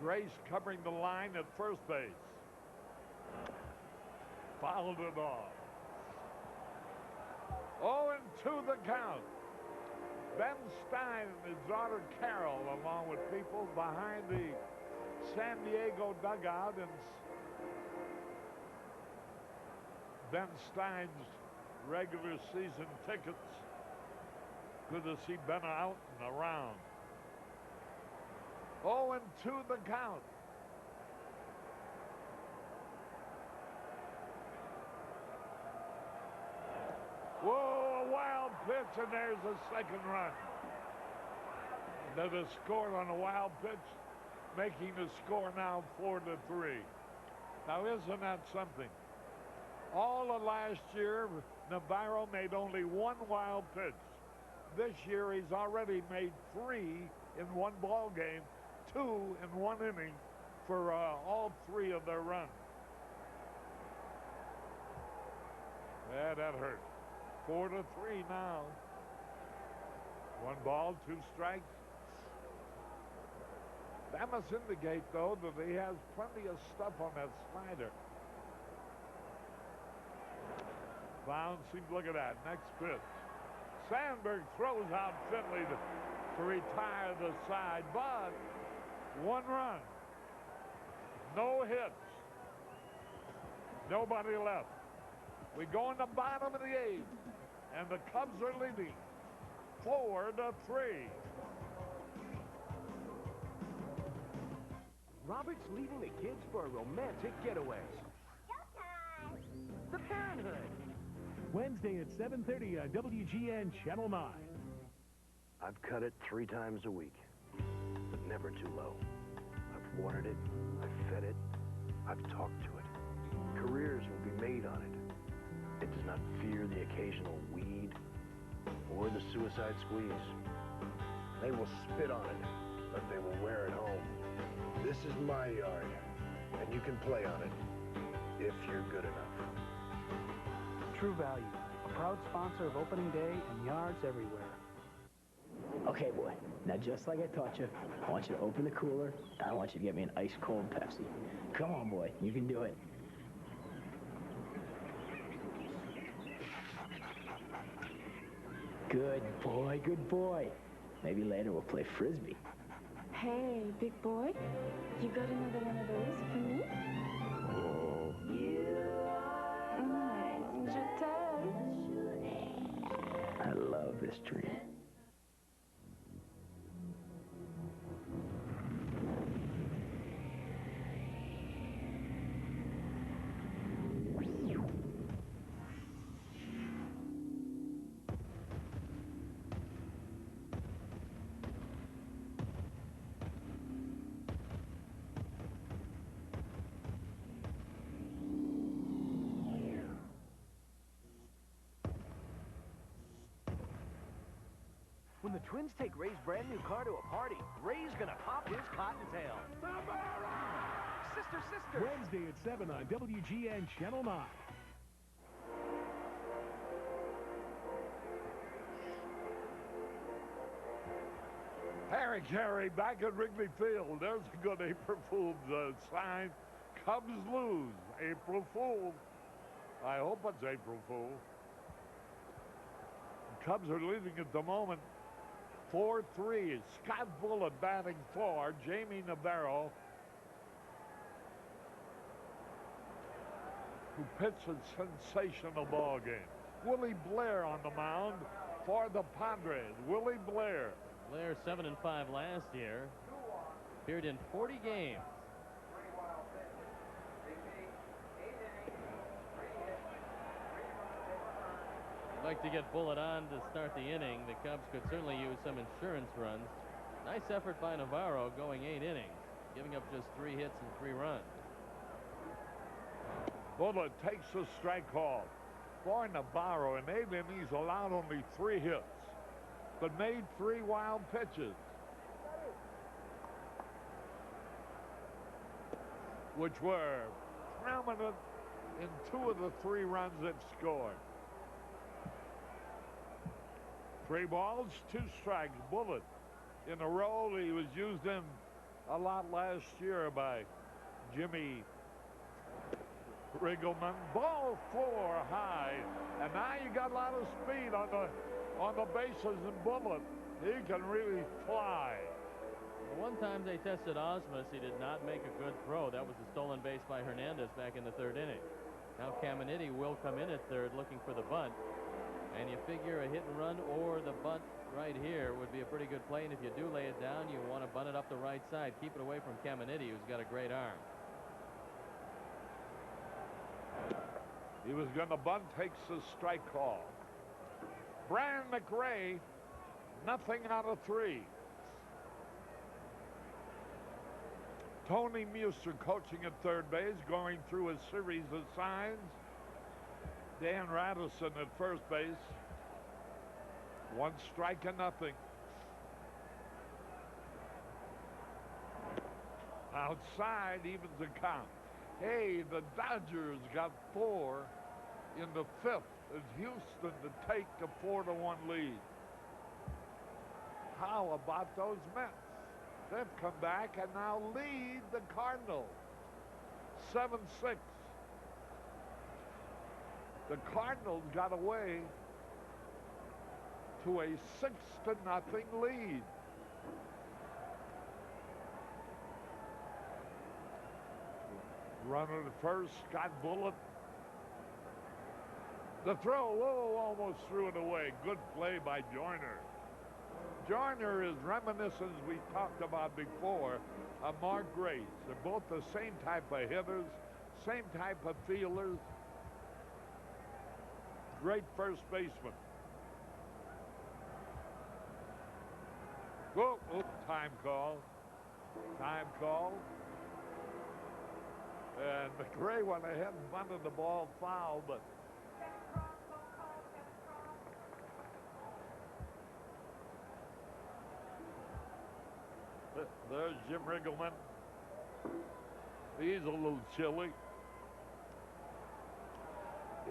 Grace covering the line at first base. Fouled it off. 0-2 the count. Ben Stein and his daughter Carol, along with people behind the San Diego dugout, and Ben Stein's regular season tickets. Good to see Ben out and around. 0-2 the count. Whoa, a wild pitch, and there's a second run. That is scored on a wild pitch, making the score now 4-3. Now, isn't that something? All of last year, Navarro made only 1 wild pitch. This year, he's already made 3 in 1 ball game, 2 in 1 inning for all 3 of their runs. Yeah, that hurt. 4-3 now. 1 ball, 2 strikes. That must indicate, though, that he has plenty of stuff on that slider. Bouncing, look at that, next pitch. Sandberg throws out Finley to retire the side, but 1 run. No hits. Nobody left. We go in the bottom of the 8th, and the Cubs are leading 4-3. Robert's leaving the kids for a romantic getaway. The Parenthood. Wednesday at 7:30 on WGN Channel 9. I've cut it 3 times a week, but never too low. I've watered it, I've fed it, I've talked to it. Careers will be made on it. It does not fear the occasional weed or the suicide squeeze. They will spit on it, but they will wear it home. This is my yard, and you can play on it if you're good enough. True Value, a proud sponsor of opening day and yards everywhere. Okay, boy. Now, just like I taught you, I want you to open the cooler, and I want you to get me an ice-cold Pepsi. Come on, boy. You can do it. Good boy, good boy. Maybe later we'll play Frisbee. Hey, big boy, you got another one of those for me? Oh. Je t'aime. I love this dream. When the Twins take Ray's brand new car to a party, Ray's gonna pop his cottontail. Navarro! Sister, sister! Wednesday at 7 on WGN Channel 9. Harry back at Wrigley Field. There's a good April Fool's sign. Cubs lose. April Fool. I hope it's April Fool. The Cubs are leading at the moment 4-3. Scott Bullitt batting for Jaime Navarro, who pitched a sensational ball game. Willie Blair on the mound for the Padres. Willie Blair. Blair 7-5 last year. Appeared in 40 games. Like to get Bullitt on to start the inning. The Cubs could certainly use some insurance runs. Nice effort by Navarro, going 8 innings, giving up just 3 hits and 3 runs. Bullitt takes the strike call. For Navarro, in 8 innings, allowed only 3 hits, but made 3 wild pitches, which were prominent in 2 of the 3 runs that scored. 3 balls, 2 strikes. Bullitt in a role he was used in a lot last year by Jimmy Riggleman. Ball 4 high, and now you got a lot of speed on the bases, and Bullitt, he can really fly. One time they tested Osmus. He did not make a good throw. That was a stolen base by Hernandez back in the 3rd inning. Now Caminiti will come in at 3rd looking for the bunt. And you figure a hit and run or the bunt right here would be a pretty good play. And if you do lay it down, you want to bunt it up the right side. Keep it away from Caminiti, who's got a great arm. He was going to bunt, takes the strike call. Brian McRae, nothing out of 3. Tony Muster coaching at 3rd base, going through a series of signs. Dan Radisson at 1st base. 1 strike and nothing. Outside evens the count. Hey, the Dodgers got 4 in the 5th as Houston to take the 4-1 lead. How about those Mets? They've come back and now lead the Cardinals 7-6. The Cardinals got away to a 6-0 lead. Runner to first, Scott Bullitt. The throw, whoa, almost threw it away. Good play by Joyner. Joyner is reminiscent, as we talked about before, of Mark Grace. They're both the same type of hitters, same type of fielders. Great first baseman. Oh, time call. Time call. And McRae went ahead and bunted the ball foul, but there's Jim Riggleman. He's a little chilly.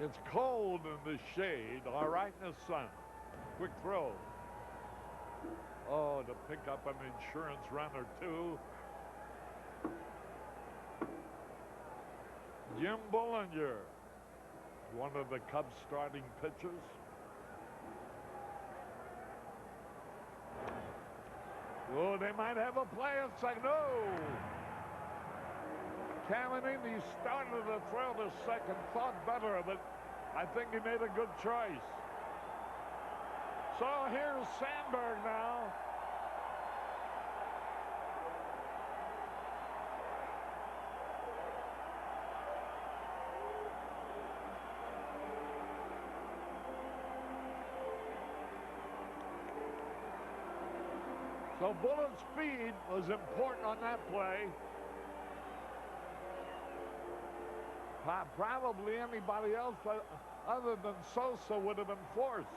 It's cold in the shade, all right in the sun. Quick throw. Oh, to pick up an insurance run or two. Jim Bullinger, one of the Cubs starting pitchers. Oh, they might have a play. It's like, no. Caminiti started to throw the second, thought better of it. I think he made a good choice. So here's Sandberg now. So Bullitt's speed was important on that play. Probably anybody else other than Sosa would have been forced.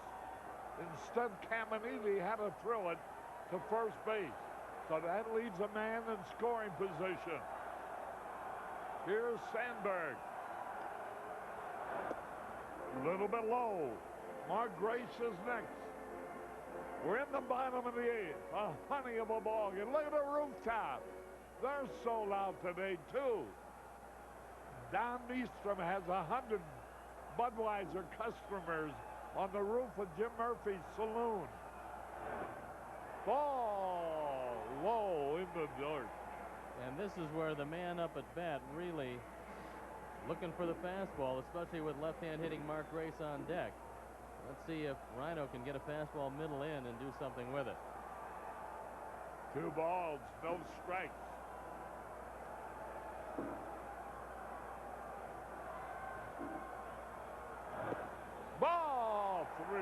Instead, Caminiti had to throw it to first base. So that leaves a man in scoring position. Here's Sandberg. A little bit low. Mark Grace is next. We're in the bottom of the eighth. A honey of a ball game. Look at the rooftop. They're sold out today, too. Don Nystrom has 100 Budweiser customers on the roof of Jim Murphy's saloon. Ball low in the dirt. And this is where the man up at bat really looking for the fastball, especially with left-hand hitting Mark Grace on deck. Let's see if Rhino can get a fastball middle in and do something with it. 2 balls, no strikes. Ball 3.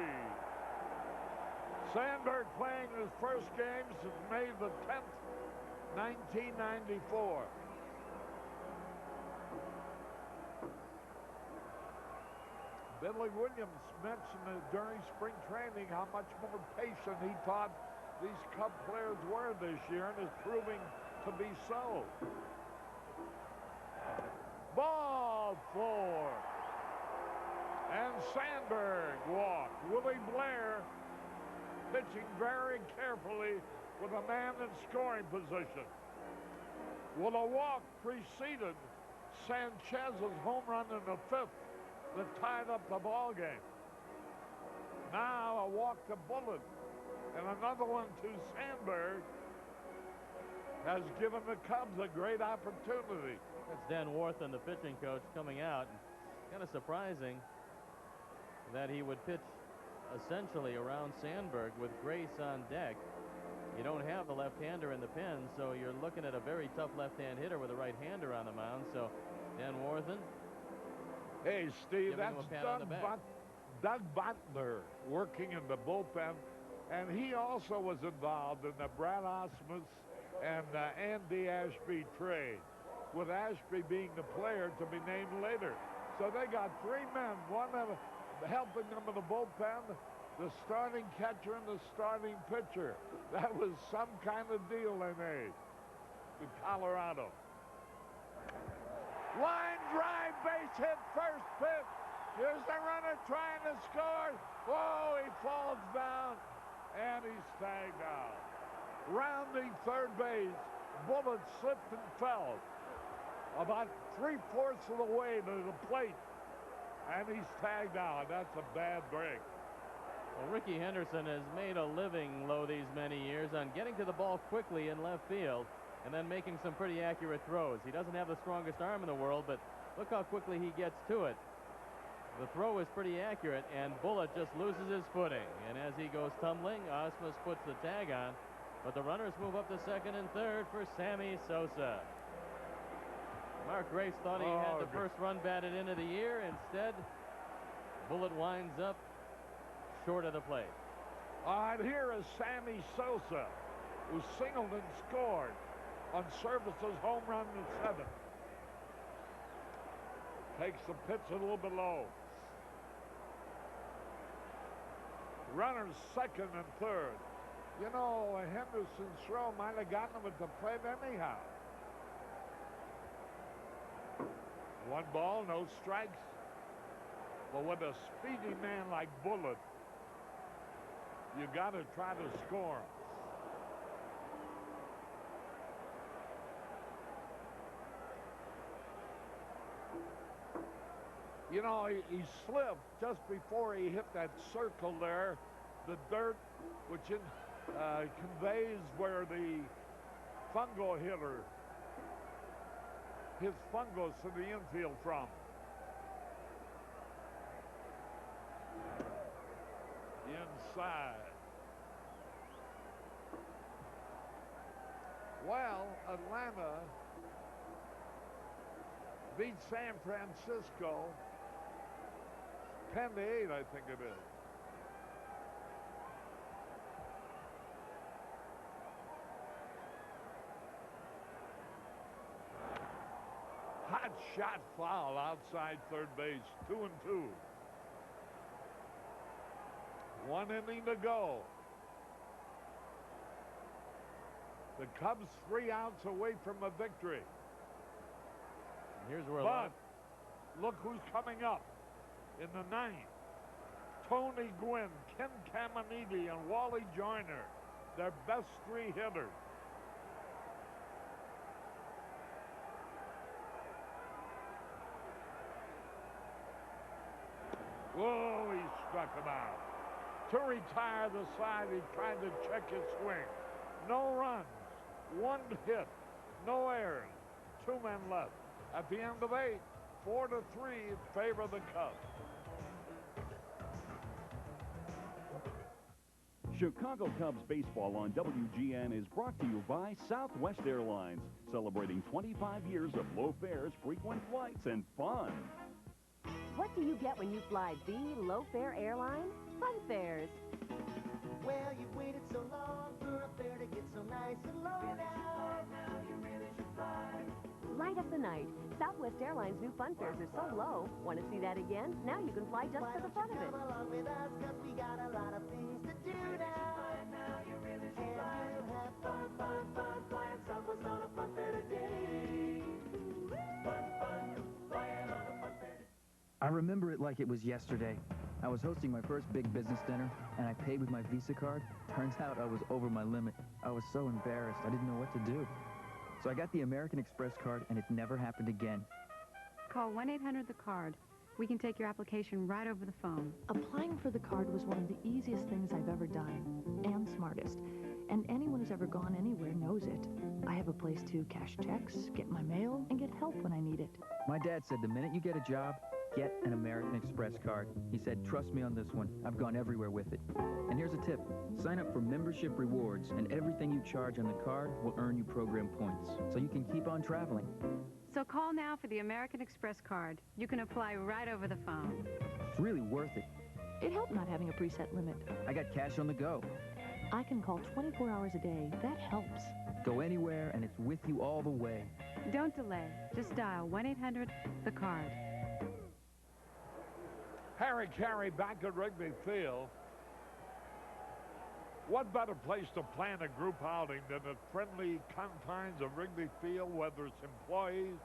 Sandberg playing his first game since May the 10th, 1994. Billy Williams mentioned during spring training how much more patient he thought these Cub players were this year, and is proving to be so. Ball 4. And Sandberg walked. Willie Blair pitching very carefully with a man in scoring position. Well, a walk preceded Sanchez's home run in the 5th that tied up the ball game. Now a walk to Bullitt and another one to Sandberg has given the Cubs a great opportunity. That's Dan Warthen, the pitching coach, coming out. Kind of surprising that he would pitch essentially around Sandberg with Grace on deck. You don't have the left-hander in the pen, so you're looking at a very tough left-hand hitter with a right-hander on the mound. So Dan Warthen. Hey, Steve, that's Doug Butler working in the bullpen, and he also was involved in the Brad Osmus and Andy Ashby trade, with Ashby being the player to be named later. So they got 3 men, one of helping them in the bullpen, the starting catcher and the starting pitcher. That was some kind of deal they made with Colorado. Line drive, base hit, first pitch. Here's the runner trying to score. Whoa, he falls down, and he's tagged out. Rounding third base, Bullitt slipped and fell about 3/4 of the way to the plate, and he's tagged out. That's a bad break. Well, Ricky Henderson has made a living, these many years, on getting to the ball quickly in left field. and then making some pretty accurate throws. He doesn't have the strongest arm in the world, but look how quickly he gets to it. The throw is pretty accurate, and Bullitt just loses his footing. And as he goes tumbling, Osmus puts the tag on, but the runners move up to second and third for Sammy Sosa. Mark Grace thought he had the first run batted into the year. Instead, Bullitt winds up short of the plate. All right, here is Sammy Sosa, who singled and scored on Service's home run in the 7th. Takes the pitch a little bit low. Runners second and third. You know, Henderson's throw might have gotten him at the plate anyhow. 1 ball, no strikes. But with a speedy man like Bullitt, you got to try to score. You know, he slipped just before he hit that circle there, the dirt, which conveys where the fungo hitter hits fungos to the infield from. Inside. Well, Atlanta beat San Francisco 10-8, I think it is. Hot shot foul outside third base, 2-2. 1 inning to go. The Cubs 3 outs away from a victory. Here's where look who's coming up in the 9th. Tony Gwynn, Ken Caminiti, and Wally Joyner, their best 3 hitters. Whoa, he struck him out. To retire the side, he tried to check his swing. No runs, 1 hit, no errors, 2 men left. At the end of 8, 4-3 in favor of the Cubs. Chicago Cubs baseball on WGN is brought to you by Southwest Airlines, celebrating 25 years of low fares, frequent flights, and fun. What do you get when you fly the low-fare airline? Fun fares. Well, you waited so long for a fare to get so nice and low now. You really should fly. Light up the night. Southwest Airlines' new fun fares are so low. Want to see that again? Now you can fly just for the fun of it. Come along with us, 'cause we got a lot of things to do now. You really should fly. And you'll have fun, fun, fun, flying Southwest on a fun fair today. Fun, fun, flying on a fun fair. I remember it like it was yesterday. I was hosting my first big business dinner, and I paid with my Visa card. Turns out I was over my limit. I was so embarrassed, I didn't know what to do. So I got the American Express card, and it never happened again. Call 1-800-THE-CARD. We can take your application right over the phone. Applying for the card was one of the easiest things I've ever done, and smartest. And anyone who's ever gone anywhere knows it. I have a place to cash checks, get my mail, and get help when I need it. My dad said the minute you get a job, get an American Express card. He said, trust me on this one. I've gone everywhere with it. And here's a tip. Sign up for membership rewards, and everything you charge on the card will earn you program points, so you can keep on traveling. So call now for the American Express card. You can apply right over the phone. It's really worth it. It helped not having a preset limit. I got cash on the go. I can call 24 hours a day. That helps. Go anywhere, and it's with you all the way. Don't delay. Just dial 1-800-THE-CARD. Harry Carey back at Wrigley Field. What better place to plan a group outing than the friendly confines of Wrigley Field, whether it's employees,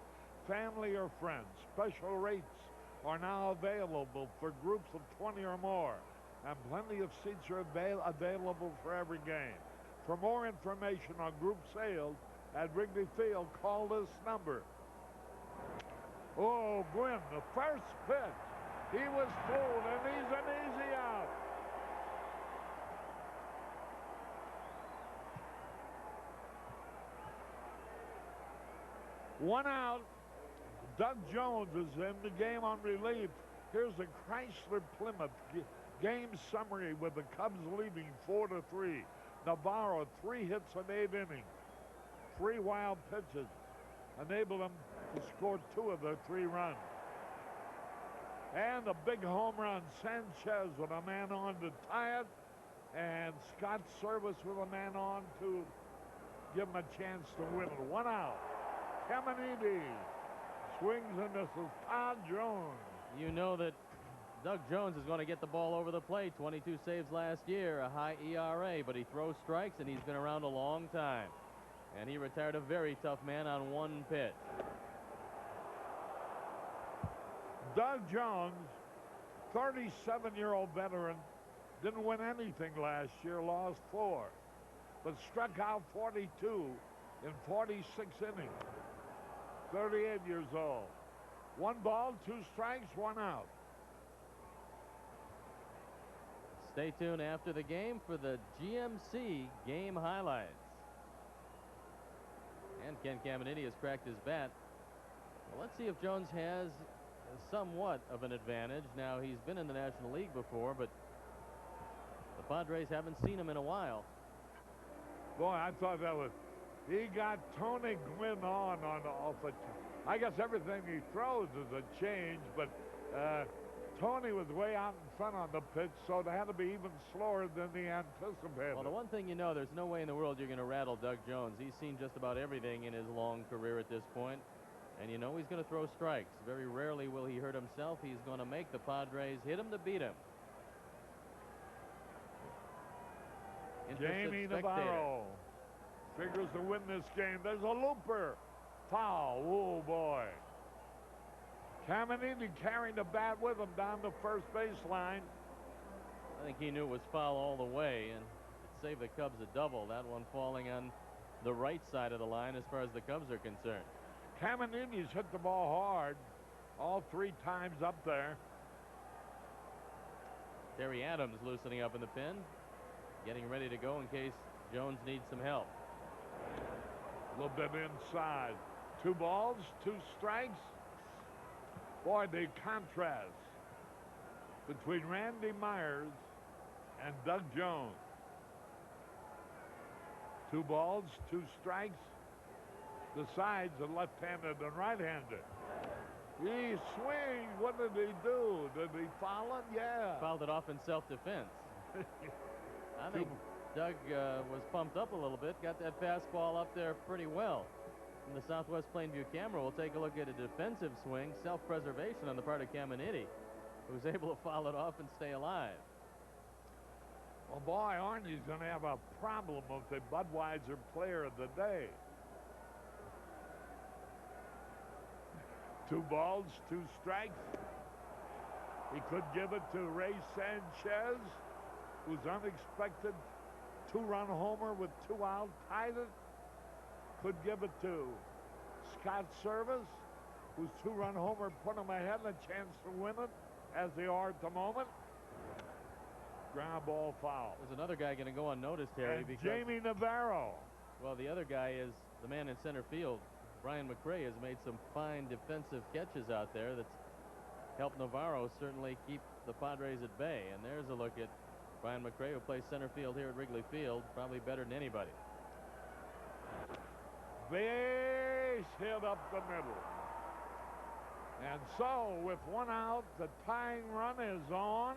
family, or friends. Special rates are now available for groups of 20 or more, and plenty of seats are available for every game. For more information on group sales at Wrigley Field, call this number. Oh, Gwynn, the first pitch. He was fooled, and he's an easy out. 1 out. Doug Jones is in the game on relief. Here's the Chrysler Plymouth game summary with the Cubs leading 4-3. Navarro, 3 hits in 8 innings. 3 wild pitches enabled him to score 2 of the 3 runs. And a big home run, Sanchez with a man on to tie it, and Scott Service with a man on to give him a chance to win it. 1 out. Caminiti swings, and this is Todd Jones. You know that Doug Jones is going to get the ball over the plate. 22 saves last year, a high ERA, but he throws strikes, and he's been around a long time. And he retired a very tough man on 1 pitch. Doug Jones, 37-year-old veteran, didn't win anything last year, lost 4, but struck out 42 in 46 innings. 38 years old. 1 ball, 2 strikes, 1 out. Stay tuned after the game for the GMC game highlights. And Ken Caminiti has cracked his bat. Well, let's see if Jones has somewhat of an advantage. Now, he's been in the National League before, but the Padres haven't seen him in a while. Boy, I thought that was... He got Tony Gwynn on off it. I guess everything he throws is a change, but Tony was way out in front on the pitch, so they had to be even slower than he anticipated. Well, the one thing you know, there's no way in the world you're going to rattle Doug Jones. He's seen just about everything in his long career at this point, and you know he's going to throw strikes. Very rarely will he hurt himself. He's going to make the Padres hit him to beat him. Jaime Navarro figures to win this game. There's a looper. Foul. Oh, boy. Caminiti carrying the bat with him down the first baseline. I think he knew it was foul all the way, and it saved the Cubs a double. That one falling on the right side of the line as far as the Cubs are concerned. Caminiti's hit the ball hard all 3 times up there. Terry Adams loosening up in the pen, getting ready to go in case Jones needs some help. A little bit inside. 2 balls, 2 strikes. Boy, the contrast between Randy Myers and Doug Jones. 2 balls, 2 strikes. The sides are left-handed and right-handed. He swings. What did he do? Did he foul it? Yeah. Fouled it off in self-defense. I think Doug was pumped up a little bit, got that fastball up there pretty well. From the Southwest Plainview camera, we'll take a look at a defensive swing, self-preservation on the part of Caminiti, who was able to foul it off and stay alive. Well, boy, Arnie's going to have a problem with the Budweiser Player of the Day. 2 balls, 2 strikes. He could give it to Ray Sanchez, whose unexpected 2-run homer with 2 out tied it. Could give it to Scott Service, whose 2-run homer put him ahead and a chance to win it, as they are at the moment. Ground ball foul. There's another guy going to go unnoticed, Harry. And because Jaime Navarro. Well, the other guy is the man in center field. Brian McRae has made some fine defensive catches out there that's helped Navarro certainly keep the Padres at bay. And there's a look at Brian McRae, who plays center field here at Wrigley Field, probably better than anybody. Base hit up the middle. And so, with 1 out, the tying run is on.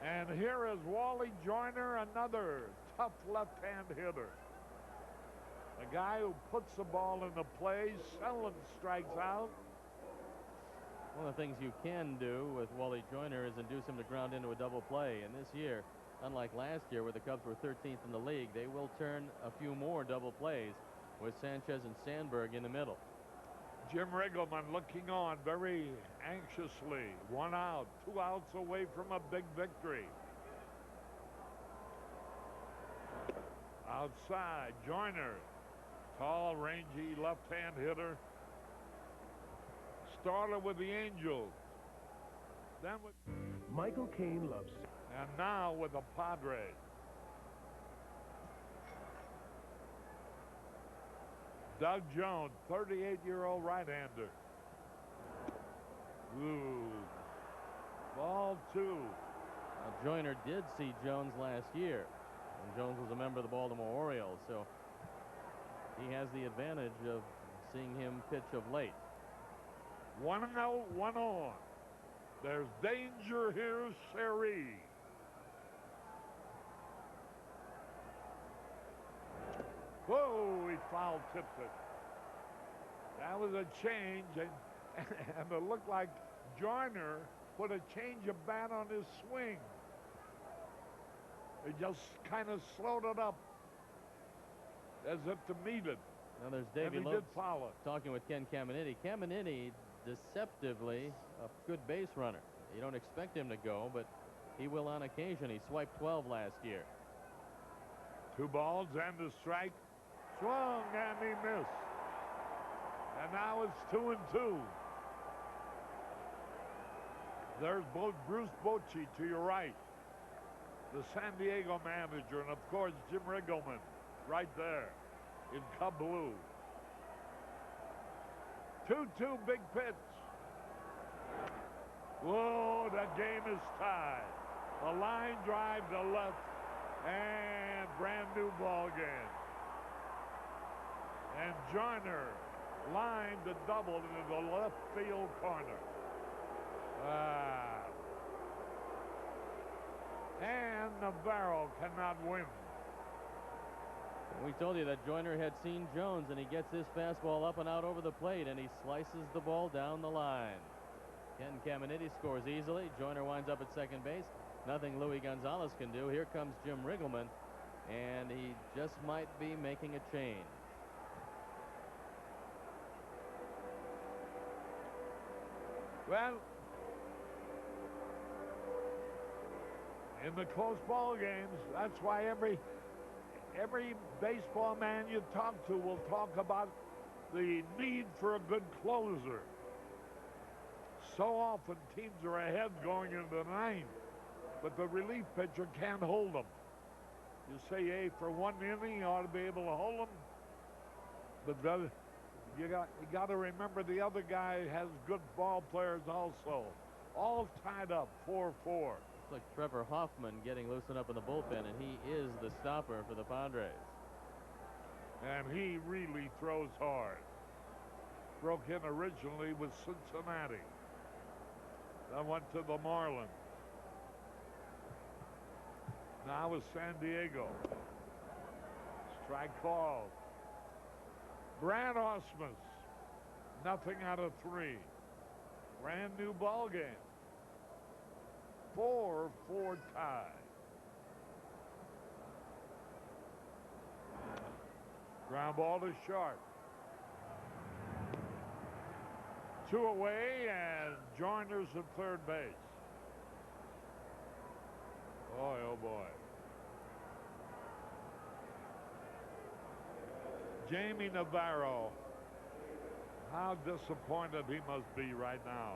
And here is Wally Joyner, another tough left-hand hitter. A guy who puts the ball in the play, seldom strikes out. One of the things you can do with Wally Joyner is induce him to ground into a double play. And this year, unlike last year where the Cubs were 13th in the league, they will turn a few more double plays with Sanchez and Sandberg in the middle. Jim Riggleman looking on very anxiously. 1 out, 2 outs away from a big victory. Outside, Joyner, tall, rangy left-hand hitter. Started with the Angels. Then with Michael Caine loves. And now with the Padres. Doug Jones, 38-year-old right-hander. Ooh. Ball 2. Now, Joyner did see Jones last year, and Jones was a member of the Baltimore Orioles, so he has the advantage of seeing him pitch of late. 1 out, 1 on. There's danger here, Seri. Whoa, he foul tipped it. That was a change, and it looked like Joyner put a change of bat on his swing. He just kind of slowed it up as if to meet it. Now there's Davey and he Lopes did foul it. talking with Ken Caminiti. Caminiti, deceptively a good base runner. You don't expect him to go, but he will on occasion. He swiped 12 last year. 2 balls and a strike. Swung and he missed. And now it's 2-2. There's Bruce Bochy to your right, the San Diego manager, and of course Jim Riggleman right there in Cub Blue. 2-2, big pitch. Whoa, that game is tied. A line drive to left, and brand new ball game. And Joyner lined the double into the left field corner. And Navarro cannot win. We told you that Joyner had seen Jones, and he gets his fastball up and out over the plate, and he slices the ball down the line. Ken Caminiti scores easily. Joyner winds up at second base. Nothing Louis Gonzalez can do. Here comes Jim Riggleman, and he just might be making a change. Well, in the close ball games, that's why every baseball man you talk to will talk about the need for a good closer. So often teams are ahead going into the ninth, but the relief pitcher can't hold them. You say, hey, for 1 inning, you ought to be able to hold them, but you got to remember the other guy has good ball players also. All tied up, 4-4. It's like Trevor Hoffman getting loosened up in the bullpen, and he is the stopper for the Padres. And he really throws hard. Broke in originally with Cincinnati. Then went to the Marlins. Now with San Diego. Strike called. Brad Ausmus, nothing out of 3. Brand new ball game. 4-4 tie. Ground ball to Sharp. 2 away, and Joyner's at third base. Boy, oh boy. Jaime Navarro. How disappointed he must be right now.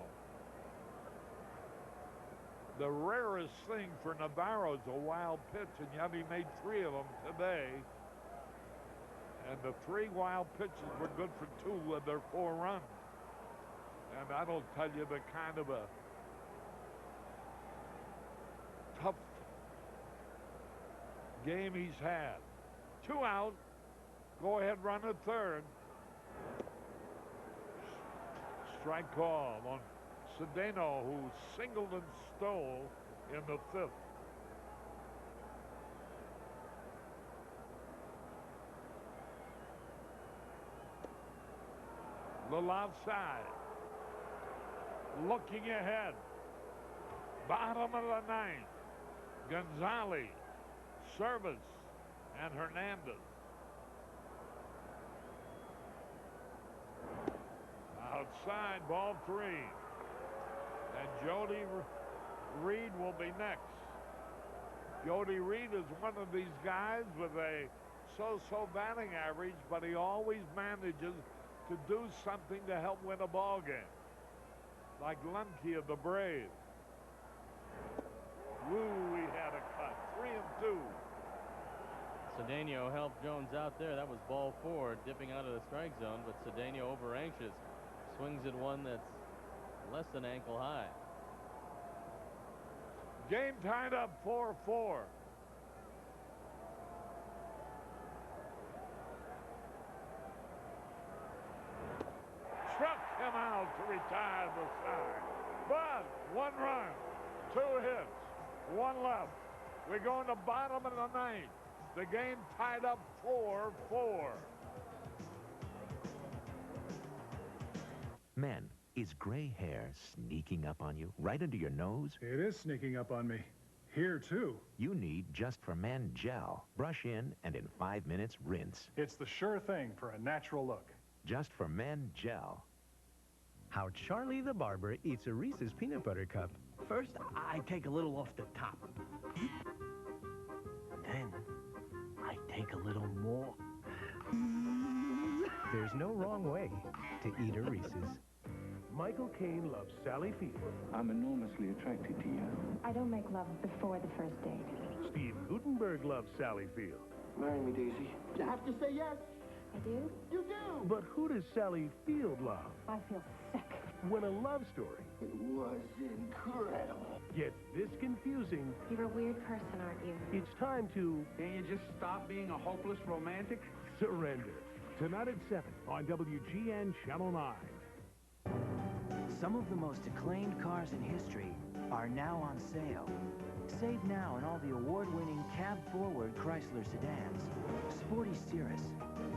The rarest thing for Navarro is a wild pitch, and yet he made 3 of them today. And the 3 wild pitches were good for 2 of their 4 runs. And that'll tell you the kind of a tough game he's had. 2 out. Go ahead, run at third. Strike call on Cedeno, who singled and stole in the 5th. Little outside. Looking ahead. Bottom of the 9th. Gonzalez, Service, and Hernandez. Outside, ball 3. And Jody Reed will be next. Jody Reed is one of these guys with a so-so batting average, but he always manages to do something to help win a ball game. Like Lemke of the Braves. Woo, he had a cut. 3-2. Cedeno helped Jones out there. That was ball 4, dipping out of the strike zone, but Cedeno, over anxious, swings at one that's less than ankle high. Game tied up 4-4. Struck him out to retire the side. But 1 run, 2 hits, 1 left. We're going to bottom of the 9th. The game tied up 4-4. Men, is gray hair sneaking up on you right under your nose? It is sneaking up on me. Here, too. You need Just for Men gel. Brush in, and in 5 minutes, rinse. It's the sure thing for a natural look. Just for Men gel. How Charlie the Barber eats a Reese's Peanut Butter Cup. First, I take a little off the top. Then, I take a little more. There's no wrong way to eat a Reese's. Michael Caine loves Sally Field. I'm enormously attracted to you. I don't make love before the first date. Steve Gutenberg loves Sally Field. Marry me, Daisy. You have to say yes. I do? You do. But who does Sally Field love? I feel sick. When a love story It was incredible. gets this confusing, You're a weird person, aren't you? it's time to Can you just stop being a hopeless romantic? surrender. Tonight at 7 on WGN Channel 9. Some of the most acclaimed cars in history are now on sale. Save now on all the award-winning cab-forward Chrysler sedans, sporty Cirrus,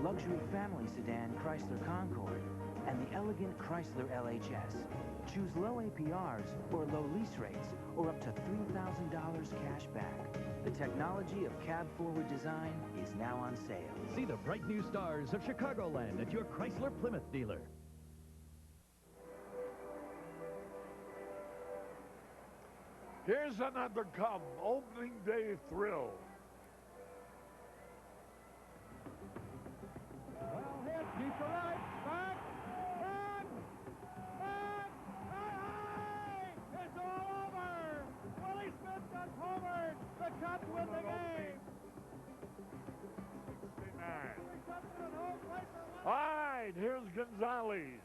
luxury family sedan Chrysler Concorde, and the elegant Chrysler LHS. Choose low APRs or low lease rates or up to $3,000 cash back. The technology of cab-forward design is now on sale. See the bright new stars of Chicagoland at your Chrysler Plymouth dealer. Here's another Cub opening day thrill. Well hit, deep to right, back, and it's all over. Willie Smith got homered. The Cubs win the game. 69. All right, here's Gonzalez.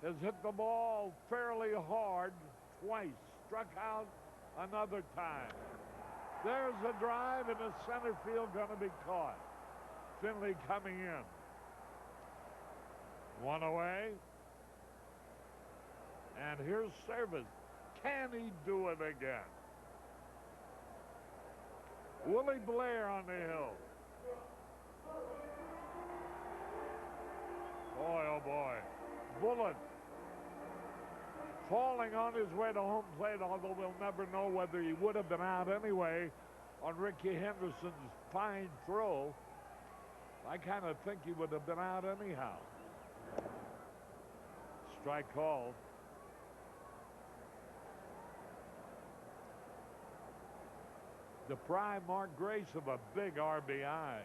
Has hit the ball fairly hard twice. Struck out another time. There's a drive in the center field going to be caught. Finley coming in. 1 away. And here's Service. Can he do it again? Willie Blair on the hill. Boy, oh boy. Bullet falling on his way to home plate, although we'll never know whether he would have been out anyway on Ricky Henderson's fine throw. I kind of think he would have been out anyhow. Strike called. Deprive Mark Grace of a big RBI.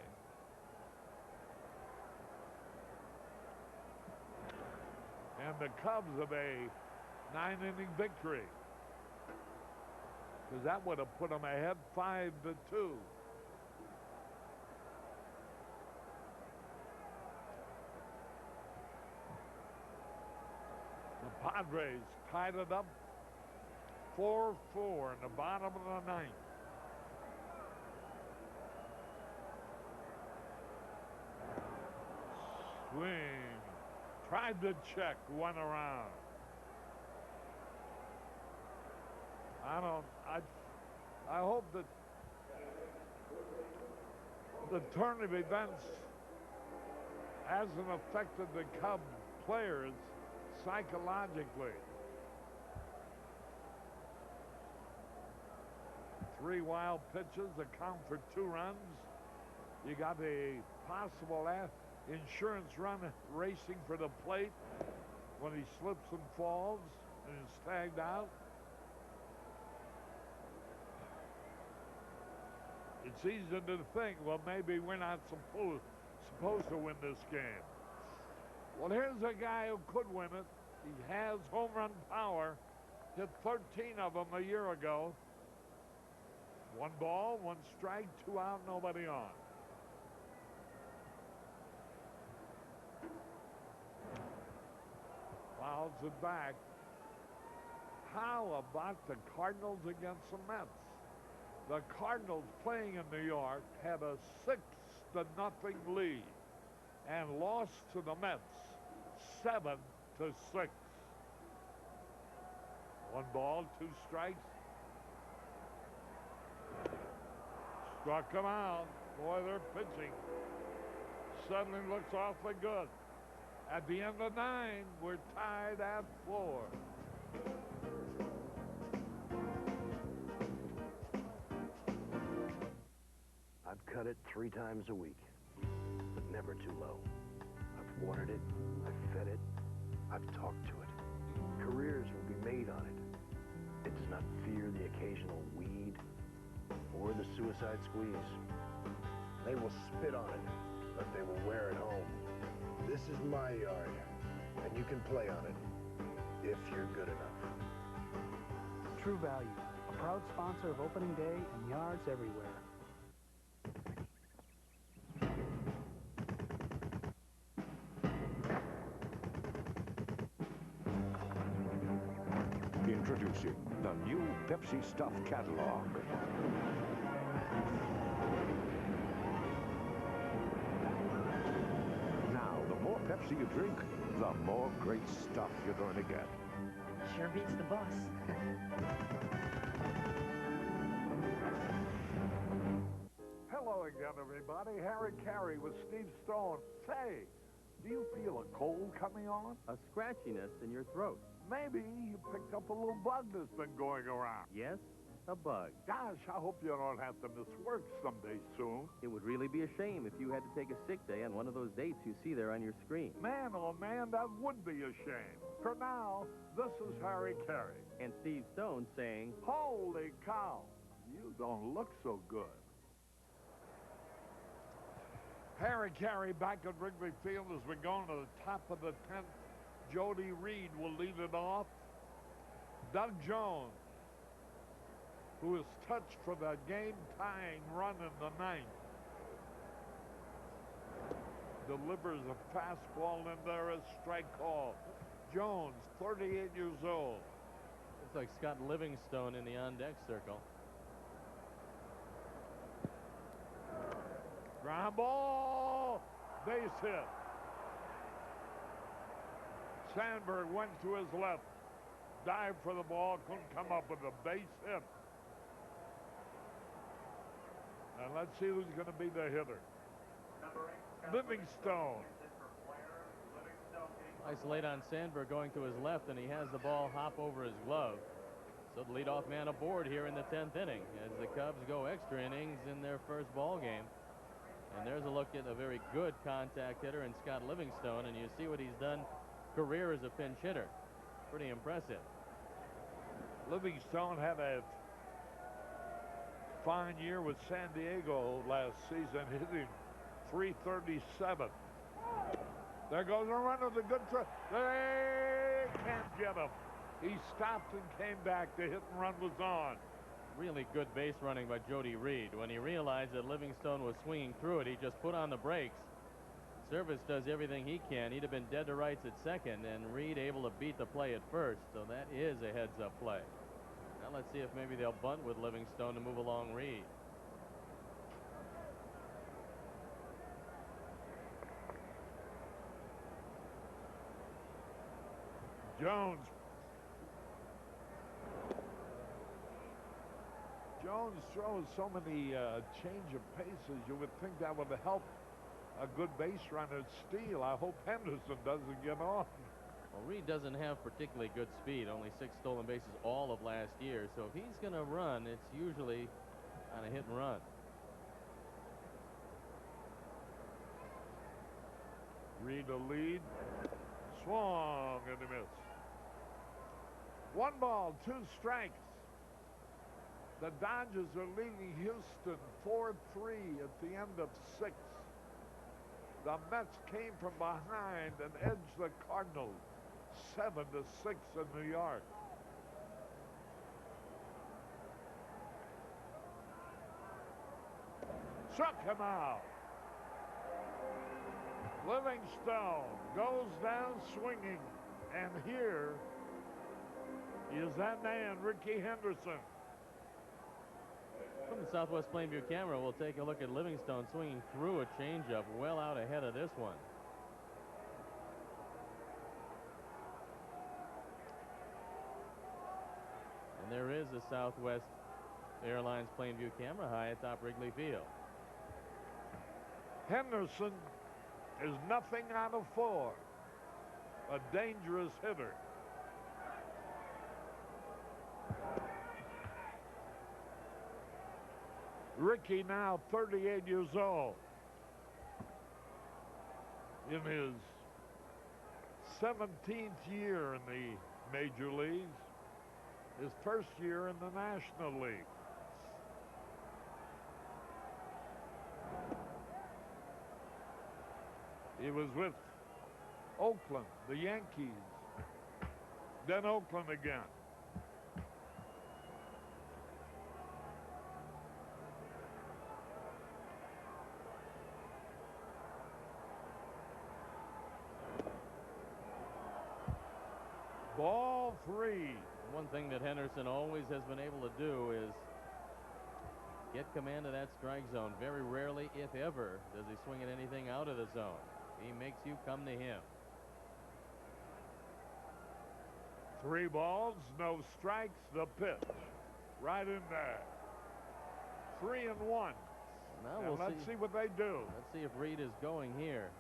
And the Cubs of a 9-inning victory, because that would have put them ahead 5-2. The Padres tied it up 4-4 in the bottom of the 9th. Swing. Tried to check, one around. I hope that the turn of events hasn't affected the Cub players psychologically. 3 wild pitches account for 2 runs. You got a possible insurance run racing for the plate when he slips and falls and is tagged out. It's easy to think, well, maybe we're not supposed to win this game. Well, here's a guy who could win it. He has home run power. Hit 13 of them a year ago. 1 ball, 1 strike, 2 out, nobody on. Fouls it back. How about the Cardinals against the Mets? The Cardinals playing in New York had a 6-0 lead and lost to the Mets 7-6. 1 ball, 2 strikes. Struck him out. Boy, their pitching suddenly looks awfully good. At the end of 9, we're tied at 4. I've cut it 3 times a week, but never too low. I've watered it, I've fed it, I've talked to it. Careers will be made on it. It does not fear the occasional weed or the suicide squeeze. They will spit on it, but they will wear it home. This is my yard, and you can play on it if you're good enough. True Value, a proud sponsor of opening day and yards everywhere. Introducing the new Pepsi Stuff catalog. Now, the more Pepsi you drink, the more great stuff you're going to get. Sure beats the bus. Hello again, everybody. Harry Carey with Steve Stone. Say, do you feel a cold coming on? A scratchiness in your throat. Maybe you picked up a little bug that's been going around. Yes, a bug. Gosh, I hope you don't have to miss work someday soon. It would really be a shame if you had to take a sick day on one of those dates you see there on your screen. Man, oh man, that would be a shame. For now, this is Harry Carey. And Steve Stone saying, holy cow, you don't look so good. Harry Carey back at Wrigley Field as we go to the top of the 10th. Jody Reed will lead it off. Doug Jones, who is touched for the game-tying run in the 9th, delivers a fastball in there, a strike call. Jones, 38 years old. Looks like Scott Livingstone in the on-deck circle. Ground ball, base hit. Sandberg went to his left, dived for the ball, couldn't come up with a base hit. And let's see who's going to be the hitter. Livingstone. Nice late on Sandberg going to his left, and he has the ball hop over his glove. So the leadoff man aboard here in the 10th inning as the Cubs go extra innings in their first ball game. And there's a look at a very good contact hitter in Scott Livingstone, and you see what he's done career as a pinch hitter. Pretty impressive. Livingstone had a fine year with San Diego last season, hitting .337. There goes a run of the good throw. They can't get him. He stopped and came back. The hit and run was on. Really good base running by Jody Reed. When he realized that Livingstone was swinging through it, he just put on the brakes. Service does everything he can. He'd have been dead to rights at second, and Reed able to beat the play at first. So that is a heads-up play. Now let's see if maybe they'll bunt with Livingstone to move along Reed. Jones throws so many change of paces. You would think that would help a good base runner steal. I hope Henderson doesn't get on. Well, Reed doesn't have particularly good speed. Only 6 stolen bases all of last year. So if he's going to run, it's usually on a hit and run. Reed a lead. Swung and a miss. 1 ball, 2 strikes. The Dodgers are leading Houston 4-3 at the end of 6. The Mets came from behind and edged the Cardinals 7-6 in New York. Struck him out. Livingstone goes down swinging. And here is that man, Ricky Henderson. From the Southwest Plainview camera, we'll take a look at Livingstone swinging through a changeup well out ahead of this one. And there is a Southwest Airlines Plainview camera high atop Wrigley Field. Henderson is nothing out of 4. A dangerous hitter. Ricky now 38 years old. In his 17th year in the major leagues. His first year in the National League. He was with Oakland, the Yankees, then Oakland again. Ball 3. One thing that Henderson always has been able to do is get command of that strike zone. Very rarely, if ever, does he swing at anything out of the zone. He makes you come to him. 3 balls, no strikes, the pitch. Right in there. 3-1. Now let's see what they do. Let's see if Reed is going here.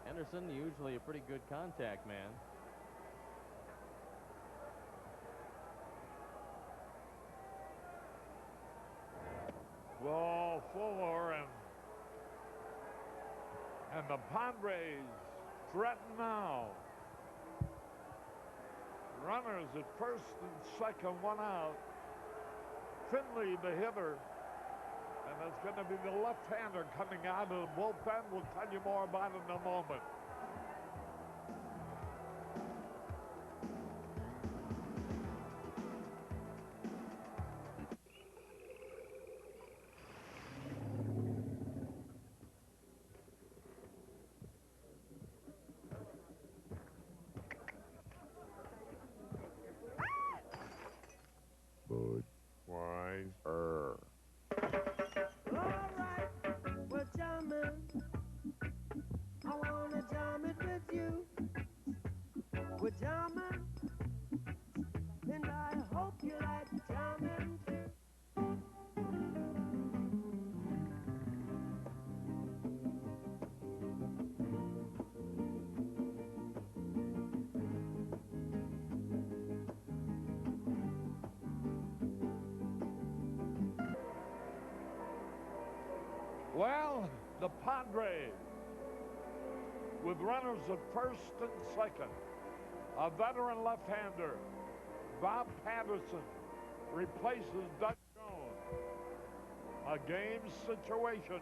Henderson, usually a pretty good contact man. Ball 4, and the Padres threaten now. Runners at first and second, 1 out. Finley, the hitter, and it's going to be the left-hander coming out of the bullpen. We'll tell you more about it in a moment. Well, the Padres, with runners at first and second, a veteran left-hander, Bob Patterson, replaces Doug Jones. A game situation.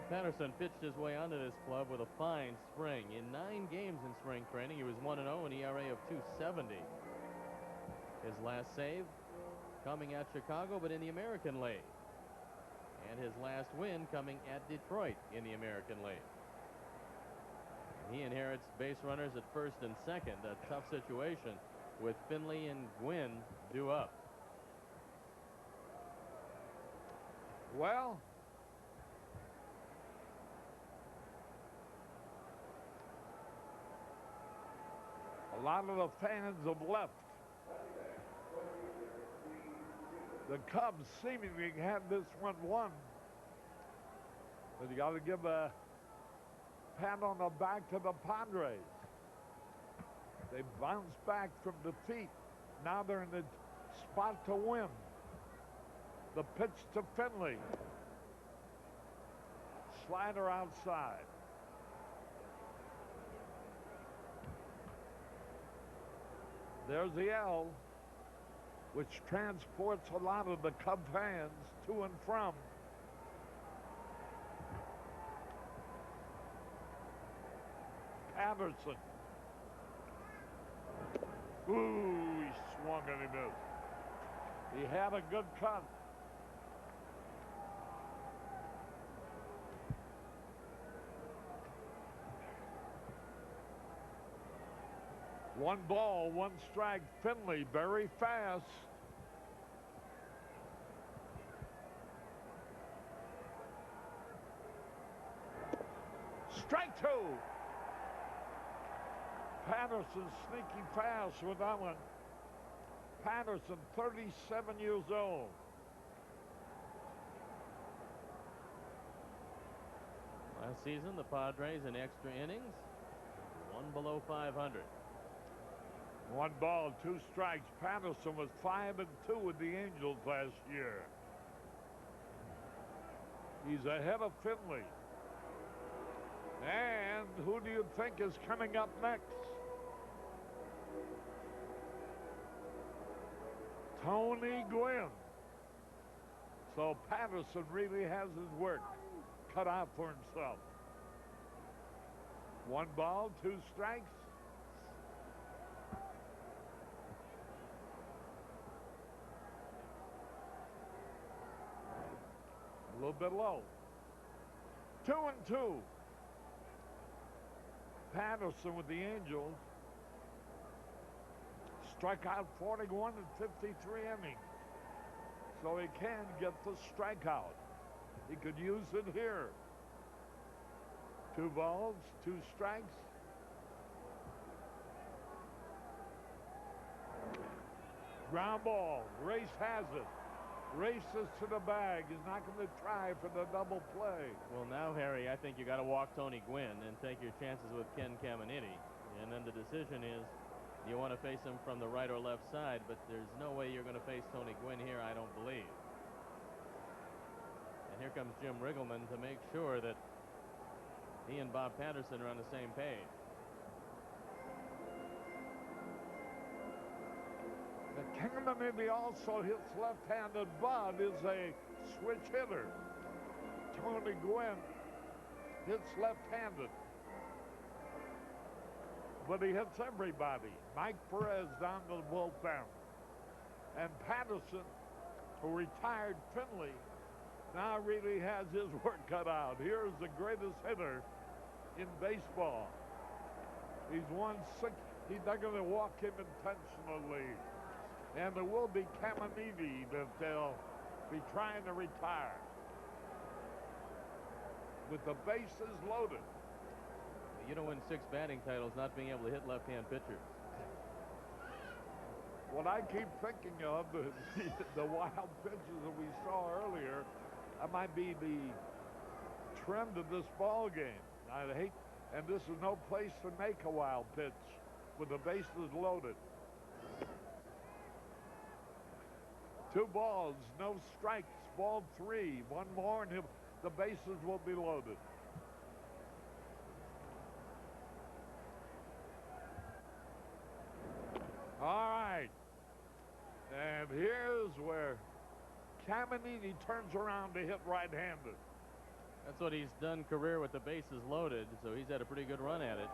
Patterson pitched his way onto this club with a fine spring. In 9 games in spring training, he was 1-0, an ERA of 2.70. His last save coming at Chicago, but in the American League. And his last win coming at Detroit in the American League. He inherits base runners at first and second, a tough situation with Finley and Gwynn due up. Well, a lot of the fans have left. The Cubs seemingly had this one won. But you got to give a pat on the back to the Padres. They bounced back from defeat. Now they're in the spot to win. The pitch to Finley. Slider outside. There's the L, which transports a lot of the Cub fans to and from. Patterson. Ooh, he swung and he missed. He had a good cut. 1 ball, 1 strike. Finley very fast. Strike 2. Patterson sneaking fast with that one. Patterson, 37 years old. Last season, the Padres in extra innings, 1 below 500. 1 ball, 2 strikes. Patterson was 5-2 with the Angels last year. He's ahead of Finley. And who do you think is coming up next? Tony Gwynn. So Patterson really has his work cut out for himself. 1 ball, 2 strikes. A little bit low. 2-2. Patterson with the Angels. Struck out 41 in 53 innings. So he can get the strikeout. He could use it here. 2 balls, 2 strikes. Ground ball. Race has it. Races to the bag. He's not going to try for the double play. Well, now, Harry, I think you got to walk Tony Gwynn and take your chances with Ken Caminiti. And then the decision is, do you want to face him from the right or left side? But there's no way you're going to face Tony Gwynn here, I don't believe. And here comes Jim Riggleman to make sure that he and Bob Patterson are on the same page. Caminiti also hits left-handed. Bud is a switch hitter. Tony Gwynn hits left-handed. But he hits everybody. Mike Perez down to the bullpen. And Patterson, who retired Finley, now really has his work cut out. Here's the greatest hitter in baseball. He's won 6. They're going to walk him intentionally. And there will be Caminiti that they'll be trying to retire. With the bases loaded. You don't win 6 batting titles not being able to hit left-hand pitchers. What I keep thinking of, the wild pitches that we saw earlier, that might be the trend of this ball game. I hate, and this is no place to make a wild pitch with the bases loaded. 2 balls, no strikes, ball 3. 1 more and the bases will be loaded. All right. And here's where Caminiti turns around to hit right-handed. That's what he's done career with the bases loaded, so he's had a pretty good run at it.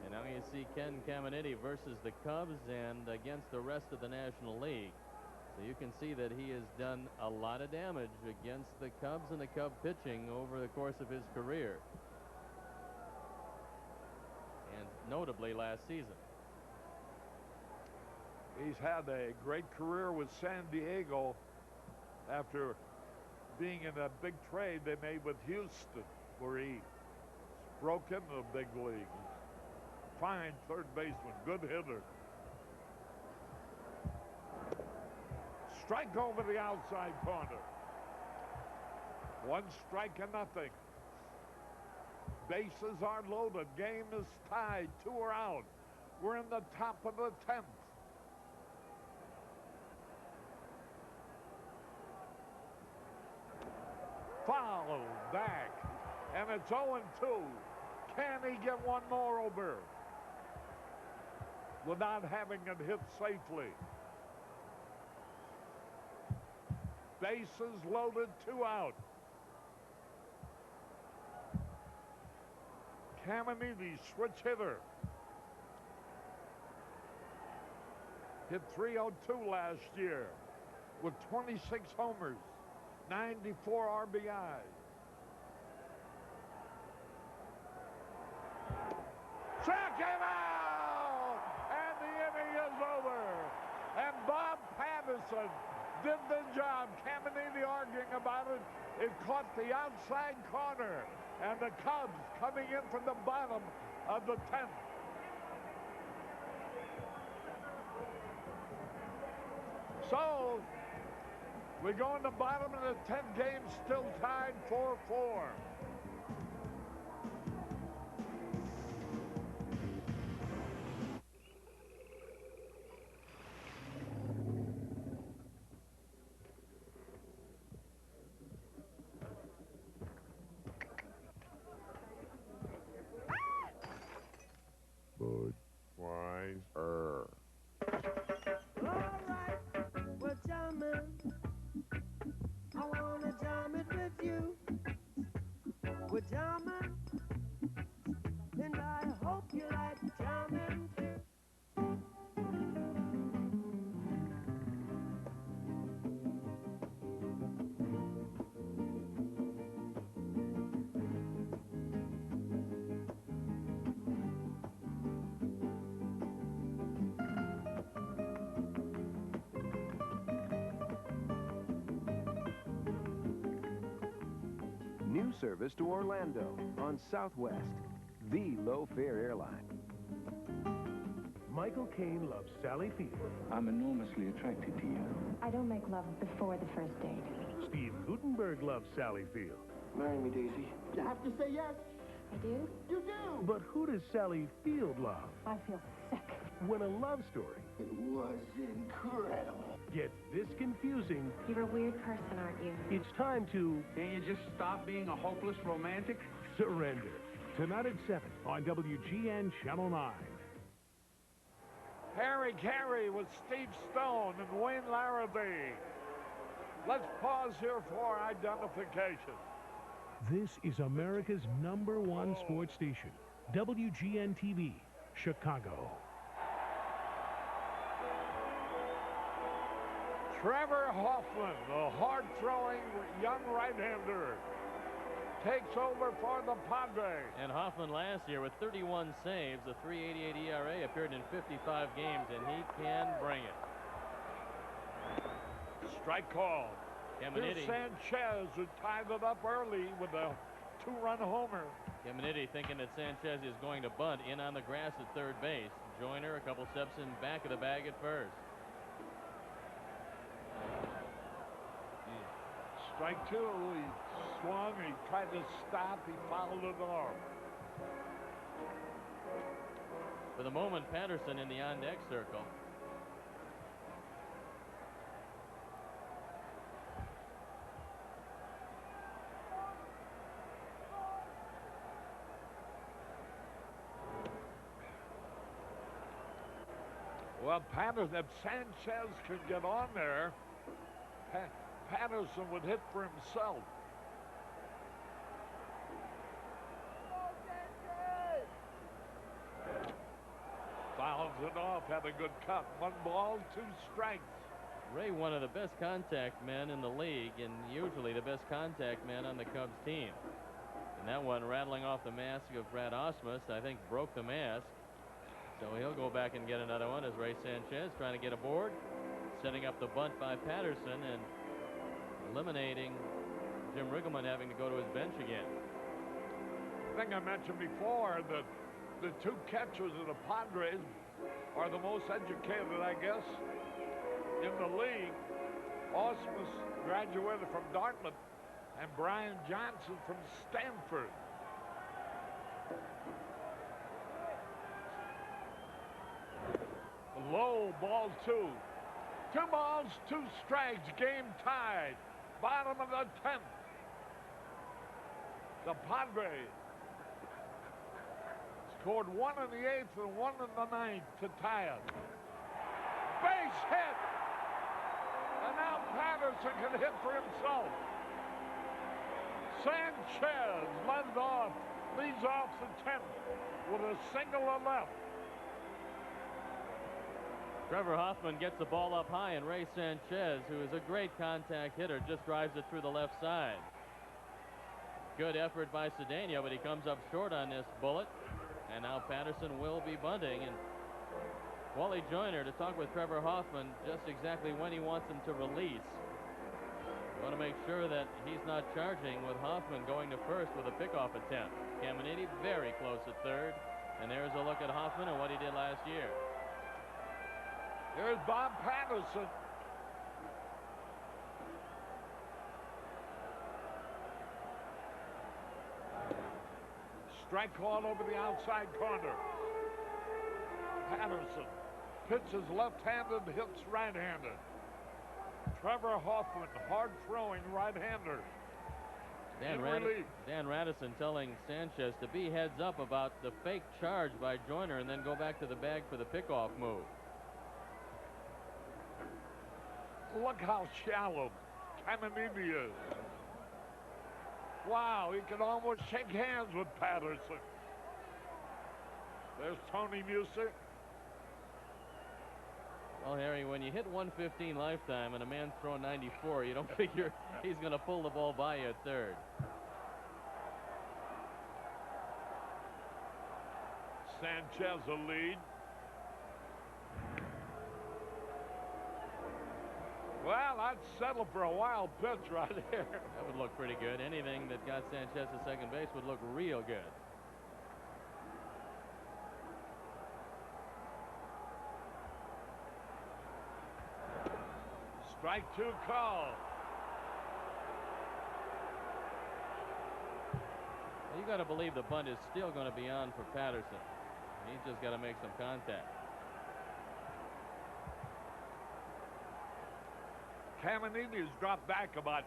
And now you see Ken Caminiti versus the Cubs and against the rest of the National League. So you can see that he has done a lot of damage against the Cubs and the Cub pitching over the course of his career. And notably last season. He's had a great career with San Diego after being in a big trade they made with Houston, where he broke into the big league. Fine third baseman, good hitter. Strike over the outside corner. 1 strike and nothing. Bases are loaded. Game is tied. 2 are out. We're in the top of the 10th. Foul back. And it's 0-2. Can he get 1 more over without having it hit safely? Bases loaded, 2 out. Caminiti, switch hitter. Hit .302 last year with 26 homers, 94 RBIs. Check him out! And Patterson did the job. Caminiti arguing about it. It caught the outside corner. And the Cubs coming in from the bottom of the 10th. So, we go in the bottom of the 10th game, still tied 4-4. Budweiser. Alright, we're jamming. I wanna jam it with you. We're jamming, and I hope you like jamming too. New service to Orlando on Southwest, the low-fare airline. Michael Caine loves Sally Field. I'm enormously attracted to you. I don't make love before the first date. Steve Gutenberg loves Sally Field. Marry me, Daisy. You have to say yes. I do? You do. But who does Sally Field love? I feel sick. When a love story It was incredible. gets this confusing, You're a weird person, aren't you? it's time to Can't you just stop being a hopeless romantic? surrender. Tonight at 7 on WGN Channel 9. Harry Carey with Steve Stone and Wayne Larrabee. Let's pause here for identification. This is America's #1 sports station, WGN TV, Chicago. Trevor Hoffman, the hard-throwing young right-hander, takes over for the Padres. And Hoffman last year with 31 saves, a 3.88 ERA, appeared in 55 games, and he can bring it. Strike call. Caminiti. Here's Sanchez, who tied it up early with a 2-run homer. Caminiti thinking that Sanchez is going to bunt in on the grass at third base. Joyner a couple steps in back of the bag at first. Strike two. He swung. He tried to stop. He fouled it off. For the moment, Patterson in the on-deck circle. Well, Patterson, if Sanchez could get on there, Patterson would hit for himself. Fouls it off, had a good cut. 1 ball, 2 strikes. Ray, one of the best contact men in the league, and usually the best contact man on the Cubs team. And that one rattling off the mask of Brad Osmus, I think broke the mask. So he'll go back and get another one as Ray Sanchez trying to get aboard, setting up the bunt by Patterson and eliminating Jim Riggleman having to go to his bench again. I think I mentioned before that the 2 catchers of the Padres are the most educated, I guess, in the league. Osmus graduated from Dartmouth and Brian Johnson from Stanford. Low, ball 2. 2 balls, 2 strikes, game tied. Bottom of the 10th. The Padres scored 1 in the 8th and 1 in the 9th to tie it. Base hit! And now Patterson can hit for himself. Sanchez leads off the 10th with a single to left. Trevor Hoffman gets the ball up high, and Ray Sanchez, who is a great contact hitter, just drives it through the left side. Good effort by Cedeno, but he comes up short on this bullet. And now Patterson will be bunting, and Wally Joyner to talk with Trevor Hoffman just exactly when he wants him to release. We want to make sure that he's not charging with Hoffman going to first with a pickoff attempt. Caminiti very close at third. And there's a look at Hoffman and what he did last year. Here's Bob Patterson. Strike called over the outside corner. Patterson pitches left-handed, hits right-handed. Trevor Hoffman, hard-throwing right-hander. Dan Radisson telling Sanchez to be heads up about the fake charge by Joyner and then go back to the bag for the pickoff move. Look how shallow Caminiti is. Wow, he can almost shake hands with Patterson. There's Tony Music. Well, Harry, when you hit 115 lifetime and a man's throwing 94, you don't figure he's going to pull the ball by you at third. Sanchez a lead. Well, I'd settle for a wild pitch right here. That would look pretty good. Anything that got Sanchez to second base would look real good. Strike two call. You got to believe the bunt is still going to be on for Patterson. He's just got to make some contact. Caminiti's dropped back about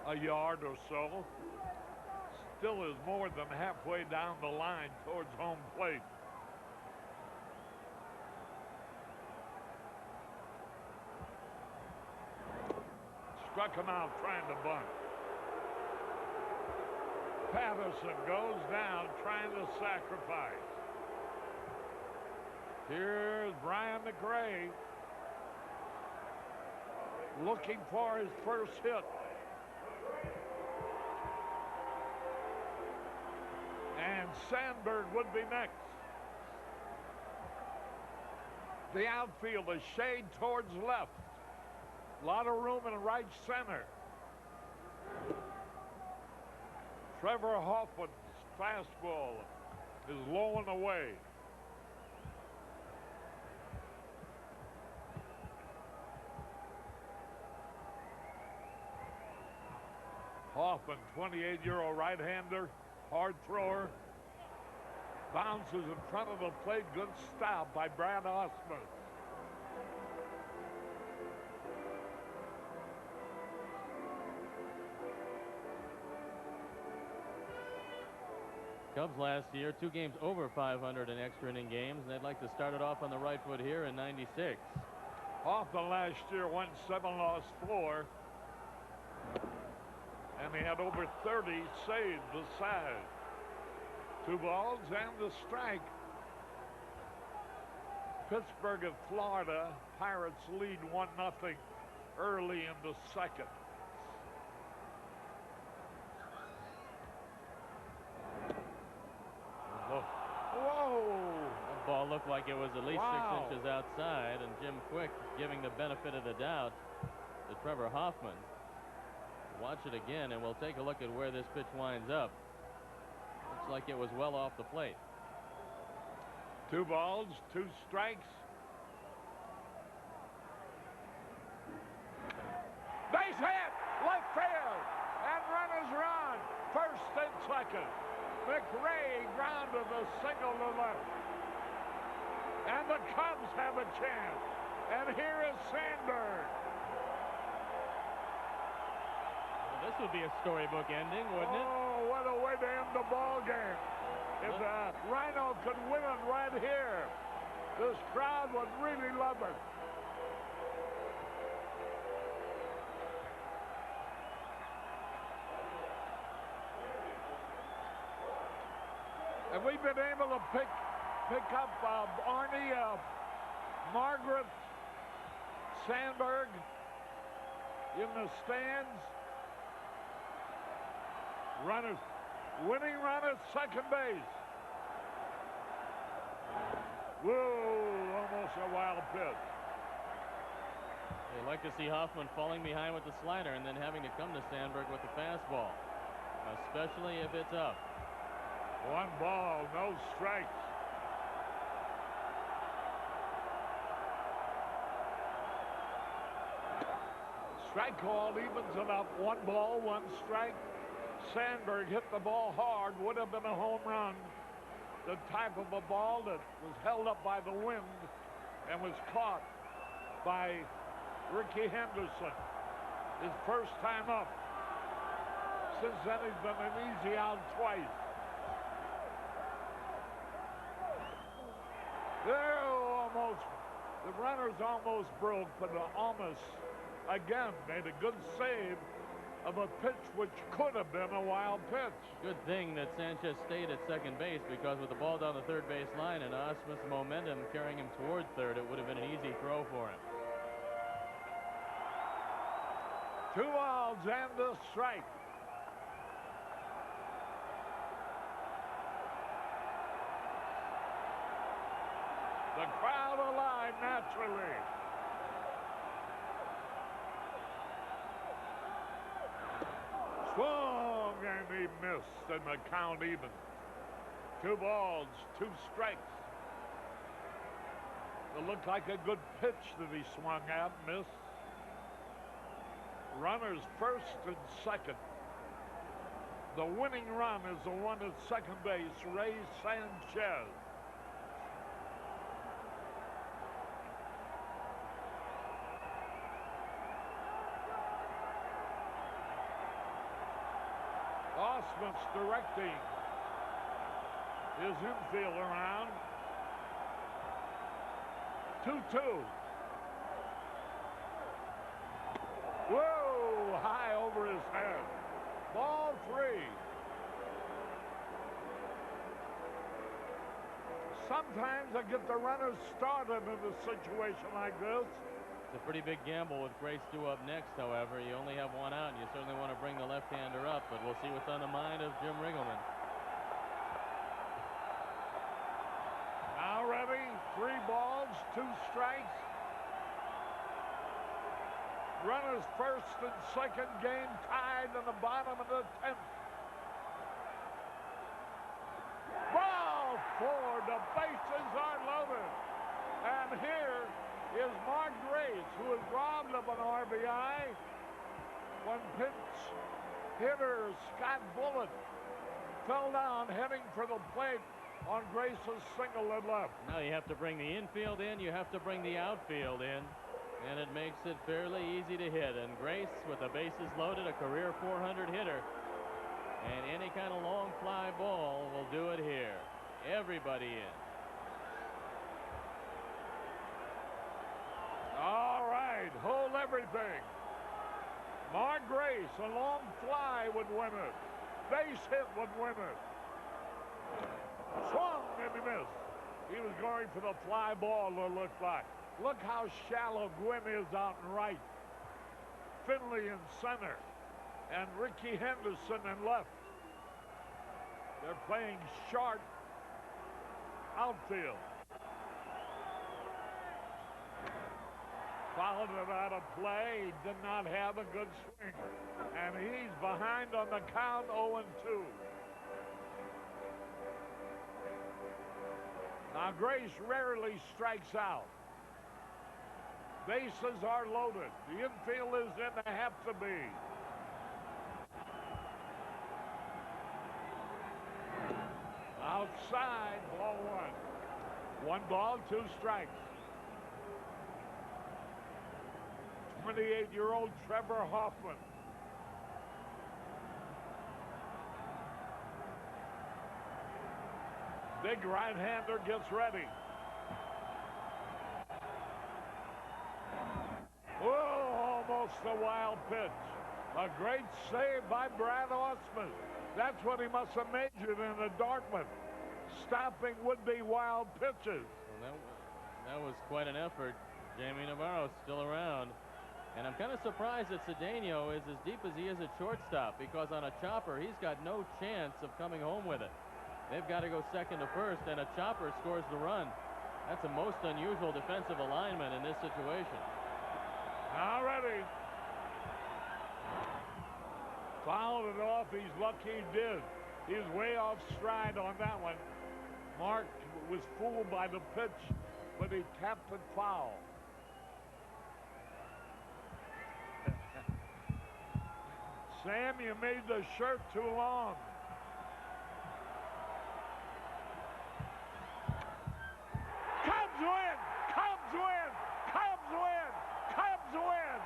a yard or so. Still is more than halfway down the line towards home plate. Struck him out trying to bunt. Patterson goes down trying to sacrifice. Here's Brian McRae looking for his first hit. And Sandberg would be next. The outfield is shade towards left. A lot of room in right center. Trevor Hoffman's fastball is low and away. Hoffman, 28-year-old right-hander, hard thrower. Bounces in front of the plate. Good stop by Brad Osmus. Cubs last year, 2 games over 500 in extra inning games, and they'd like to start it off on the right foot here in '96. Hoffman last year went 7, lost 4. And he had over 30 saved besides. 2 balls and the strike. Pittsburgh of Florida. Pirates lead 1-0 early in the second. Whoa! That ball looked like it was at least 6 inches outside, and Jim Quick giving the benefit of the doubt to Trevor Hoffman. Watch it again, and we'll take a look at where this pitch winds up. Looks like it was well off the plate. 2 balls, 2 strikes. Base hit, left field, and runners run. First and second. McRae grounded a single to left. And the Cubs have a chance. And here is Sandberg. This would be a storybook ending, wouldn't it? Oh, what a way to end the ball game. If Rhino could win it right here, this crowd would really love it. And we've been able to pick up Arnie, Margaret, Sandberg in the stands. Runners, winning run at second base. Whoa, almost a wild pitch. They like to see Hoffman falling behind with the slider and then having to come to Sandberg with the fastball, especially if it's up. 1 ball, no strikes. Strike called, evens it up. 1 ball, 1 strike. Sandberg hit the ball hard, would have been a home run. The type of a ball that was held up by the wind and was caught by Ricky Henderson. His first time up. Since then, he's been an easy out twice. There, almost, the runners almost broke, but almost, again, made a good save of a pitch which could have been a wild pitch. Good thing that Sanchez stayed at second base, because with the ball down the third base line and Osmus' momentum carrying him toward third, it would have been an easy throw for him. 2 outs and a strike. The crowd alive naturally. Swung and he missed, and the count even. 2 balls, 2 strikes. It looked like a good pitch that he swung at, missed. Runners first and second. The winning run is the one at second base, Ray Sanchez. Osmus directing his infield around. 2-2. Whoa, high over his head. Ball 3. Sometimes I get the runners started in a situation like this. It's a pretty big gamble with Grace due up next, however. You only have 1 out, and you certainly want to bring the left-hander up, but we'll see what's on the mind of Jim Riggleman. Now ready, 3 balls, 2 strikes. Runners first and second, game tied in the bottom of the 10th. Ball 4, the bases are loaded. And here is Mark Grace, who is robbed of an RBI when pinch hitter Scott Bullitt fell down heading for the plate on Grace's single that left. Now you have to bring the infield in, you have to bring the outfield in, and it makes it fairly easy to hit. And Grace, with the bases loaded, a career 400 hitter, and any kind of long fly ball will do it here. Everybody in. All right, hold everything. Mark Grace, a long fly would win it. Base hit would win it. Swung and he missed. He was going for the fly ball, it looked like. Look how shallow Gwynn is out in right. Finley in center. And Ricky Henderson in left. They're playing short outfield. Followed it out of play. He did not have a good swing. And he's behind on the count, 0-2. Now Grace rarely strikes out. Bases are loaded. The infield is in the have to be. Outside, ball 1. 1 ball, 2 strikes. 28-year-old Trevor Hoffman. Big right-hander gets ready. Oh, almost a wild pitch. A great save by Brad Osmus. That's what he must have majored in at Dartmouth. Stopping would-be wild pitches. Well, that was quite an effort. Jaime Navarro still around. And I'm kind of surprised that Cedeno is as deep as he is at shortstop, because on a chopper, he's got no chance of coming home with it. They've got to go second to first, and a chopper scores the run. That's a most unusual defensive alignment in this situation. Now ready. Fouled it off. He's lucky he did. He was way off stride on that one. Mark was fooled by the pitch, but he tapped it foul. Sam, you made the shirt too long. Cubs win! Cubs win! Cubs win! Cubs win!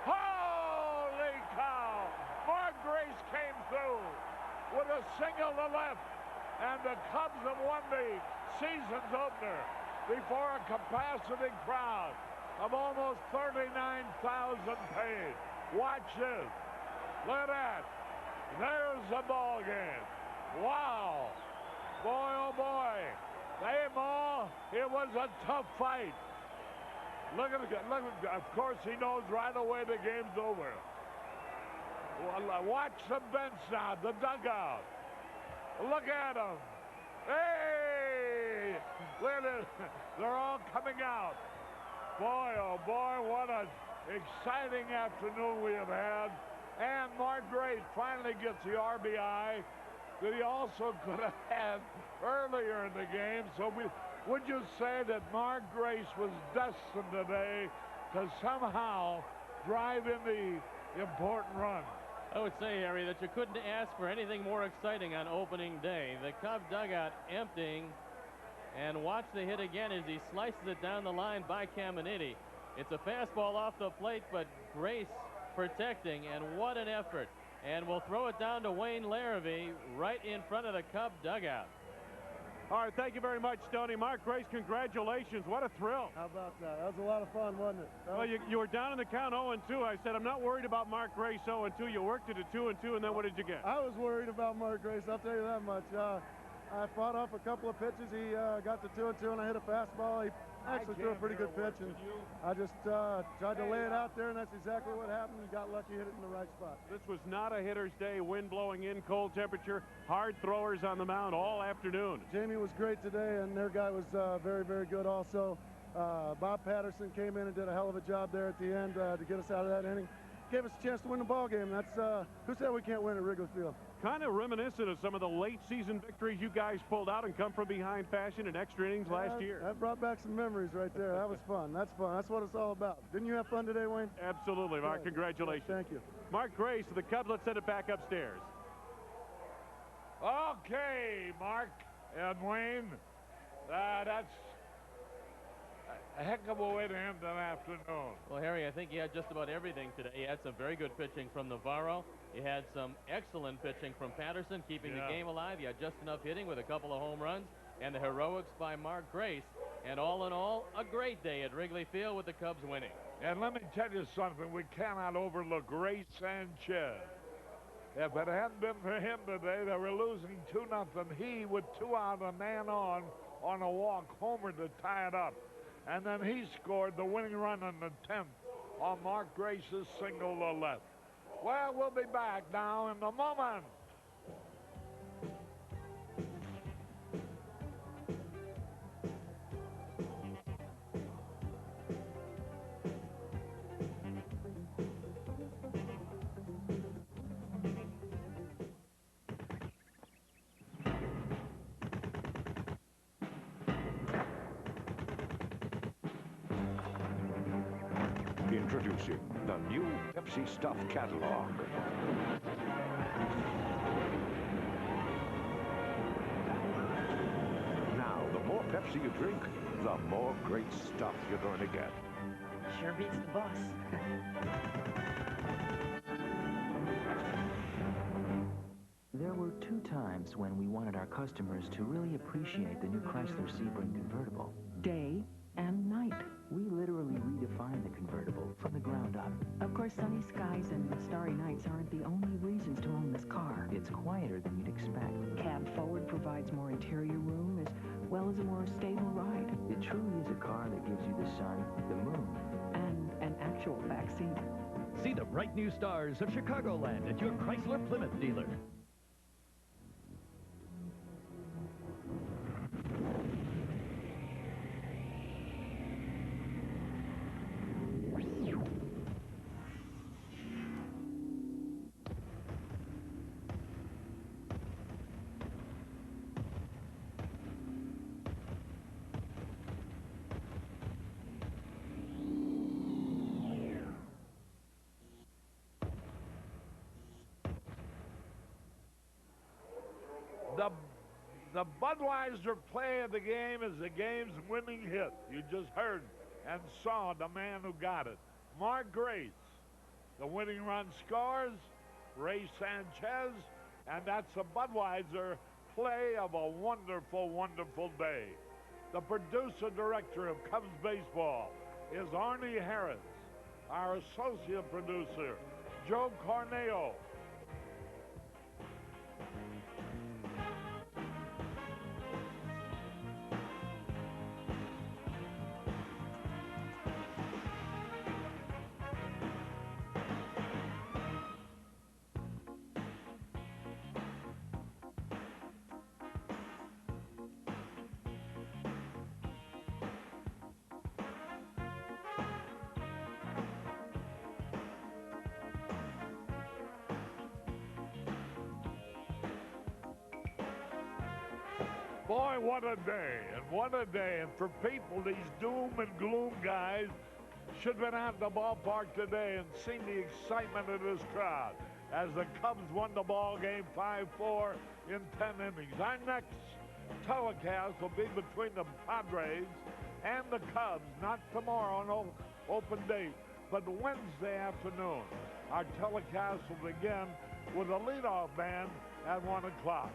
Holy cow! Mark Grace came through with a single to left, and the Cubs have won the season's opener before a capacity crowd of almost 39,000 paid. Watch this. Look at that. There's the ball game. Wow. Boy, oh boy. Hey, Ma, it was a tough fight. Look at it. Of course, he knows right away the game's over. Watch the bench now, the dugout. Look at them. Hey! Look at it. They're all coming out. Boy, oh boy, what an exciting afternoon we have had. And Mark Grace finally gets the RBI that he also could have had earlier in the game. So would you say that Mark Grace was destined today to somehow drive in the important run? I would say, Harry, that you couldn't ask for anything more exciting on opening day. The Cub dugout emptying, and watch the hit again as he slices it down the line by Caminiti. It's a fastball off the plate, but Grace protecting, and what an effort. And we'll throw it down to Wayne Larrabee right in front of the Cub dugout. All right, thank you very much, Stoney. Mark Grace, congratulations. What a thrill. How about that? That was a lot of fun, wasn't it? Well, you were down in the count 0-2. I said, I'm not worried about Mark Grace 0-2. You worked it to 2-2, and then what did you get? I was worried about Mark Grace, I'll tell you that much. I fought off a couple of pitches. He got to 2-2, and I hit a fastball. He actually threw a pretty good pitch, and I just tried to lay it out there, and that's exactly what happened. He got lucky, hit it in the right spot. This was not a hitter's day. Wind blowing in, cold temperature, hard throwers on the mound all afternoon. Jaime was great today, and their guy was very, very good also. Bob Patterson came in and did a hell of a job there at the end to get us out of that inning. Gave us a chance to win the ball game. That's who said we can't win at Wrigley Field? Kind of reminiscent of some of the late season victories you guys pulled out and come from behind fashion in extra innings last year. That brought back some memories right there. That was fun. That's fun. That's what it's all about. Didn't you have fun today, Wayne? Absolutely, Mark. Congratulations. Thank you. Mark Grace, the Cubs, let's send it back upstairs. Okay, Mark and Wayne. That's a heck of a way to end an afternoon. Well, Harry, I think he had just about everything today. He had some very good pitching from Navarro. He had some excellent pitching from Patterson, keeping the game alive. He had just enough hitting with a couple of home runs, and the heroics by Mark Grace. And all in all, a great day at Wrigley Field with the Cubs winning. And let me tell you something. We cannot overlook Ray Sanchez. If it hadn't been for him today, they were losing 2-0. He, with 2 out, a man on a walk, homered to tie it up. And then he scored the winning run in the 10th on Mark Grace's single to left. Well, we'll be back now in a moment. Introducing the new Pepsi Stuff catalog. Now, the more Pepsi you drink, the more great stuff you're going to get. Sure beats the bus. There were 2 times when we wanted our customers to really appreciate the new Chrysler Sebring convertible. Day and night. We literally redefined the convertible from the ground up. Of course, sunny skies and starry nights aren't the only reasons to own this car. It's quieter than you'd expect. Cab forward provides more interior room as well as a more stable ride. It truly is a car that gives you the sun, the moon, and an actual backseat. See the bright new stars of Chicagoland at your Chrysler Plymouth dealer. The Budweiser play of the game is the game's winning hit. You just heard and saw the man who got it, Mark Grace. The winning run scores, Ray Sanchez, and that's a Budweiser play of a wonderful, wonderful day. The producer-director of Cubs baseball is Arnie Harris. Our associate producer, Joe Corneo. Boy, what a day, and what a day. And for people, these doom and gloom guys should have been out in the ballpark today and seen the excitement of this crowd as the Cubs won the ball game 5-4 in 10 innings. Our next telecast will be between the Padres and the Cubs, not tomorrow on open date, but Wednesday afternoon. Our telecast will begin with a leadoff band at 1 o'clock.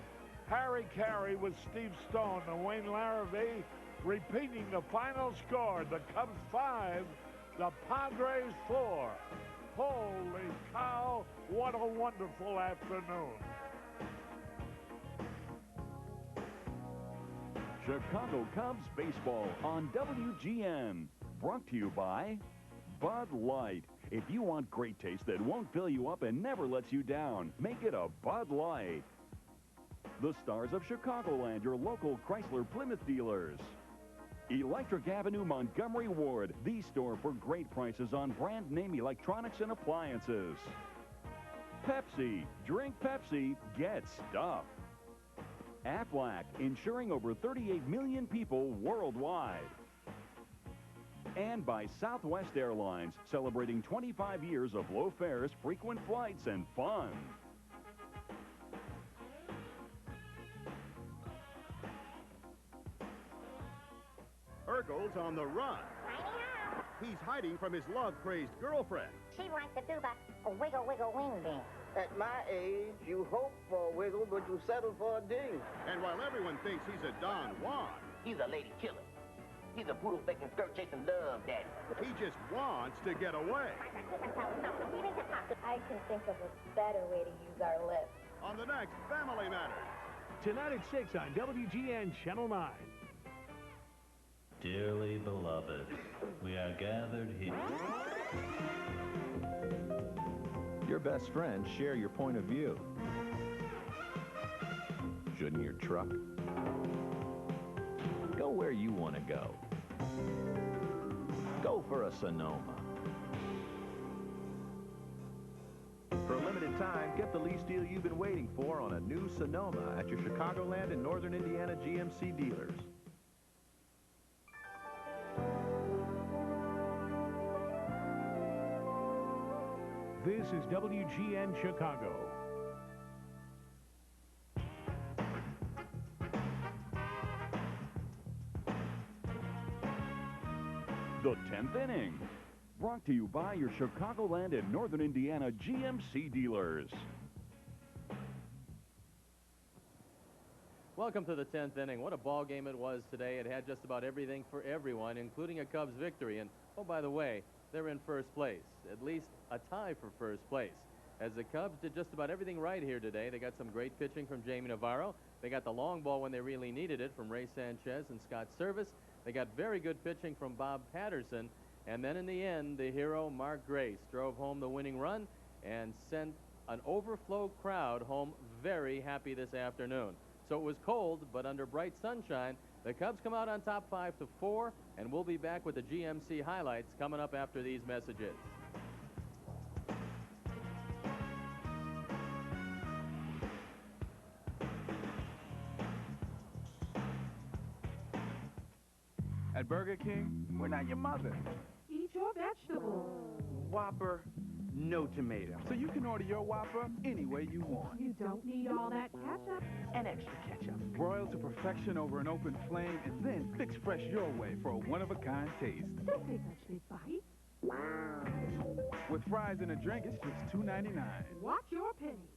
Harry Carey with Steve Stone and Wayne Larrabee repeating the final score. The Cubs 5, the Padres 4. Holy cow, what a wonderful afternoon. Chicago Cubs baseball on WGN. Brought to you by Bud Light. If you want great taste that won't fill you up and never lets you down, make it a Bud Light. The Stars of Chicagoland, your local Chrysler Plymouth dealers. Electric Avenue Montgomery Ward, the store for great prices on brand name electronics and appliances. Pepsi, drink Pepsi, get stuff. Aflac, insuring over 38 million people worldwide. And by Southwest Airlines, celebrating 25 years of low fares, frequent flights, and fun. Urkel's on the run. He's hiding from his love-crazed girlfriend. She likes to do the wiggle, wiggle, wing dance. At my age, you hope for a wiggle, but you settle for a ding. And while everyone thinks he's a Don Juan, he's a lady killer. He's a poodle-facing, skirt-chasing love daddy. He just wants to get away. I can think of a better way to use our lips. On the next Family Matters. Tonight at 6 on WGN Channel 9. Dearly beloved, we are gathered here. Your best friends share your point of view. Shouldn't your truck go where you want to go? Go for a Sonoma. For a limited time, get the lease deal you've been waiting for on a new Sonoma at your Chicagoland and Northern Indiana GMC dealers. This is WGN Chicago. The 10th inning. Brought to you by your Chicagoland and Northern Indiana GMC dealers. Welcome to the 10th inning. What a ball game it was today. It had just about everything for everyone, including a Cubs victory. And, oh, by the way, they're in first place, at least a tie for first place, as the Cubs did just about everything right here today. They got some great pitching from Jaime Navarro. They got the long ball when they really needed it from Ray Sanchez and Scott Service. They got very good pitching from Bob Patterson. And then in the end, the hero, Mark Grace, drove home the winning run and sent an overflow crowd home very happy this afternoon. So it was cold, but under bright sunshine, the Cubs come out on top 5-4, and we'll be back with the GMC highlights coming up after these messages. At Burger King, we're not your mother. Eat your vegetables. Whopper, no tomato. So you can order your Whopper any way you want. You don't need all that ketchup. And extra ketchup. Broiled to perfection over an open flame and then fix fresh your way for a one-of-a-kind taste. With fries and a drink, it's just $2.99. Watch your penny.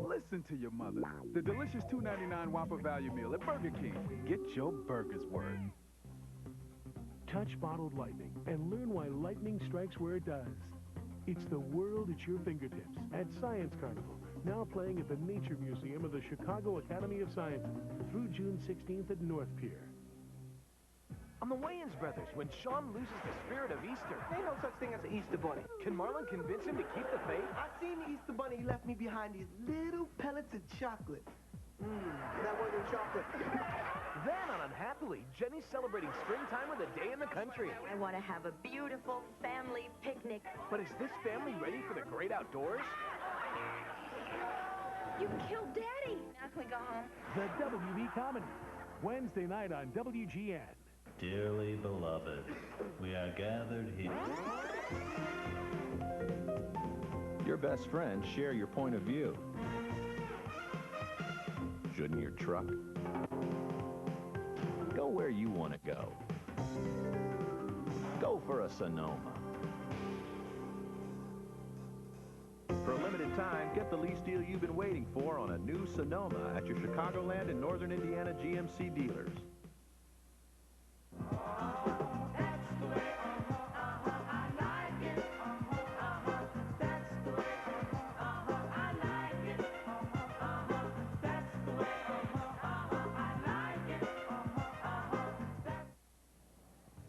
Listen to your mother. The delicious $2.99 Whopper value meal at Burger King. Get your burger's worth. Touch bottled lightning and learn why lightning strikes where it does. It's the world at your fingertips at Science Carnival, now playing at the Nature Museum of the Chicago Academy of Sciences through June 16th at North Pier. On the Wayans brothers, when Sean loses the spirit of Easter. Ain't no such thing as an Easter bunny. Can Marlon convince him to keep the faith? I seen the Easter bunny. He left me behind these little pellets of chocolate. That wasn't chocolate. Then, on Unhappily, Jenny's celebrating springtime with a day in the country. I want to have a beautiful family picnic. But is this family ready for the great outdoors? You killed Daddy. Now can we go home? The WB Comedy, Wednesday night on WGN. Dearly beloved, we are gathered here. Your best friends share your point of view. Shouldn't your truck go where you want to go? Go for a Sonoma. For a limited time, get the lease deal you've been waiting for on a new Sonoma at your Chicagoland and Northern Indiana GMC dealers.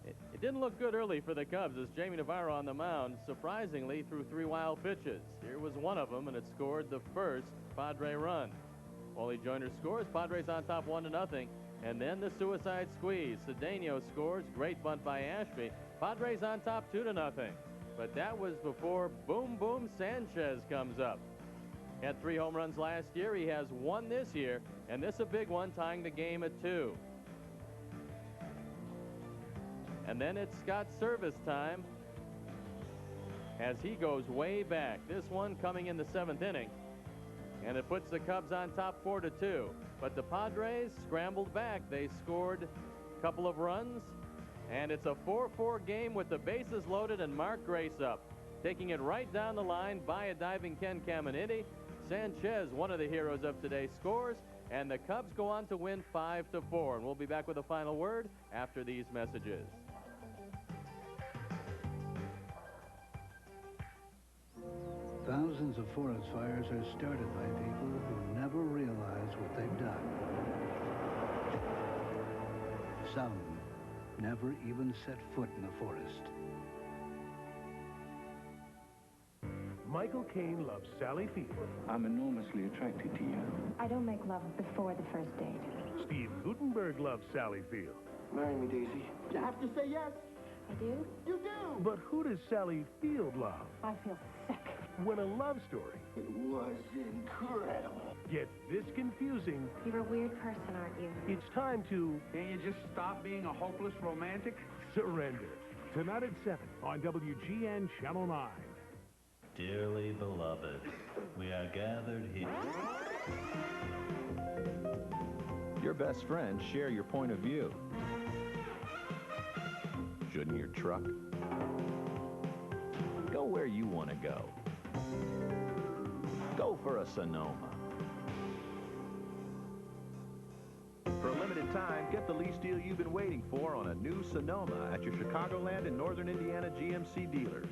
It didn't look good early for the Cubs as Jaime Navarro on the mound surprisingly threw 3 wild pitches. Here was one of them, and it scored the first Padre run. Wally Joyner scores, Padres on top 1-0, and then the suicide squeeze. Cedeno scores, great bunt by Ashby. Padres on top 2-0. But that was before Boom Boom Sanchez comes up. Had 3 home runs last year. He has 1 this year, and this a big one, tying the game at 2. And then it's Scott Service time as he goes way back. This one coming in the 7th inning. And it puts the Cubs on top 4-2. But the Padres scrambled back. They scored a couple of runs. And it's a 4-4 game with the bases loaded and Mark Grace up. Taking it right down the line by a diving Ken Caminiti. Sanchez, one of the heroes of today, scores. And the Cubs go on to win 5-4. And we'll be back with a final word after these messages. Thousands of forest fires are started by people who never realize what they've done. Some never even set foot in the forest. Michael Caine loves Sally Field. I'm enormously attracted to you. I don't make love before the first date. Steve Gutenberg loves Sally Field. Marry me, Daisy. You have to say yes. I do? You do. But who does Sally Field love? I feel sick. When a love story It was incredible. gets this confusing, You're a weird person, aren't you? it's time to Can you just stop being a hopeless romantic? surrender. Tonight at 7 on WGN Channel 9. Dearly beloved, we are gathered here. Your best friends share your point of view. Shouldn't your truck go where you want to go? Go for a Sonoma. For a limited time, get the lease deal you've been waiting for on a new Sonoma at your Chicagoland and Northern Indiana GMC dealers.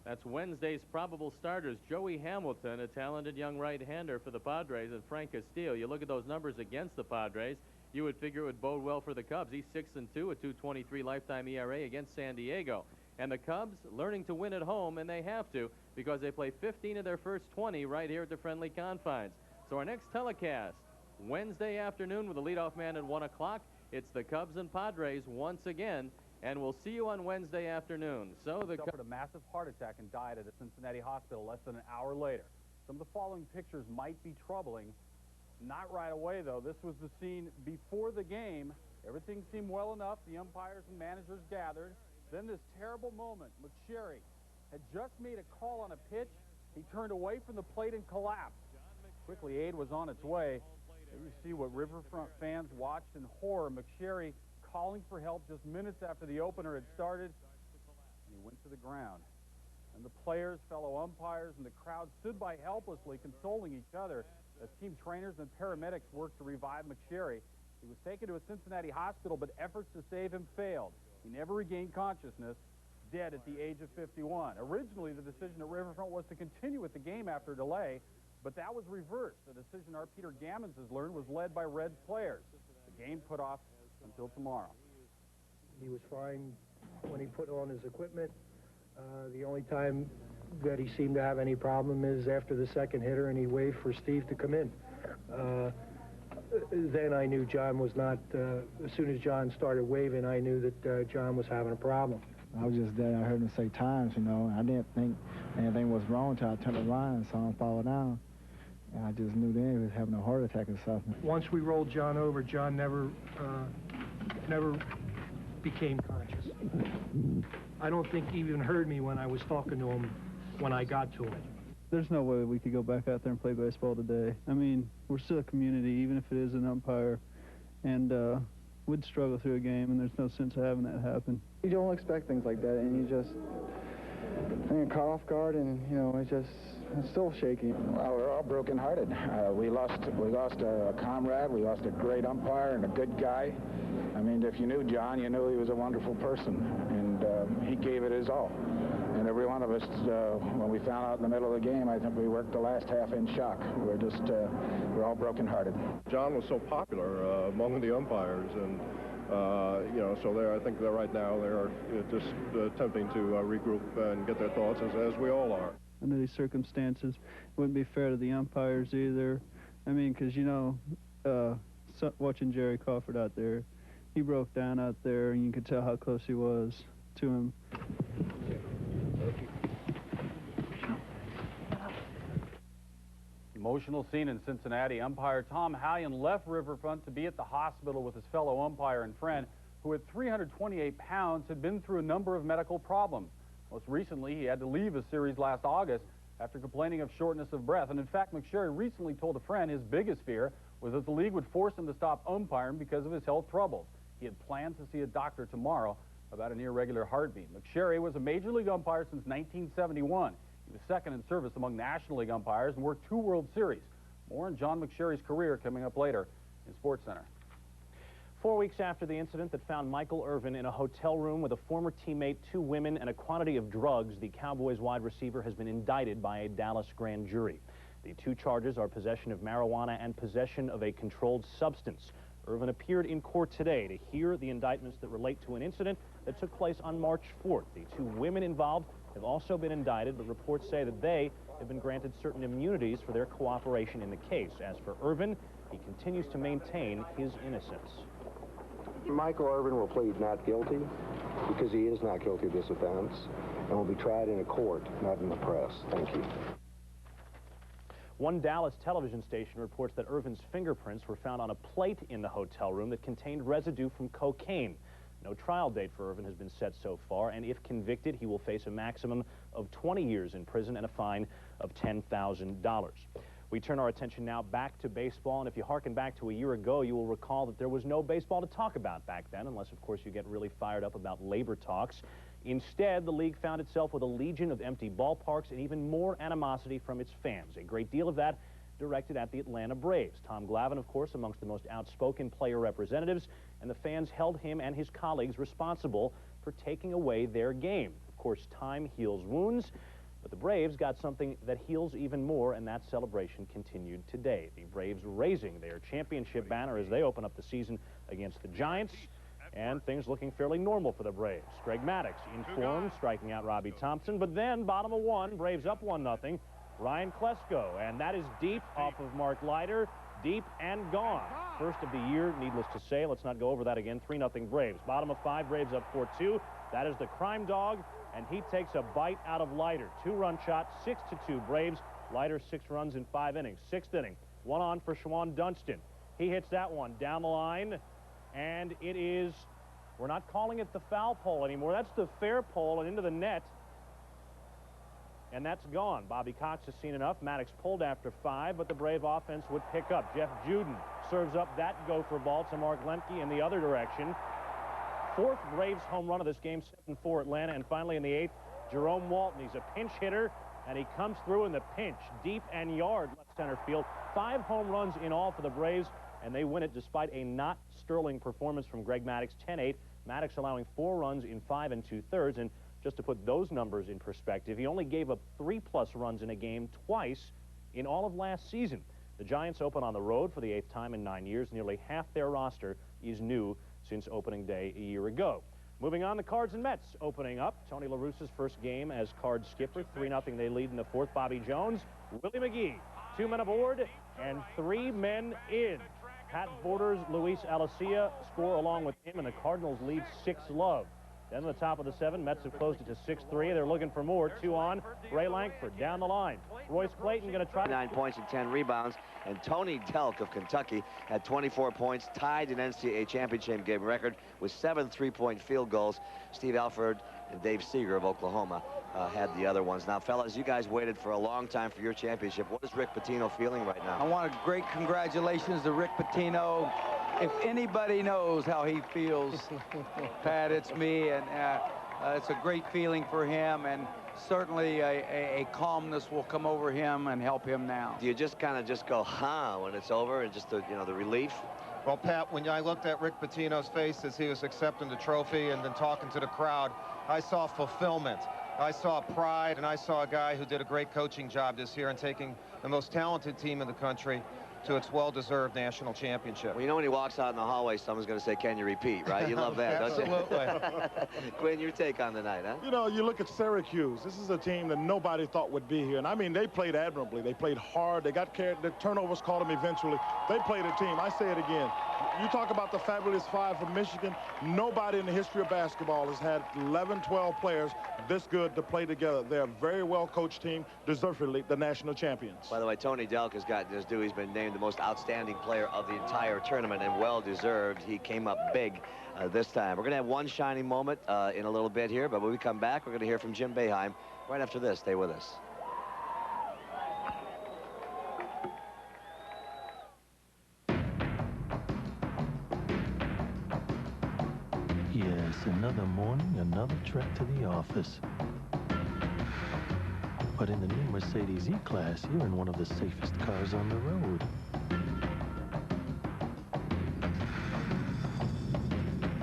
That's Wednesday's probable starters. Joey Hamilton, a talented young right-hander for the Padres, and Frank Castillo. You look at those numbers against the Padres, you would figure it would bode well for the Cubs. He's 6-2, a .223 lifetime ERA against San Diego. And the Cubs learning to win at home, and they have to, because they play 15 of their first 20 right here at the friendly confines. So our next telecast, Wednesday afternoon with the leadoff man at 1 o'clock. It's the Cubs and Padres once again And we'll see you on Wednesday afternoon. So the suffered a massive heart attack and died at a Cincinnati hospital less than an hour later. Some of the following pictures might be troubling. Not right away, though. This was the scene before the game. Everything seemed well enough. The umpires and managers gathered. Then this terrible moment. McSherry had just made a call on a pitch. He turned away from the plate and collapsed. Quickly, aid was on its way. There you see what Riverfront fans watched in horror. McSherry calling for help just minutes after the opener had started. And he went to the ground. And the players, fellow umpires, and the crowd stood by helplessly, consoling each other as team trainers and paramedics worked to revive McSherry. He was taken to a Cincinnati hospital, but efforts to save him failed. He never regained consciousness, dead at the age of 51. Originally, the decision at Riverfront was to continue with the game after a delay, but that was reversed. The decision our Peter Gammons has learned was led by Reds players. The game put off until tomorrow. He was fine when he put on his equipment. The only time that he seemed to have any problem is after the second hitter and he waved for Steve to come in. Then I knew John was not, as soon as John started waving, I knew that John was having a problem. I was just there. I heard him say times, you know. I didn't think anything was wrong until I turned the line and saw him fall down. And I just knew then he was having a heart attack or something. Once we rolled John over, John never became conscious. I don't think he even heard me when I was talking to him when I got to him. There's no way we could go back out there and play baseball today. I mean, we're still a community, even if it is an umpire, and we'd struggle through a game, and there's no sense of having that happen. You don't expect things like that, and you just get caught off guard, and, you know, it's still shaky. Well, we're all broken-hearted. We lost a comrade, we lost a great umpire and a good guy. I mean, if you knew John, you knew he was a wonderful person, and he gave it his all. And every one of us, when we found out in the middle of the game, I think we worked the last half in shock. We're all broken-hearted. John was so popular among the umpires, and you know, so I think that right now they're just attempting to regroup and get their thoughts, as we all are. Under these circumstances, it wouldn't be fair to the umpires either. I mean, because, you know, watching Jerry Crawford out there, he broke down out there, and you could tell how close he was to him. Emotional scene in Cincinnati. Umpire Tom Hallion left Riverfront to be at the hospital with his fellow umpire and friend, who at 328 pounds had been through a number of medical problems. Most recently, he had to leave a series last August after complaining of shortness of breath. And in fact, McSherry recently told a friend his biggest fear was that the league would force him to stop umpiring because of his health troubles. He had plans to see a doctor tomorrow about an irregular heartbeat. McSherry was a major league umpire since 1971. He was second in service among National League umpires and worked 2 World Series. More on John McSherry's career coming up later in SportsCenter. 4 weeks after the incident that found Michael Irvin in a hotel room with a former teammate, 2 women, and a quantity of drugs, the Cowboys wide receiver has been indicted by a Dallas grand jury. The 2 charges are possession of marijuana and possession of a controlled substance. Irvin appeared in court today to hear the indictments that relate to an incident that took place on March 4th. The 2 women involved have also been indicted, but reports say that they have been granted certain immunities for their cooperation in the case. As for Irvin, he continues to maintain his innocence. Michael Irvin will plead not guilty because he is not guilty of this offense and will be tried in a court, not in the press. Thank you. One Dallas television station reports that Irvin's fingerprints were found on a plate in the hotel room that contained residue from cocaine. No trial date for Irvin has been set so far, and if convicted, he will face a maximum of 20 years in prison and a fine of $10,000. We turn our attention now back to baseball, and if you harken back to a year ago, you will recall that there was no baseball to talk about back then, unless, of course, you get really fired up about labor talks. Instead, the league found itself with a legion of empty ballparks and even more animosity from its fans. A great deal of that directed at the Atlanta Braves. Tom Glavine, of course, amongst the most outspoken player representatives, and the fans held him and his colleagues responsible for taking away their game. Of course, time heals wounds, but the Braves got something that heals even more, and that celebration continued today. The Braves raising their championship banner as they open up the season against the Giants, and things looking fairly normal for the Braves. Greg Maddux in form, striking out Robbie Thompson, but then bottom of 1, Braves up 1-0. Ryan Klesko, and that is deep off of Mark Leiter, deep and gone. First of the year, needless to say. Let's not go over that again. 3-0 Braves. Bottom of 5, Braves up 4-2. That is the crime dog, and he takes a bite out of Leiter. 2-run shot, 6-2 Braves. Leiter 6 runs in 5 innings. 6th inning, 1 on for Shawan Dunston. He hits that one down the line, and it is, we're not calling it the foul pole anymore. That's the fair pole and into the net. And that's gone. Bobby Cox has seen enough. Maddox pulled after 5, but the Brave offense would pick up. Jeff Juden serves up that gopher ball to Mark Lemke in the other direction. 4th Braves home run of this game, 7-4 Atlanta. And finally in the 8th, Jerome Walton. He's a pinch hitter, and he comes through in the pinch. Deep and yard left center field. 5 home runs in all for the Braves, and they win it despite a not sterling performance from Greg Maddux. 10-8. Maddux allowing 4 runs in 5 2/3. And just to put those numbers in perspective, he only gave up 3+ runs in a game twice in all of last season. The Giants open on the road for the 8th time in 9 years. Nearly half their roster is new since opening day a year ago. Moving on, the Cards and Mets opening up. Tony La Russa's first game as Cards skipper. 3-0 they lead in the 4th. Bobby Jones, Willie McGee, 2 men aboard and 3 men in. Pat Borders, Luis Alicia score along with him, and the Cardinals lead 6-love. Then on the top of the 7, Mets have closed it to 6-3. They're looking for more. 2 on. Ray Lankford down the line. Royce Clayton going to try 9 points and 10 rebounds. And Tony Delk of Kentucky had 24 points, tied an NCAA championship game record with 7 3-point field goals. Steve Alford and Dave Seeger of Oklahoma had the other ones. Now, fellas, you guys waited for a long time for your championship. What is Rick Pitino feeling right now? I want a great congratulations to Rick Pitino. If anybody knows how he feels, Pat, it's me, and it's a great feeling for him, and certainly a calmness will come over him and help him now. Do you just kind of go, huh, when it's over, and just the, you know, the relief? Well, Pat, when I looked at Rick Pitino's face as he was accepting the trophy and then talking to the crowd, I saw fulfillment. I saw pride, and I saw a guy who did a great coaching job this year in taking the most talented team in the country to its well-deserved national championship. Well, you know when he walks out in the hallway, someone's going to say, "Can you repeat?" Right? You love that, don't you? Absolutely. Quinn, your take on the night, huh? You know, you look at Syracuse. This is a team that nobody thought would be here. And, I mean, they played admirably. They played hard. They got carried. The turnovers caught them eventually. They played a team. I say it again. You talk about the Fabulous 5 from Michigan. Nobody in the history of basketball has had 11, 12 players this good to play together. They're a very well-coached team, deservedly the national champions. By the way, Tony Delk has gotten his due. He's been named the most outstanding player of the entire tournament, and well-deserved. He came up big this time. We're going to have one shining moment in a little bit here, but when we come back, we're going to hear from Jim Boeheim right after this. Stay with us. Yes, another morning, another trek to the office. But in the new Mercedes E-Class, you're in one of the safest cars on the road.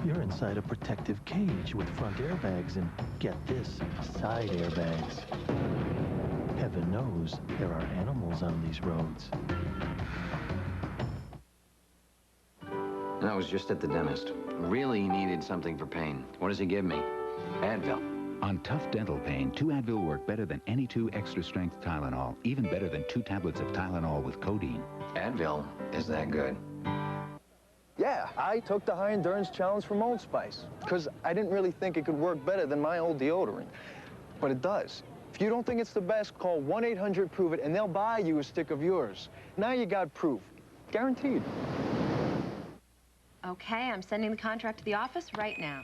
You're inside a protective cage with front airbags and, get this, side airbags. Heaven knows there are animals on these roads. I was just at the dentist. Really needed something for pain. What does he give me? Advil. On tough dental pain, 2 Advil work better than any 2 extra-strength Tylenol. Even better than 2 tablets of Tylenol with codeine. Advil is that good. Yeah, I took the High Endurance Challenge from Old Spice because I didn't really think it could work better than my old deodorant. But it does. If you don't think it's the best, call 1-800-PROVE-IT and they'll buy you a stick of yours. Now you got proof. Guaranteed. Okay, I'm sending the contract to the office right now.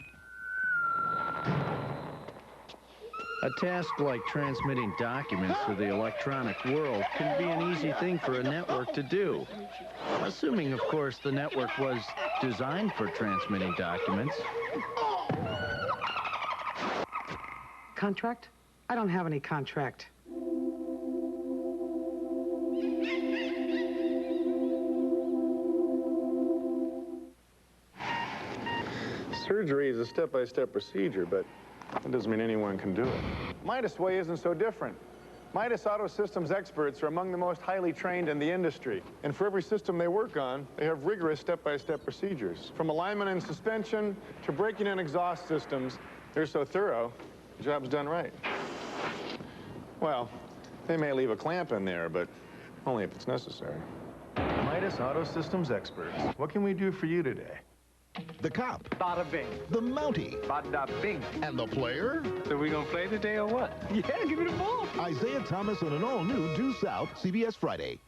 A task like transmitting documents through the electronic world can be an easy thing for a network to do. Assuming, of course, the network was designed for transmitting documents. Contract? I don't have any contract. Surgery is a step-by-step procedure, but that doesn't mean anyone can do it. Midas Way isn't so different. Midas Auto Systems experts are among the most highly trained in the industry. And for every system they work on, they have rigorous step-by-step procedures. From alignment and suspension to braking and exhaust systems, they're so thorough, the job's done right. Well, they may leave a clamp in there, but only if it's necessary. Midas Auto Systems experts. What can we do for you today? The cop. Bada bing. The Mountie. Bada bing. And the player? So we gonna play today or what? Yeah, give me the ball. Isaiah Thomas on an all-new Due South, CBS Friday.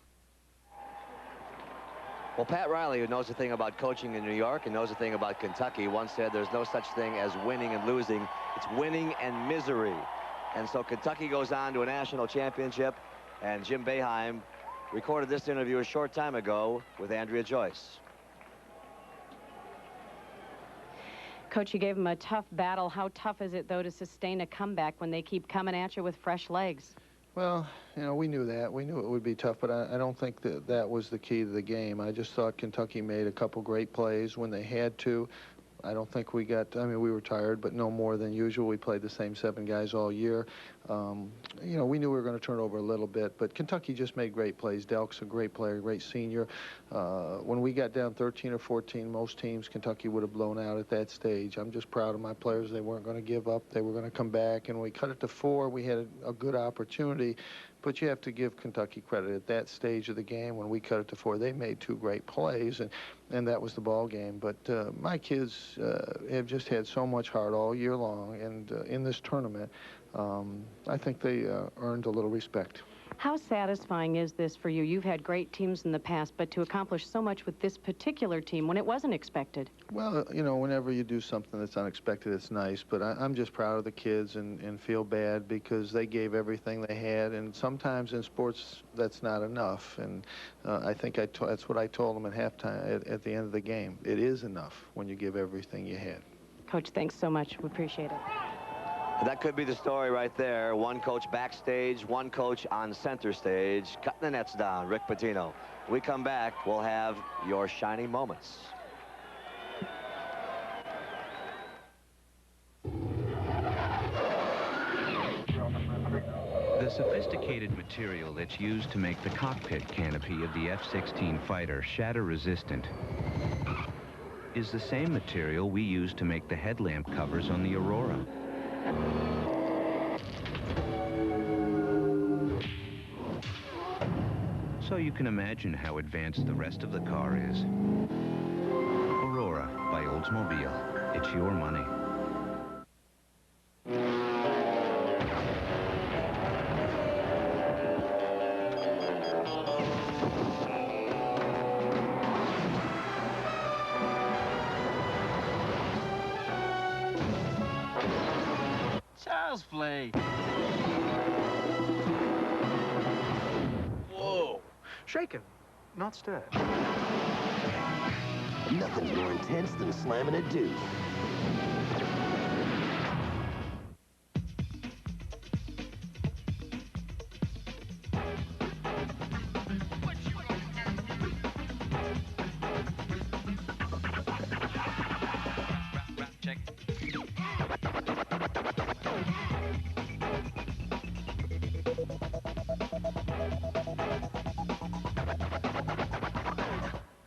Well, Pat Riley, who knows a thing about coaching in New York and knows a thing about Kentucky, once said there's no such thing as winning and losing. It's winning and misery. And so Kentucky goes on to a national championship, and Jim Boeheim recorded this interview a short time ago with Andrea Joyce. Coach, you gave them a tough battle. How tough is it, though, to sustain a comeback when they keep coming at you with fresh legs? Well, you know, we knew that. We knew it would be tough, but I don't think that was the key to the game. I just thought Kentucky made a couple great plays when they had to. I don't think we got, I mean, we were tired, but no more than usual. We played the same 7 guys all year. You know, we knew we were going to turn over a little bit, but Kentucky just made great plays. Delk's a great player, great senior. When we got down 13 or 14, most teams, Kentucky would have blown out at that stage. I'm just proud of my players. They weren't going to give up. They were going to come back, and we cut it to 4. We had a good opportunity, but you have to give Kentucky credit. At that stage of the game, when we cut it to 4, they made 2 great plays, and that was the ball game. But my kids have just had so much heart all year long, and in this tournament, I think they earned a little respect. How satisfying is this for you? You've had great teams in the past, but to accomplish so much with this particular team when it wasn't expected? Well, you know, whenever you do something that's unexpected, it's nice, but I'm just proud of the kids and feel bad because they gave everything they had, and sometimes in sports that's not enough, and I think that's what I told them at halftime, at the end of the game. It is enough when you give everything you had. Coach, thanks so much. We appreciate it. That could be the story right there. One coach backstage, one coach on center stage, cutting the nets down, Rick Pitino. When we come back, we'll have your shining moments. The sophisticated material that's used to make the cockpit canopy of the F-16 fighter shatter-resistant is the same material we use to make the headlamp covers on the Aurora. So you can imagine how advanced the rest of the car is. Aurora by Oldsmobile. It's your money. Child's play. Whoa. Shaken, not stirred. Nothing's more intense than slamming a deuce.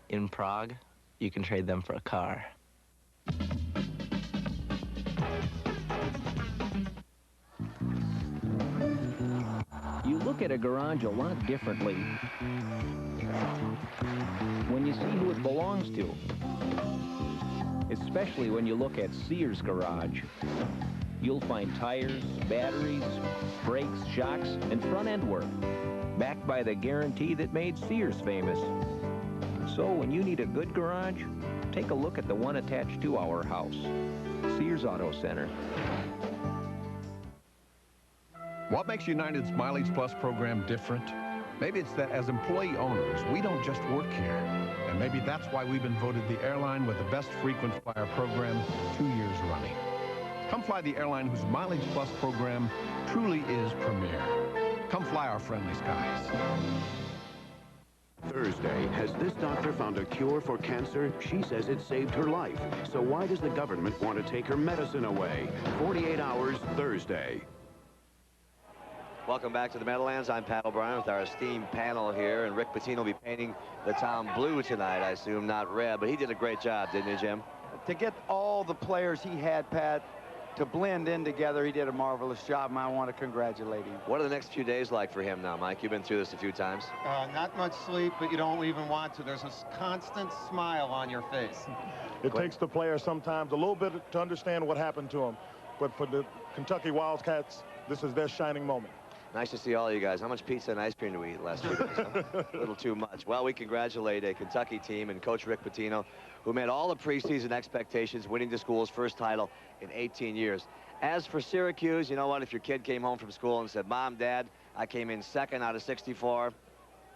In Prague, you can trade them for a car. You look at a garage a lot differently when you see who it belongs to, especially when you look at Sears Garage. You'll find tires, batteries, brakes, shocks, and front-end work, backed by the guarantee that made Sears famous. So when you need a good garage, take a look at the one attached to our house, Sears Auto Center. What makes United's Mileage Plus program different? Maybe it's that as employee owners, we don't just work here. And maybe that's why we've been voted the airline with the best frequent flyer program 2 years running. Come fly the airline whose Mileage Plus program truly is premier. Come fly our friendly skies. Thursday, has this doctor found a cure for cancer? She says it saved her life. So why does the government want to take her medicine away? 48 Hours, Thursday. Welcome back to the Meadowlands. I'm Pat O'Brien with our esteemed panel here, and Rick Pitino will be painting the town blue tonight, I assume, not red, but he did a great job, didn't he, Jim? To get all the players he had, Pat, to blend in together. He did a marvelous job, and I want to congratulate him. What are the next few days like for him now, Mike? You've been through this a few times. Not much sleep, but you don't even want to. There's a constant smile on your face. It takes the player sometimes a little bit to understand what happened to him. But for the Kentucky Wildcats, this is their shining moment. Nice to see all you guys. How much pizza and ice cream do we eat last few days? Huh? A little too much. Well, we congratulate a Kentucky team and Coach Rick Pitino, who met all the preseason expectations, winning the school's first title in 18 years. As for Syracuse, you know what? If your kid came home from school and said, Mom, Dad, I came in second out of 64,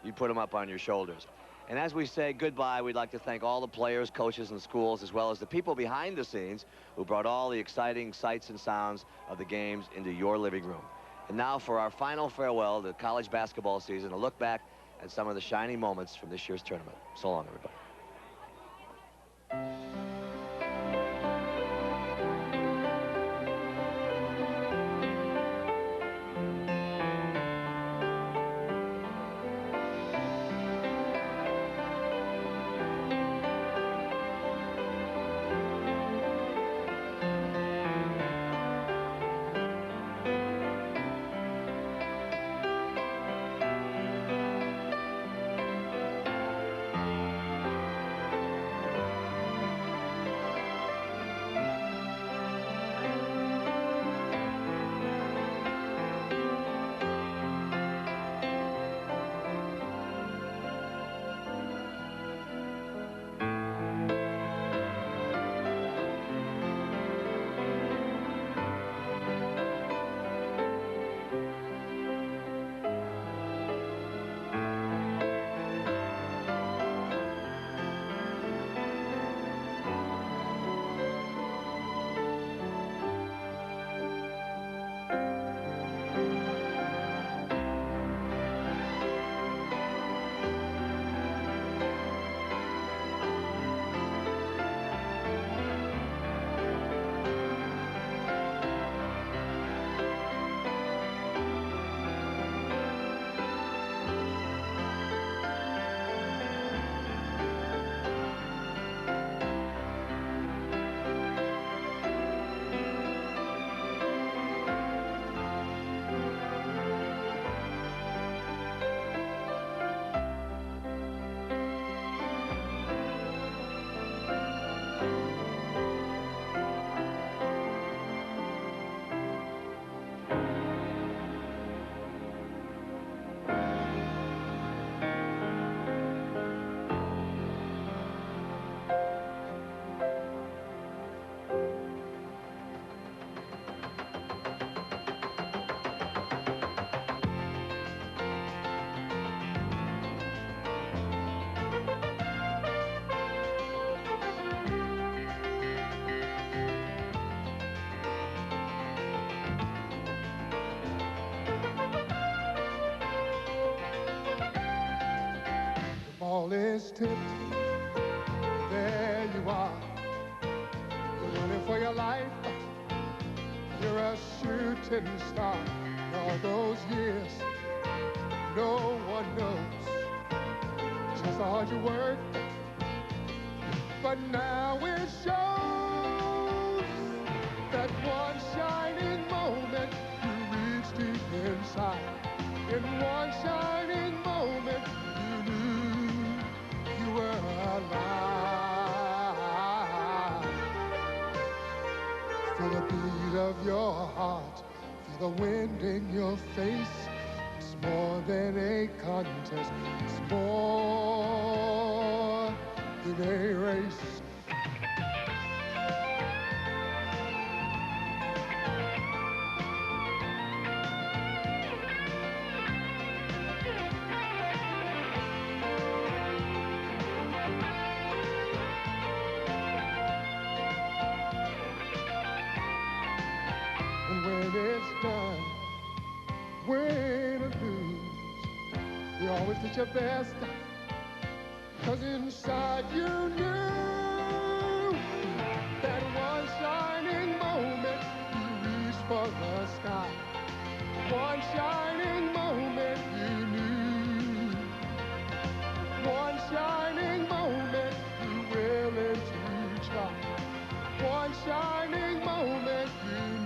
you'd put him up on your shoulders. And as we say goodbye, we'd like to thank all the players, coaches, and schools, as well as the people behind the scenes who brought all the exciting sights and sounds of the games into your living room. And now for our final farewell to the college basketball season, a look back at some of the shining moments from this year's tournament. So long, everybody. Ball is tipped, there you are. You're running for your life, you're a shooting star. And all those years, no one knows just how hard you work, but now it shows that one shining moment you reach deep inside. In one shining moment, you knew you were alive. Feel the beat of your heart, feel the wind in your face. It's more than a contest, it's more than a race. It's done, win or lose, you always did your best, 'cause inside you knew that one shining moment you reached for the sky. One shining moment you knew, one shining moment you willing to try. One shining moment you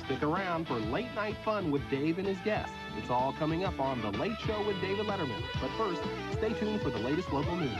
Stick around for late night fun with Dave and his guests. It's all coming up on The Late Show with David Letterman. But first, stay tuned for the latest local news.